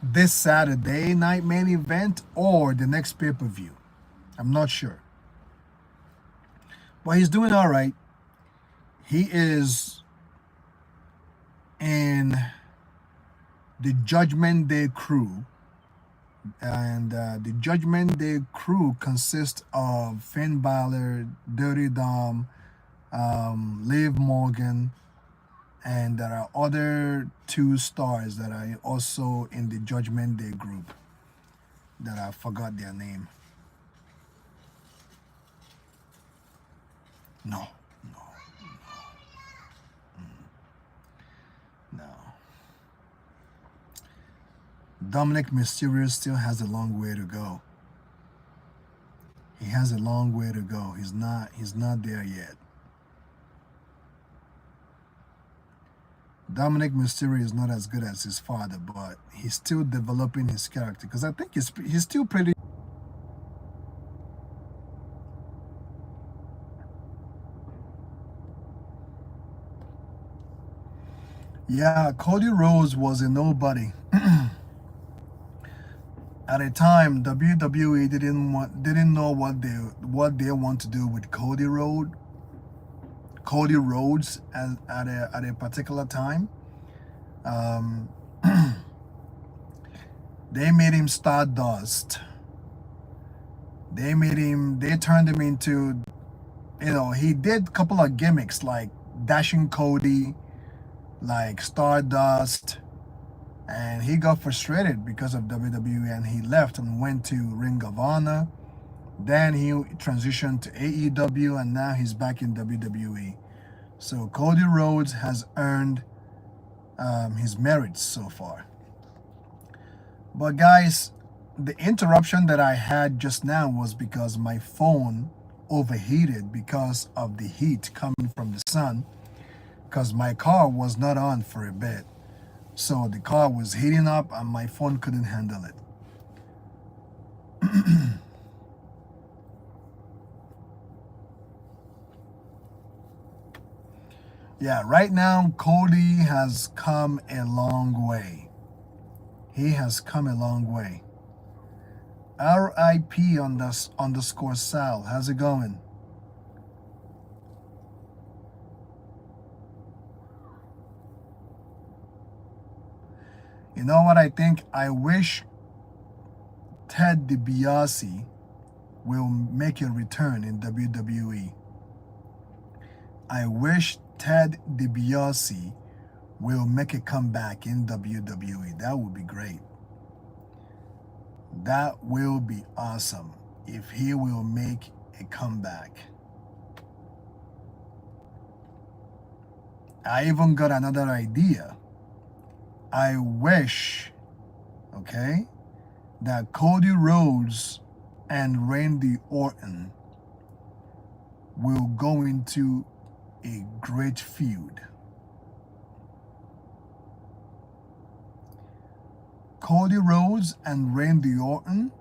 Speaker 1: this Saturday night main event or the next pay-per-view. I'm not sure. But he's doing all right. He is in the Judgment Day crew. And the Judgment Day crew consists of Finn Balor, Dirty Dom, Liv Morgan, and there are other 2 stars that are also in the Judgment Day group that I forgot their name. No. Dominic Mysterio still has a long way to go. He has a long way to go. He's not there yet. Dominic Mysterio is not as good as his father, but he's still developing his character, because I think he's still pretty. Yeah, Cody Rhodes was a nobody. At a time, WWE didn't know what they want to do with Cody Rhodes at a particular time. Um, they made him Stardust. They turned him into, he did a couple of gimmicks like Dashing Cody, like Stardust, and he got frustrated because of WWE and he left and went to Ring of Honor. Then he transitioned to AEW and now he's back in WWE. So Cody Rhodes has earned his merits so far. But guys, the interruption that I had just now was because my phone overheated because of the heat coming from the sun, because my car was not on for a bit. So the car was heating up and my phone couldn't handle it. Yeah, right now Cody has come a long way. He has come a long way. RIP on this underscore Sal. How's it going? You know what I think? I wish Ted DiBiase will make a return in WWE. I wish Ted DiBiase will make a comeback in WWE. That would be great. That will be awesome if he will make a comeback. I even got another idea. I wish, okay, that Cody Rhodes and Randy Orton will go into a great feud. Cody Rhodes and Randy Orton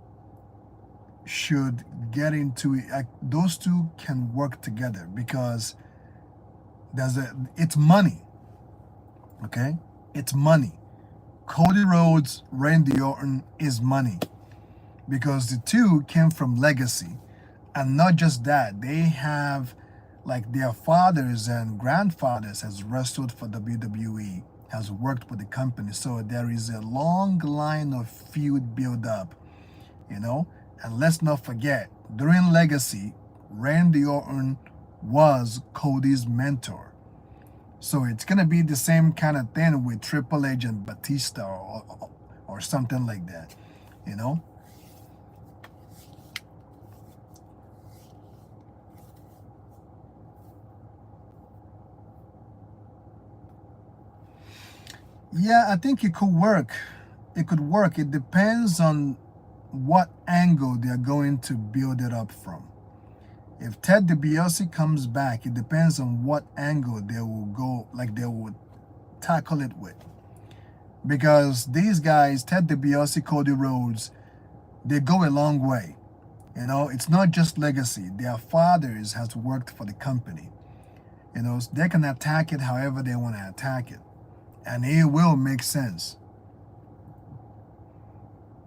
Speaker 1: should get into it. Those two can work together because it's money. Okay? It's money. Cody Rhodes, Randy Orton is money because the two came from legacy. And not just that, they have like their fathers and grandfathers has wrestled for WWE, has worked with the company. So there is a long line of feud build up, And let's not forget, during Legacy, Randy Orton was Cody's mentor. So it's going to be the same kind of thing with Triple H and Batista or something like that, Yeah, I think it could work. It could work. It depends on what angle they're going to build it up from. If Ted DiBiase comes back, it depends on what angle they will go, like they will tackle it with. Because these guys, Ted DiBiase, Cody Rhodes, they go a long way. It's not just legacy. Their fathers has worked for the company. So they can attack it however they want to attack it. And it will make sense.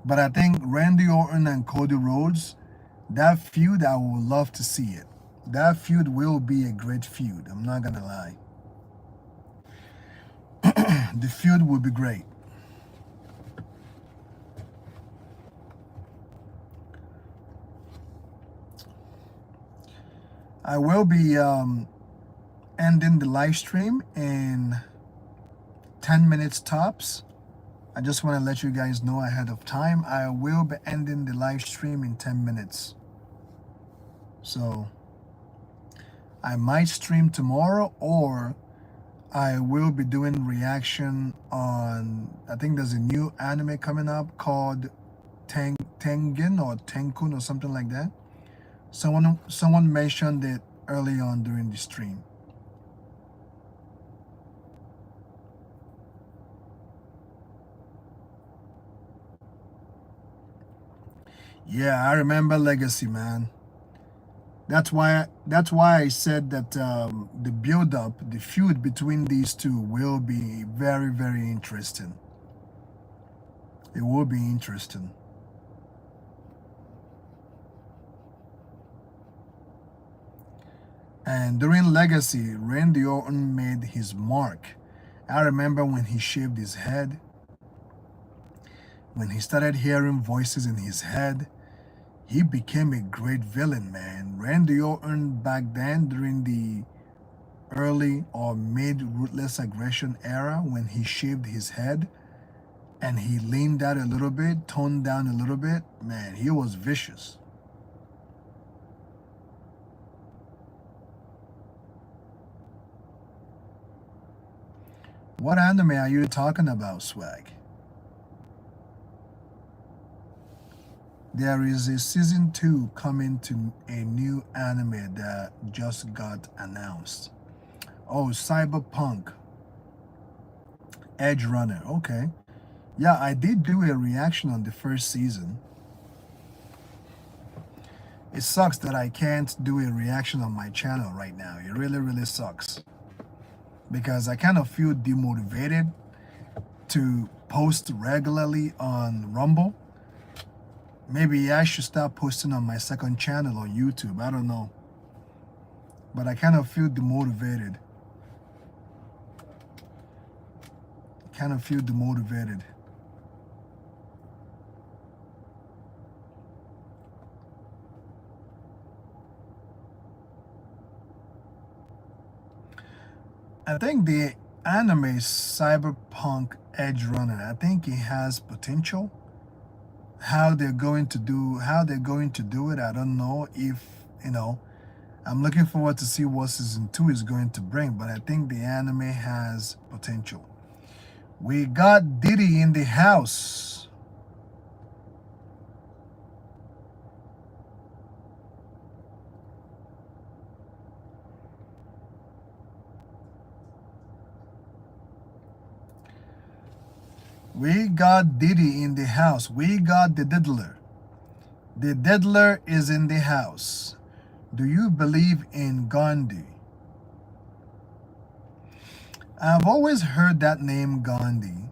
Speaker 1: But I think Randy Orton and Cody Rhodes, that feud, I would love to see it. That feud will be a great feud. I'm not going to lie. The feud will be great. I will be ending the live stream in 10 minutes tops. I just want to let you guys know ahead of time. I will be ending the live stream in 10 minutes. So I might stream tomorrow, or I will be doing reaction on, I think there's a new anime coming up called Tengen or Tenkun or something like that. Someone mentioned it early on during the stream. Yeah, I remember Legacy, man. That's why I said that the build up, the feud between these two will be very, very interesting. It will be interesting. And during Legacy, Randy Orton made his mark. I remember when he shaved his head, when he started hearing voices in his head, he became a great villain, man. Randy Orton back then during the early or mid Ruthless Aggression era, when he shaved his head and he leaned out a little bit, toned down a little bit, man, he was vicious. What anime are you talking about, Swag? There is a season 2 coming to a new anime that just got announced. Oh, Cyberpunk Edge Runner. Okay. Yeah, I did do a reaction on the first season. It sucks that I can't do a reaction on my channel right now. It really, really sucks. Because I kind of feel demotivated to post regularly on Rumble. Maybe I should start posting on my second channel on YouTube. I don't know. But I kind of feel demotivated. I think the anime Cyberpunk Edge Runner, I think it has potential. How they're going to do it, I don't know. If I'm looking forward to see what season 2 is going to bring, but I think the anime has potential. We got Diddy in the house. We got Diddy in the house. We got the Diddler. The Diddler is in the house. Do you believe in Gandhi? I've always heard that name Gandhi,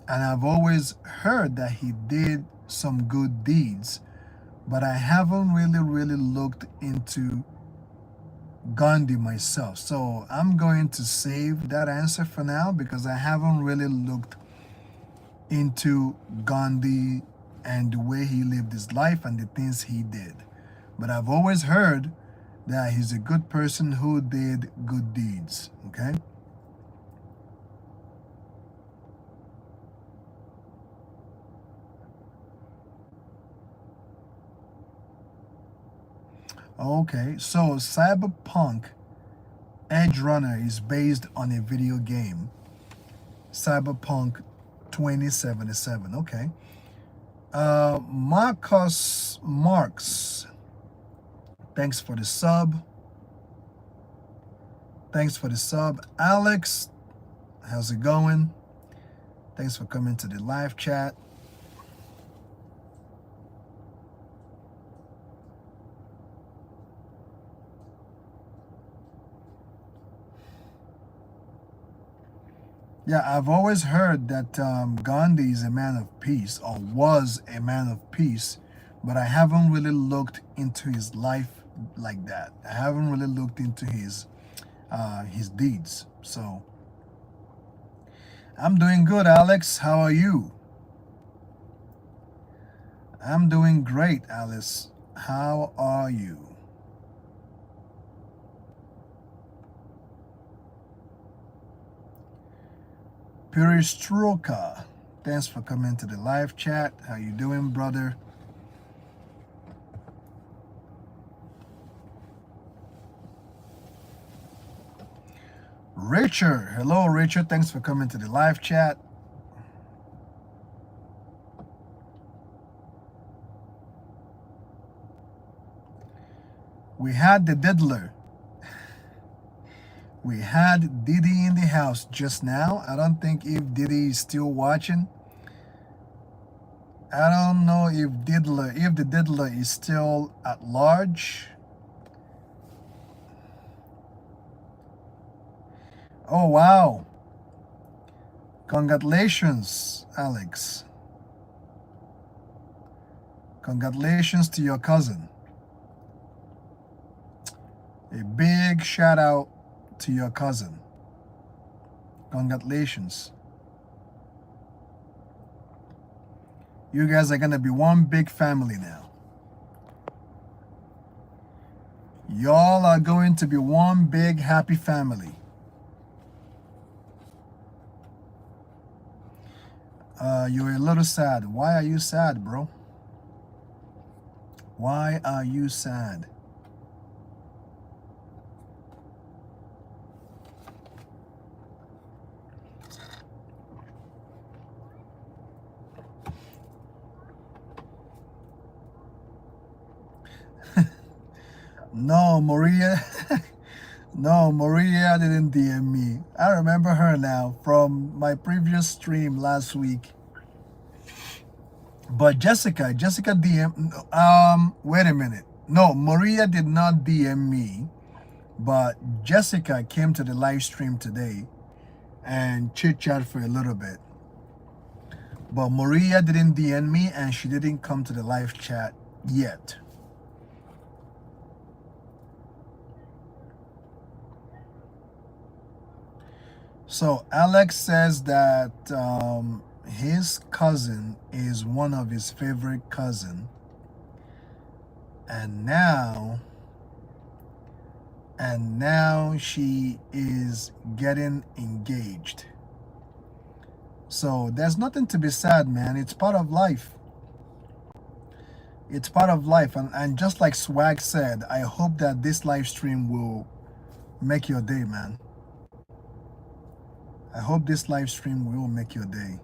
Speaker 1: and I've always heard that he did some good deeds, but I haven't really looked into Gandhi myself. So I'm going to save that answer for now because I haven't really looked into Gandhi and the way he lived his life and the things he did. But I've always heard that he's a good person who did good deeds, okay? Okay, so Cyberpunk Edge Runner is based on a video game, Cyberpunk 2077. Okay. Marks, thanks for the sub. Alex, how's it going? Thanks for coming to the live chat. Yeah, I've always heard that Gandhi is a man of peace, or was a man of peace, but I haven't really looked into his life like that. I haven't really looked into his deeds. So I'm doing good, Alex. How are you? I'm doing great, Alice. How are you? Perestroika, thanks for coming to the live chat. How you doing, brother? Richard, hello, Richard. Thanks for coming to the live chat. We had the Diddler. We had Diddy in the house just now. I don't think if Diddy is still watching. I don't know if the Diddler is still at large. Oh, wow. Congratulations, Alex. Congratulations to your cousin. A big shout out to your cousin. Congratulations. You guys are going to be one big family now. Y'all are going to be one big happy family. You're a little sad. Why are you sad, bro? Why are you sad? No, Maria. No, Maria didn't DM me. I remember her now from my previous stream last week. But Jessica DM. Wait a minute. No, Maria did not DM me, but Jessica came to the live stream today and chit chat for a little bit. But Maria didn't DM me and she didn't come to the live chat yet. So Alex says that his cousin is one of his favorite cousin, and now she is getting engaged. So there's nothing to be sad, man. It's part of life. It's part of life, and just like Swag said, I hope that this live stream will make your day, man. I hope this live stream will make your day.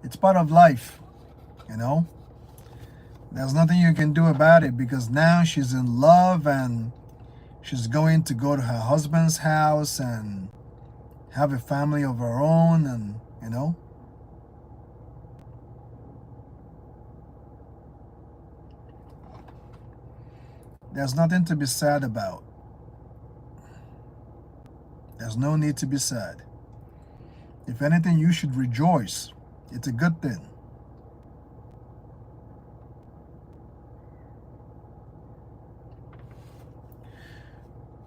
Speaker 1: It's part of life, you know? There's nothing you can do about it because now she's in love and she's going to go to her husband's house and have a family of her own, and, you know? There's nothing to be sad about. There's no need to be sad. If anything, you should rejoice. It's a good thing.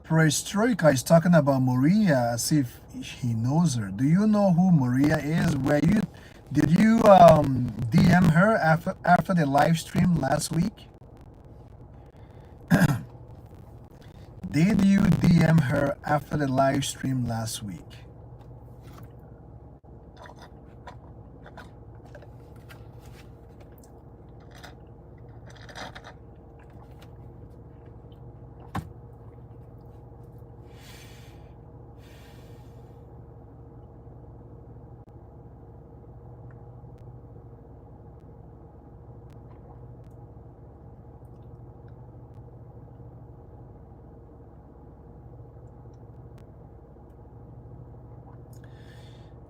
Speaker 1: Perestroika is talking about Maria as if he knows her. Do you know who Maria is? Did you DM her after the live stream last week? Did you DM her after the live stream last week?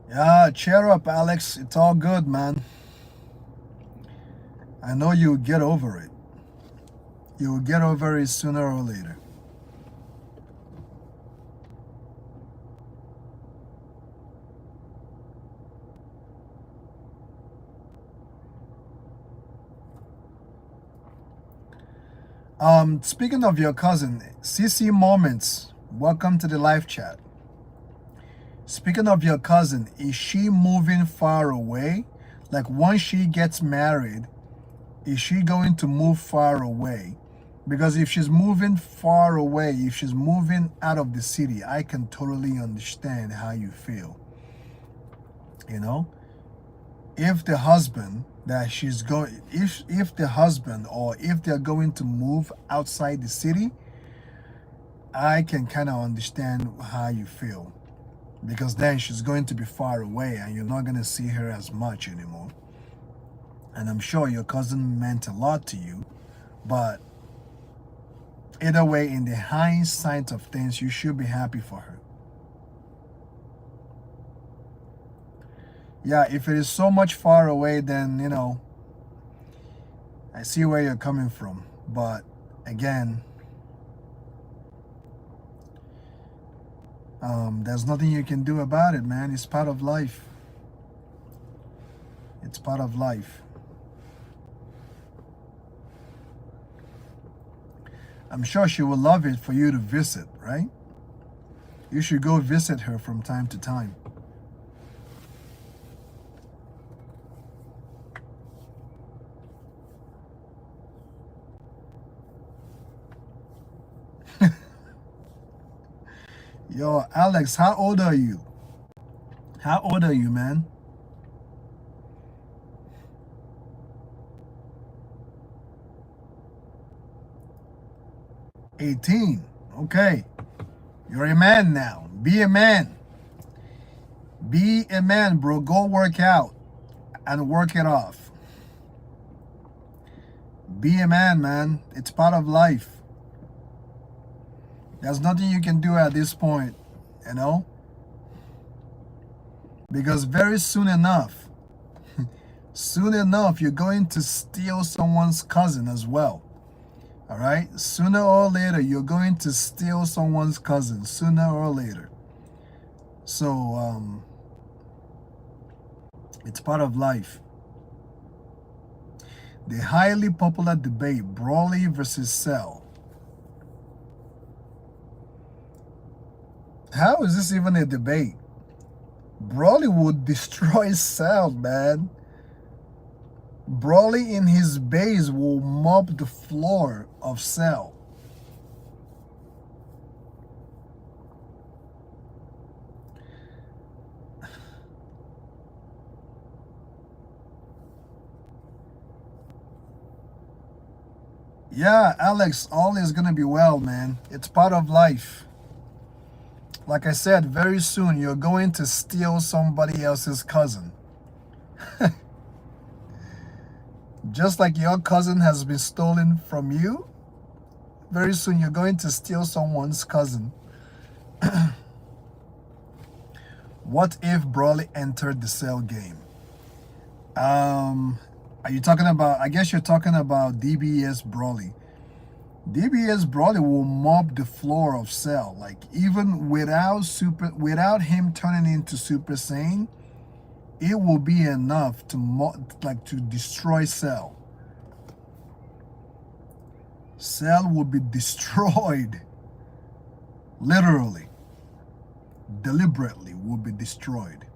Speaker 1: Yeah, cheer up, Alex. It's all good, man. I know you'll get over it. You'll get over it sooner or later. Speaking of your cousin, CC Moments, welcome to the live chat. Speaking of your cousin, is she moving far away? Like once she gets married, is she going to move far away? Because if she's moving far away, if she's moving out of the city, I can totally understand how you feel. You know? If the husband that she's going, if the husband or if they're going to move outside the city, I can kind of understand how you feel. Because then she's going to be far away and you're not going to see her as much anymore. And I'm sure your cousin meant a lot to you, but either way, in the hindsight of things, you should be happy for her. Yeah, if it is so much far away, then, you know, I see where you're coming from. But again, There's nothing you can do about it, man. It's part of life. It's part of life. I'm sure she will love it for you to visit, right? You should go visit her from time to time. Yo, Alex, how old are you? How old are you, man? "18." Okay. You're a man now. Be a man. Be a man, bro. Go work out and work it off. Be a man, man. It's part of life. There's nothing you can do at this point, you know? Because very soon enough, you're going to steal someone's cousin as well. All right? Sooner or later, you're going to steal someone's cousin. Sooner or later. So, it's part of life. The highly popular debate, Brawley versus Cell. How is this even a debate? Brawley would destroy Cell, man. Brawley in his base will mop the floor of Cell. Yeah, Alex, all is gonna be well, man. It's part of life. Like I said, very soon you're going to steal somebody else's cousin. Just like your cousin has been stolen from you, very soon you're going to steal someone's cousin. What if Brawley entered the Cell game? Are you talking about, I guess you're talking about DBS Brawley. DBS Brawley will mop the floor of Cell. Like, even without him turning into Super Saiyan, it will be enough to destroy Cell. Cell will be destroyed. Literally. Deliberately will be destroyed.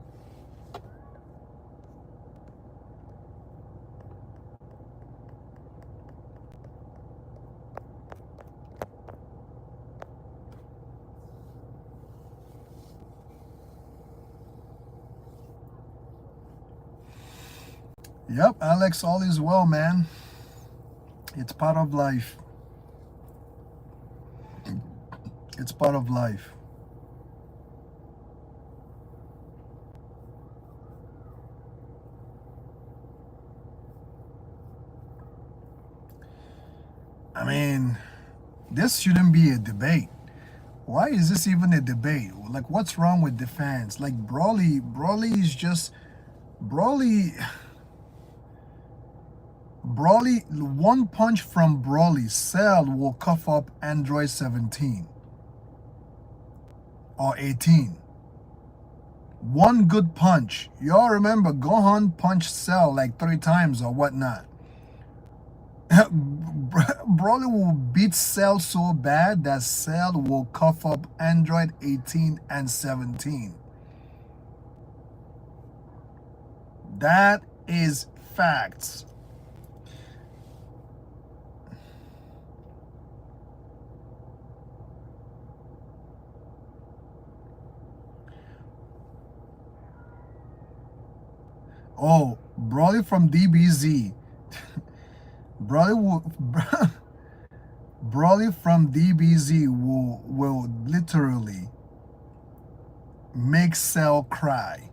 Speaker 1: Yep, Alex, all is well, man. It's part of life. It's part of life. I mean, this shouldn't be a debate. Why is this even a debate? Like, what's wrong with the fans? Like, Brawley is just... Brawley, one punch from Brawley, Cell will cough up Android 17 or 18. One good punch. Y'all remember Gohan punched Cell like 3 times or whatnot. Brawley will beat Cell so bad that Cell will cough up Android 18 and 17. That is facts. Oh, Brawley from DBZ. Brawley from DBZ will literally make Cell cry.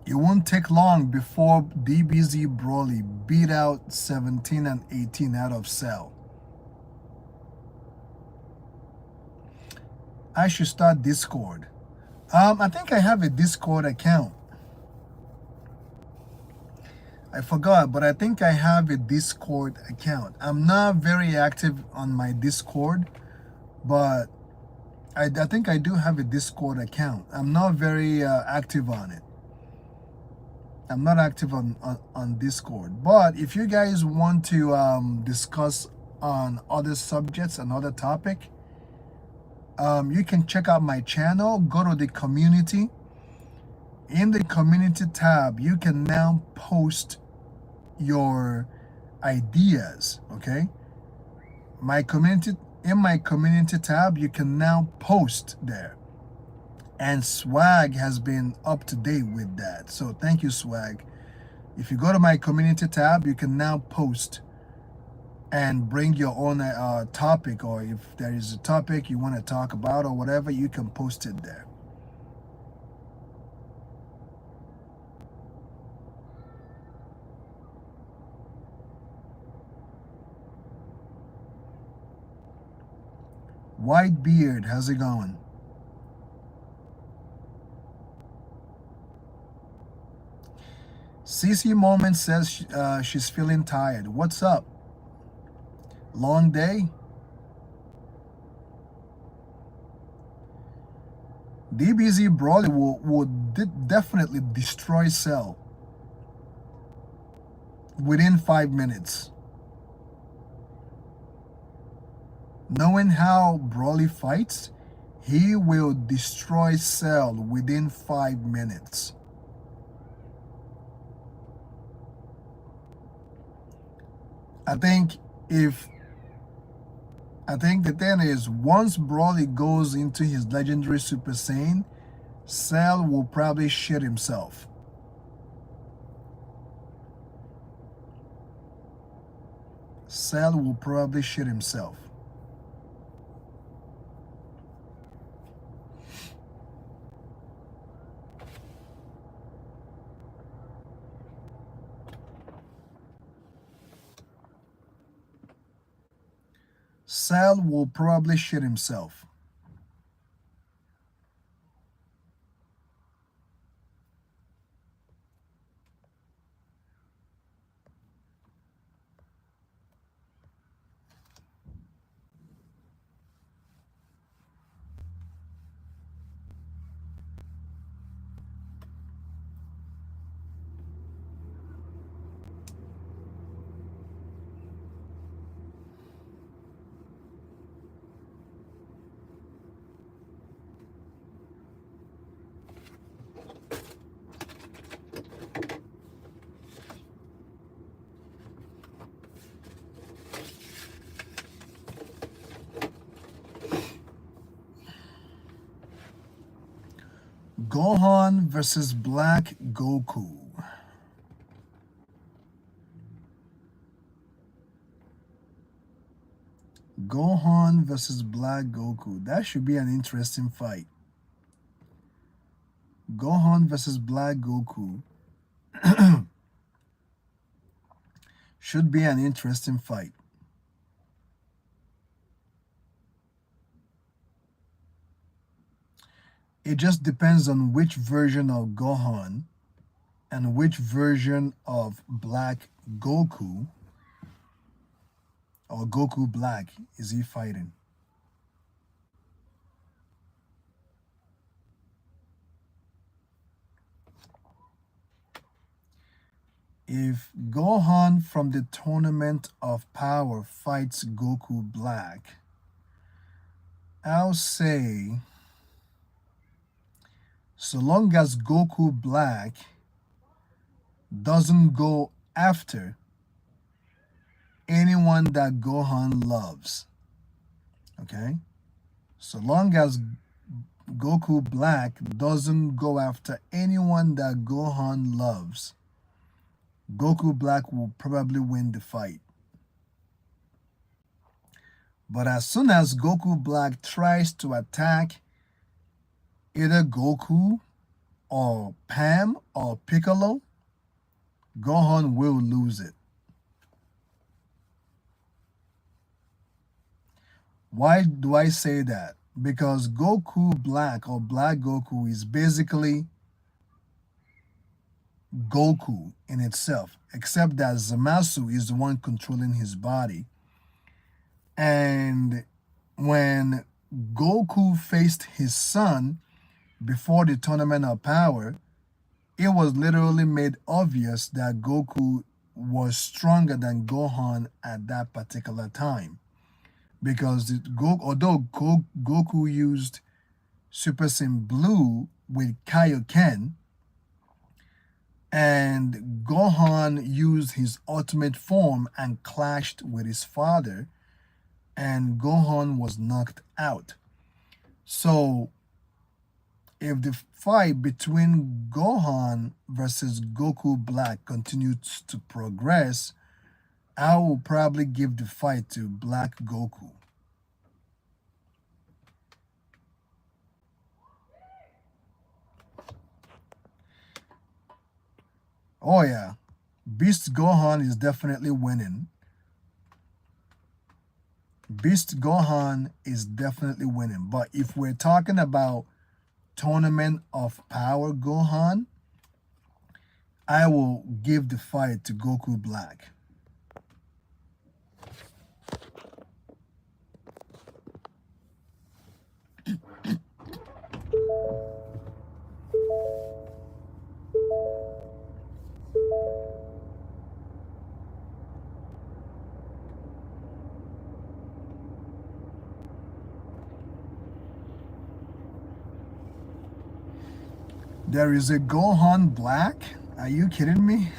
Speaker 1: It won't take long before DBZ Brawley beat out 17 and 18 out of Cell. I should start Discord. I think I have a Discord account. I forgot, but I think I have a Discord account. I'm not very active on my Discord, but I think I do have a Discord account. I'm not very active on it. I'm not active on Discord. But if you guys want to discuss on other subjects and other topic, you can check out my channel. Go to the community. In the community tab, you can now post your ideas. Okay, in my community tab, you can now post there. And Swag has been up to date with that. So thank you, Swag. If you go to my community tab, you can now post and bring your own topic, or if there is a topic you want to talk about or whatever, you can post it there. White Beard, how's it going? CC Moment says she's feeling tired. What's up? Long day? DBZ Broly will definitely destroy Cell within 5 minutes. Knowing how Broly fights, he will destroy Cell within 5 minutes. I think the thing is, once Broly goes into his legendary Super Saiyan, Cell will probably shit himself. Cell will probably shit himself. Cell will probably shit himself. Gohan versus Black Goku. Gohan versus Black Goku. That should be an interesting fight. Gohan versus Black Goku should be an interesting fight. It just depends on which version of Gohan and which version of Black Goku or Goku Black is he fighting. If Gohan from the Tournament of Power fights Goku Black, I'll say, so long as Goku Black doesn't go after anyone that Gohan loves, okay? So long as Goku Black doesn't go after anyone that Gohan loves, Goku Black will probably win the fight. But as soon as Goku Black tries to attack either Goku or Pam or Piccolo, Gohan will lose it. Why do I say that? Because Goku Black or Black Goku is basically Goku in itself, except that Zamasu is the one controlling his body. And when Goku faced his son before the Tournament of Power, it was literally made obvious that Goku was stronger than Gohan at that particular time. Because Goku used Super Saiyan Blue with Kaioken, and Gohan used his ultimate form and clashed with his father, and Gohan was knocked out. So, if the fight between Gohan versus Goku Black continues to progress, I will probably give the fight to Black Goku. Oh yeah, Beast Gohan is definitely winning. Beast Gohan is definitely winning. But if we're talking about Tournament of Power Gohan, I will give the fight to Goku Black. There is a Gohan Black? Are you kidding me?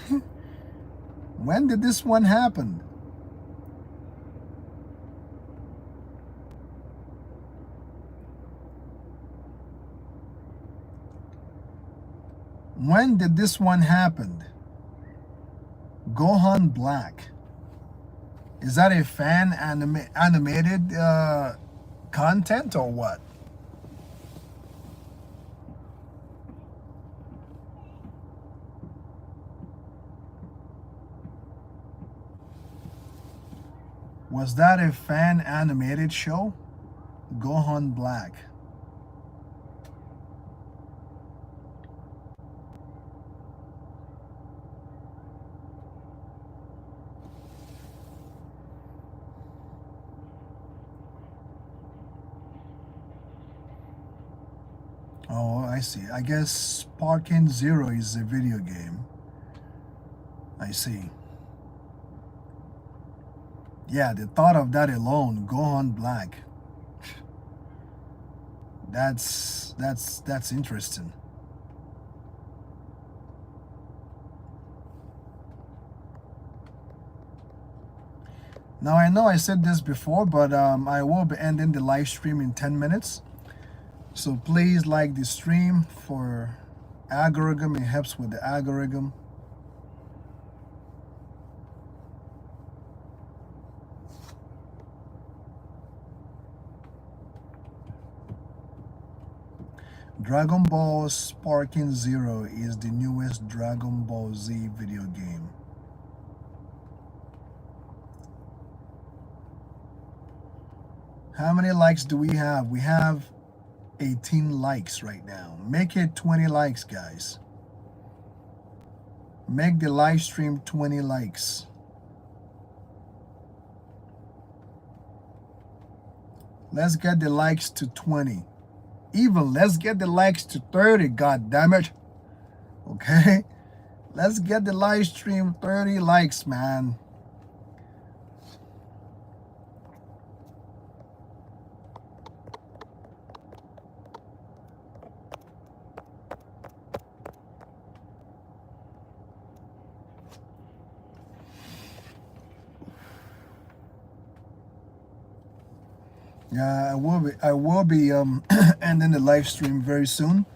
Speaker 1: When did this one happen? When did this one happen? Gohan Black. Is that a fan animated content or what? Was that a fan animated show? Gohan Black. Oh, I see. I guess Sparking Zero is a video game. I see. Yeah, the thought of that alone, Gohan Black. That's interesting. Now I know I said this before, but I will be ending the live stream in 10 minutes. So please like the stream for algorithm. It helps with the algorithm. Dragon Ball Sparking Zero is the newest Dragon Ball Z video game. How many likes do we have? We have 18 likes right now. Make it 20 likes, guys. Make the live stream 20 likes. Let's get the likes to 20. Even let's get the likes to 30, god damn it. Okay? Let's get the live stream 30 likes, man. Yeah, I will be ending the live stream very soon.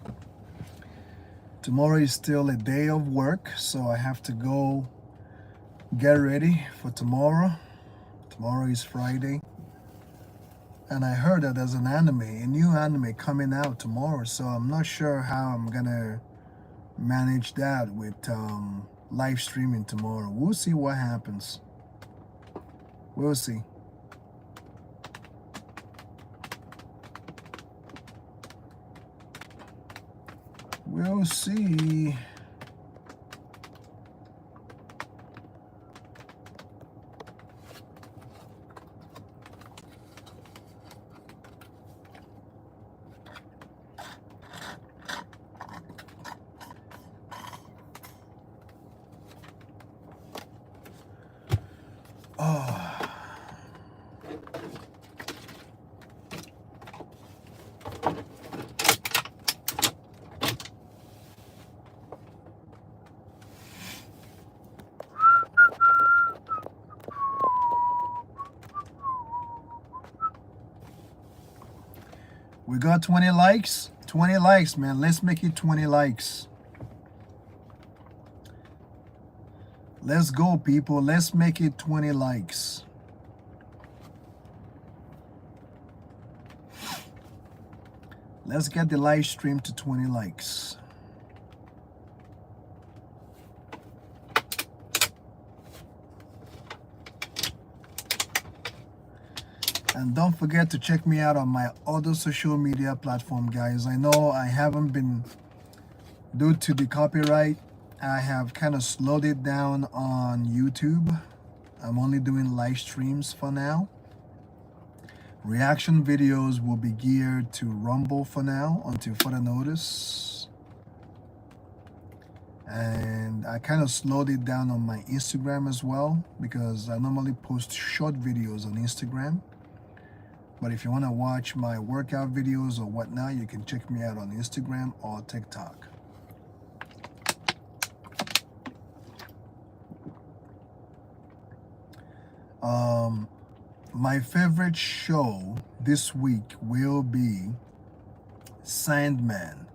Speaker 1: Tomorrow is still a day of work, so I have to go get ready for tomorrow. Tomorrow is Friday. And I heard that there's a new anime coming out tomorrow, so I'm not sure how I'm gonna manage that with live streaming tomorrow. We'll see what happens. We'll see. We'll see. We got 20 likes. 20 likes, man. Let's make it 20 likes. Let's go, people. Let's make it 20 likes. Let's get the live stream to 20 likes. And don't forget to check me out on my other social media platform, guys. I know I haven't been, due to the copyright, I have kind of slowed it down on YouTube. I'm only doing live streams for now. Reaction videos will be geared to Rumble for now until further notice. And I kind of slowed it down on my Instagram as well, because I normally post short videos on Instagram. But if you want to watch my workout videos or whatnot, you can check me out on Instagram or TikTok. My favorite show this week will be Sandman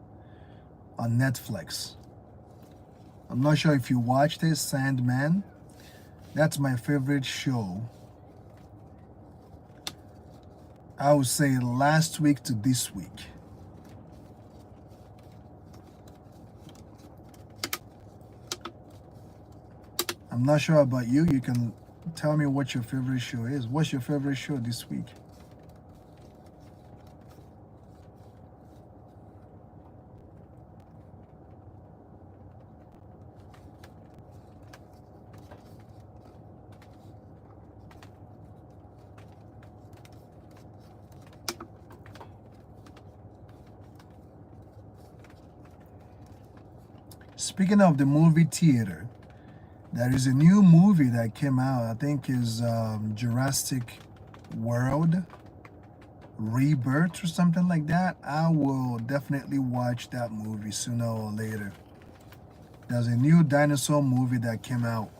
Speaker 1: on Netflix. I'm not sure if you watched it, Sandman. That's my favorite show. I would say last week to this week. I'm not sure about you. You can tell me what your favorite show is. What's your favorite show this week? Speaking of the movie theater, there is a new movie that came out, I think is Jurassic World Rebirth or something like that. I will definitely watch that movie sooner or later. There's a new dinosaur movie that came out,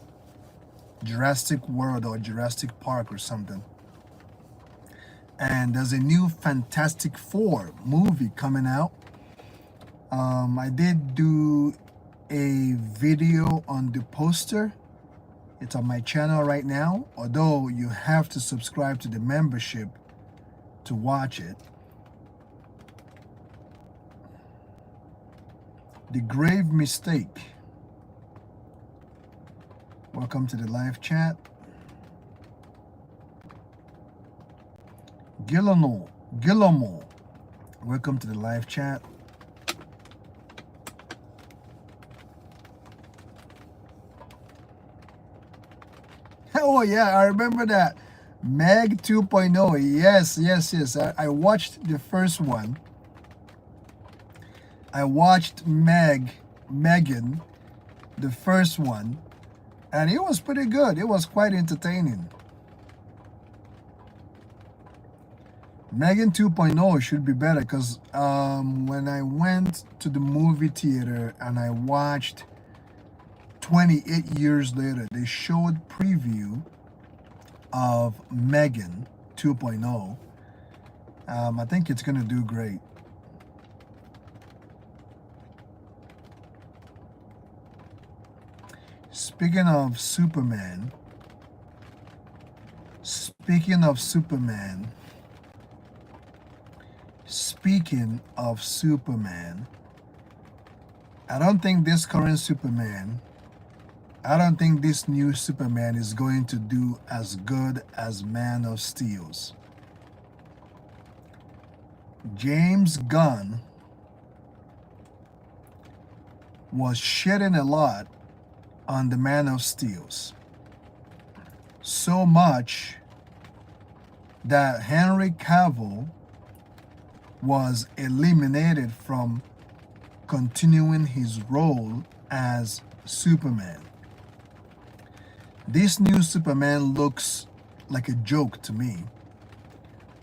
Speaker 1: Jurassic World or Jurassic Park or something. And there's a new Fantastic Four movie coming out. I did do a video on the poster. It's on my channel right now, although you have to subscribe to the membership to watch it. The Grave Mistake. Welcome to the live chat. Guillermo, welcome to the live chat. Oh yeah, I remember that. Meg 2.0. Yes. I watched the first one. I watched Megan, the first one, and it was pretty good. It was quite entertaining. Megan 2.0 should be better because when I went to the movie theater and I watched 28 years later, they showed preview of Megan 2.0. I think it's gonna do great. Speaking of Superman, I don't think this current Superman, I don't think this new Superman is going to do as good as Man of Steel's. James Gunn was shitting a lot on the Man of Steel's. So much that Henry Cavill was eliminated from continuing his role as Superman. This new Superman looks like a joke to me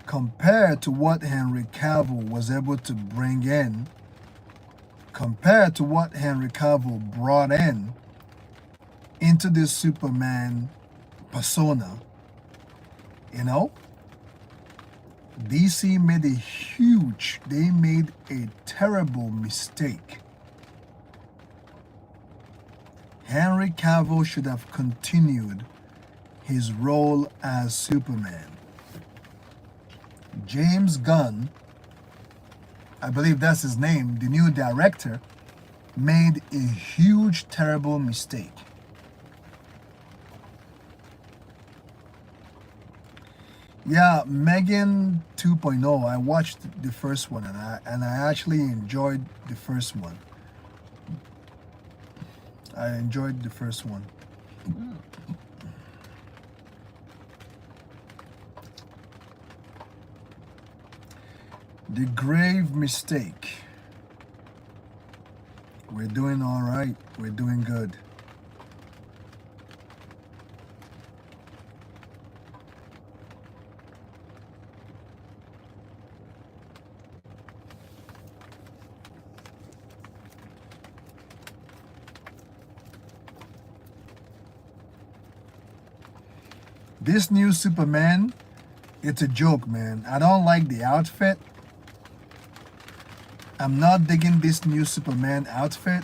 Speaker 1: compared to what Henry Cavill was able to bring in, compared to what Henry Cavill brought in into this Superman persona. You know, DC they made a terrible mistake. Henry Cavill should have continued his role as Superman. James Gunn, I believe that's his name, the new director, made a huge, terrible mistake. Yeah, Megan 2.0. I watched the first one and I actually enjoyed the first one. I enjoyed the first one. The grave mistake. We're doing all right. We're doing good. This new Superman, it's a joke, man. I don't like the outfit. I'm not digging this new Superman outfit.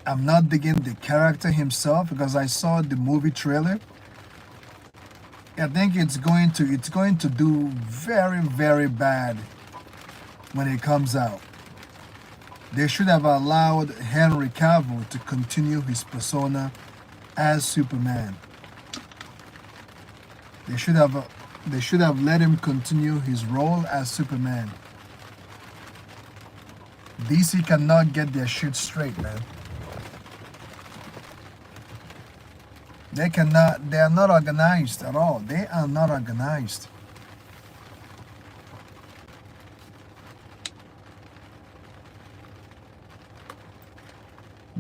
Speaker 1: I'm not digging the character himself because I saw the movie trailer. I think it's going to do very, very bad when it comes out. They should have allowed Henry Cavill to continue his persona as Superman. They should have let him continue his role as Superman. DC cannot get their shit straight, man. They are not organized at all. They are not organized.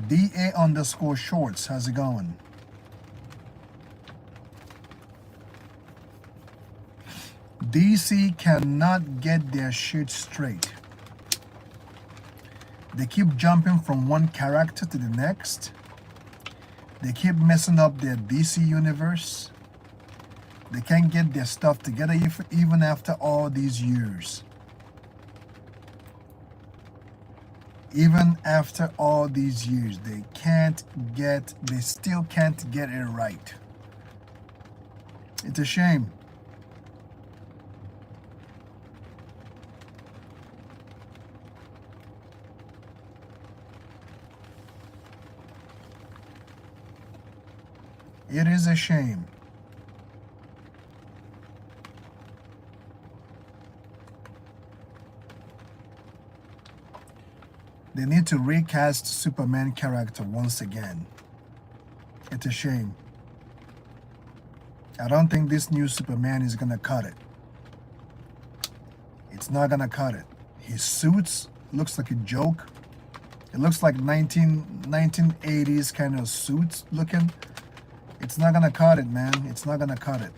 Speaker 1: DA_shorts, how's it going? DC cannot get their shit straight. They keep jumping from one character to the next. They keep messing up their DC universe. They can't get their stuff together even after all these years. Even after all these years, they still can't get it right. It's a shame. It is a shame. They need to recast Superman character once again. It's a shame. I don't think this new Superman is gonna cut it. It's not gonna cut it. His suits looks like a joke. It looks like 1980s kind of suits looking. It's not gonna cut it, man. It's not gonna cut it.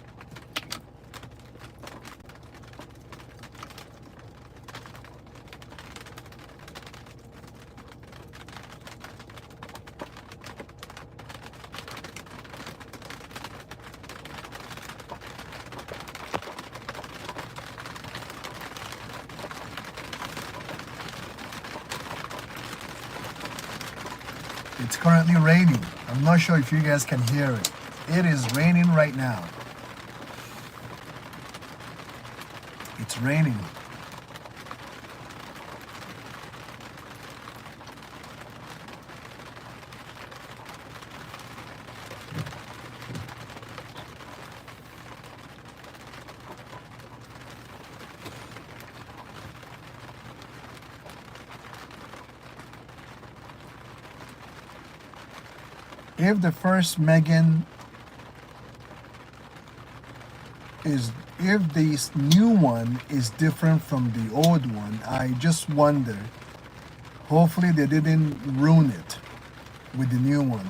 Speaker 1: It's currently raining. I'm not sure if you guys can hear it. It is raining right now. It's raining. If the first Megan if this new one is different from the old one, I just wonder. Hopefully they didn't ruin it with the new one.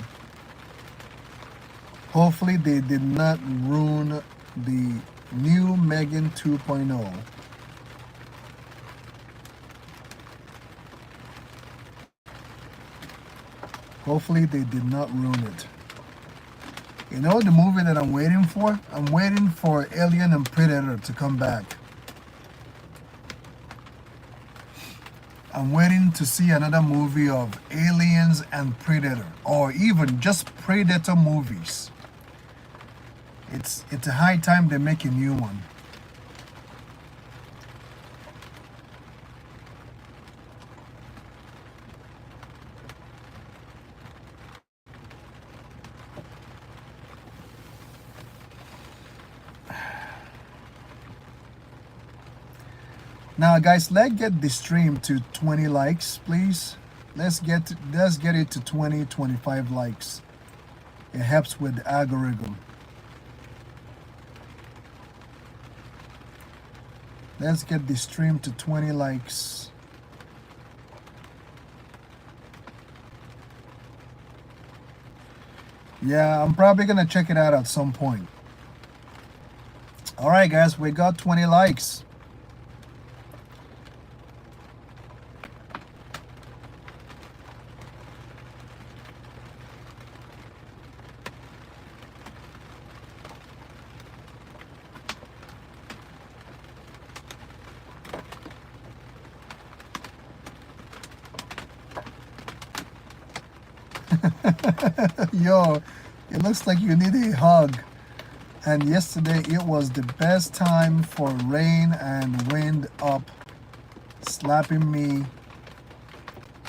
Speaker 1: Hopefully they did not ruin the new Megan 2.0. Hopefully they did not ruin it. You know the movie that I'm waiting for? I'm waiting for Alien and Predator to come back. I'm waiting to see another movie of Aliens and Predator, or even just Predator movies. It's a high time they make a new one. Now, guys, let's get the stream to 20 likes, please. Let's get it to 20, 25 likes. It helps with the algorithm. Let's get the stream to 20 likes. Yeah, I'm probably gonna check it out at some point. All right, guys, we got 20 likes. Yo, it looks like you need a hug. And yesterday it was the best time for rain and wind up, slapping me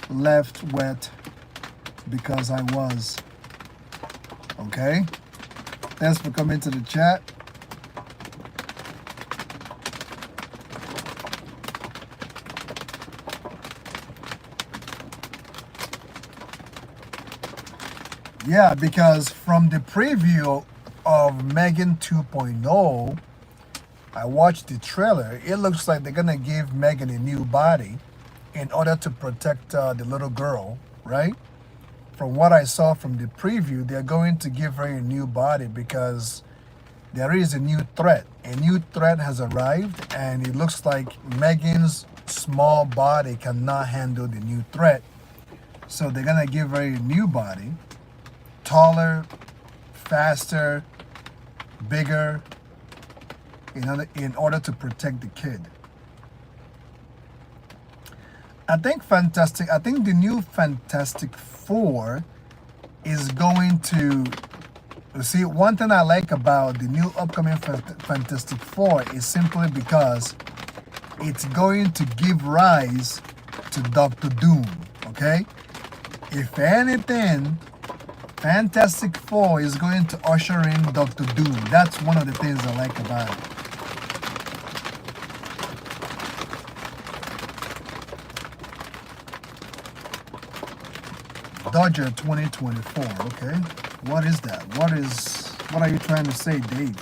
Speaker 1: left wet because I was. Okay? Thanks for coming to the chat. Yeah, because from the preview of Megan 2.0, I watched the trailer. It looks like they're gonna give Megan a new body in order to protect the little girl, right? From what I saw from the preview, they're going to give her a new body because there is a new threat. A new threat has arrived, and it looks like Megan's small body cannot handle the new threat. So they're gonna give her a new body, taller, faster, bigger, in order to protect the kid. I think the new Fantastic Four is going to, you see, one thing I like about the new upcoming Fantastic Four is simply because it's going to give rise to Doctor Doom, okay? If anything, Fantastic Four is going to usher in Doctor Doom. That's one of the things I like about it. Dodger 2024, okay. What is that? What are you trying to say, Dave?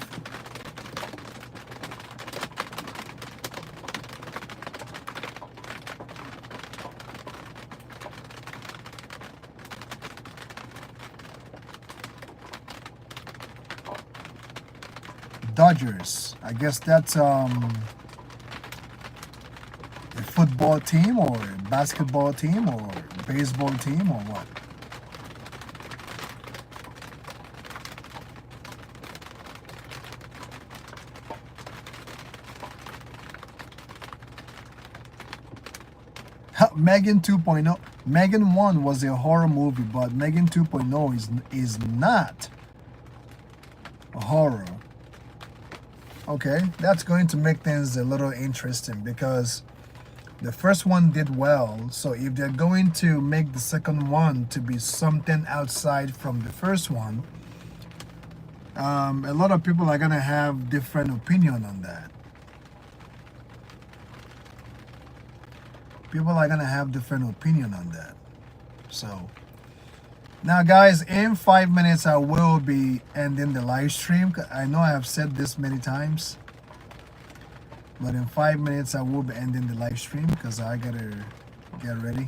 Speaker 1: Dodgers. I guess that's a football team or a basketball team or baseball team or what? Megan 2.0. Megan 1 was a horror movie, but Megan 2.0 is not a horror. Okay, that's going to make things a little interesting because the first one did well. So if they're going to make the second one to be something outside from the first one, a lot of people are going to have different opinion on that. People are going to have different opinion on that. So now, guys, in 5 minutes, I will be ending the live stream. I know I have said this many times, but in 5 minutes, I will be ending the live stream because I gotta get ready.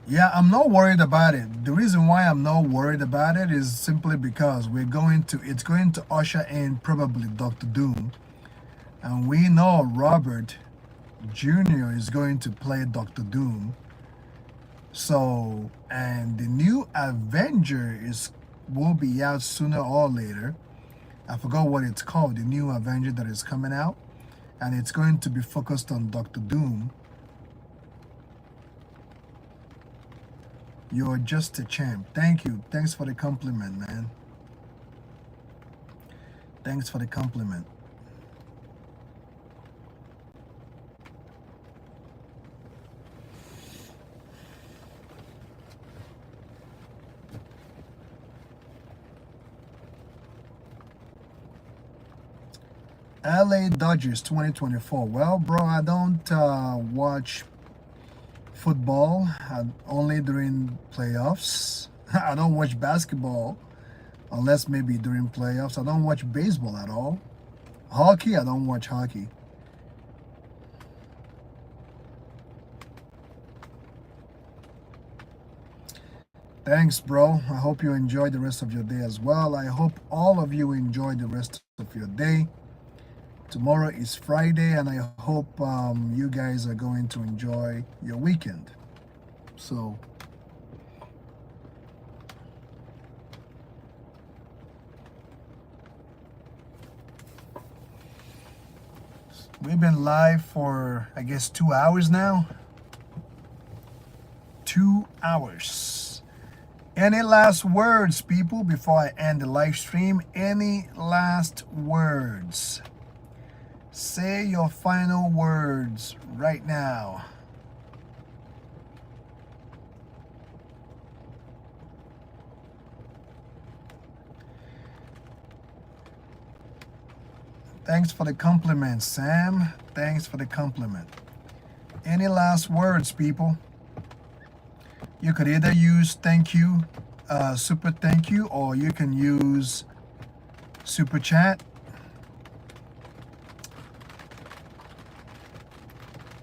Speaker 1: Yeah, I'm not worried about it. The reason why I'm not worried about it is simply because it's going to usher in probably Doctor Doom. And we know Robert Jr. is going to play Doctor Doom. So, and the new Avenger is will be out sooner or later. I forgot what it's called, the new Avenger that is coming out. And it's going to be focused on Doctor Doom. You're just a champ. Thank you. Thanks for the compliment, man. Thanks for the compliment. LA Dodgers 2024. Well, bro, I don't watch football only during playoffs. I don't watch basketball unless maybe during playoffs. I don't watch baseball at all. Hockey, I don't watch hockey. Thanks, bro. I hope you enjoy the rest of your day as well. I hope all of you enjoy the rest of your day. Tomorrow is Friday, and I hope you guys are going to enjoy your weekend. So, we've been live for, I guess, 2 hours now. 2 hours. Any last words, people, before I end the live stream? Any last words? Say your final words right now. Thanks for the compliment, Sam. Thanks for the compliment. Any last words, people? You could either use thank you, super thank you, or you can use super chat.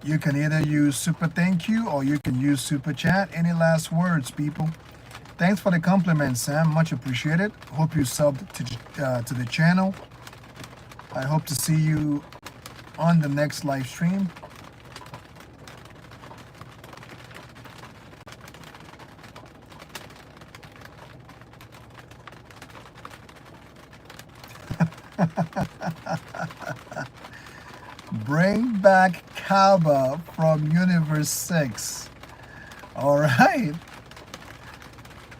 Speaker 1: You can either use super thank you or you can use super chat. Any last words, people? Thanks for the compliment, Sam. Much appreciated. Hope you subbed to the channel. I hope to see you on the next live stream. Bring back Kaba from Universe 6. All right.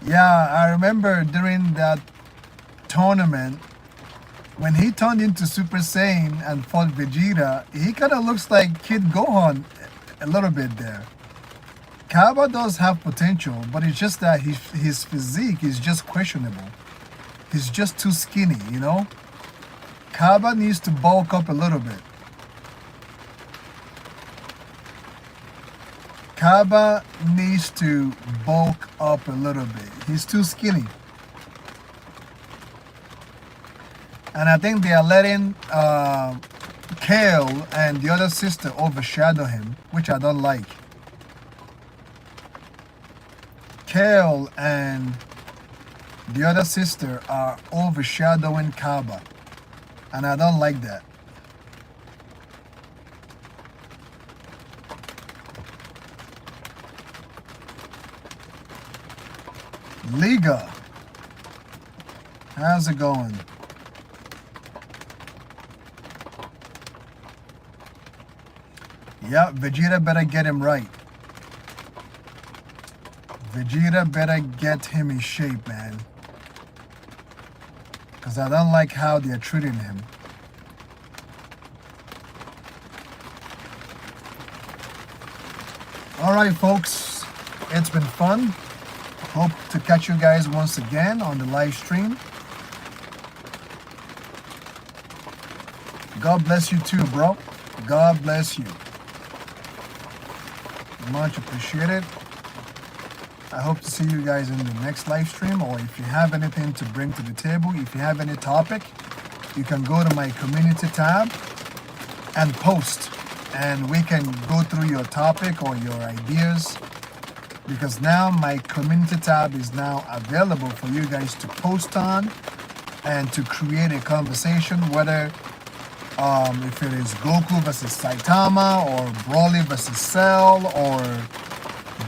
Speaker 1: Yeah, I remember during that tournament, when he turned into Super Saiyan and fought Vegeta, he kind of looks like Kid Gohan a little bit there. Kaba does have potential, but it's just that his physique is just questionable. He's just too skinny, you know? Kaba needs to bulk up a little bit. Kaba needs to bulk up a little bit. He's too skinny. And I think they are letting Kale and the other sister overshadow him, which I don't like. Kale and the other sister are overshadowing Kaba. And I don't like that. Liga, how's it going? Yeah, Vegeta better get him right. Vegeta better get him in shape, man. Because I don't like how they're treating him. Alright, folks. It's been fun. Hope to catch you guys once again on the live stream. God bless you too, bro. God bless you. Much appreciated. I hope to see you guys in the next live stream, or if you have anything to bring to the table, if you have any topic, you can go to my community tab and post, and we can go through your topic or your ideas, because now my community tab is now available for you guys to post on and to create a conversation, whether if it is Goku versus Saitama, or Broly versus Cell, or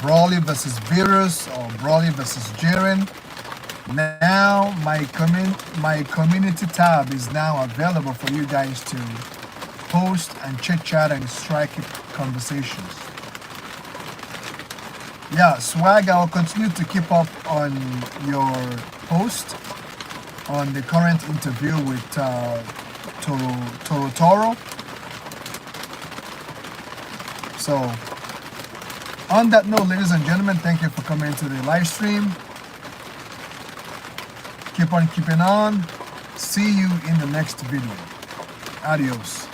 Speaker 1: Broly versus Virus, or Broly versus Jiren. Now my community tab is now available for you guys to post and chit chat and strike conversations. Yeah, Swag, I'll continue to keep up on your post on the current interview with Toro. So, on that note, ladies and gentlemen, thank you for coming to the live stream. Keep on keeping on. See you in the next video. Adios.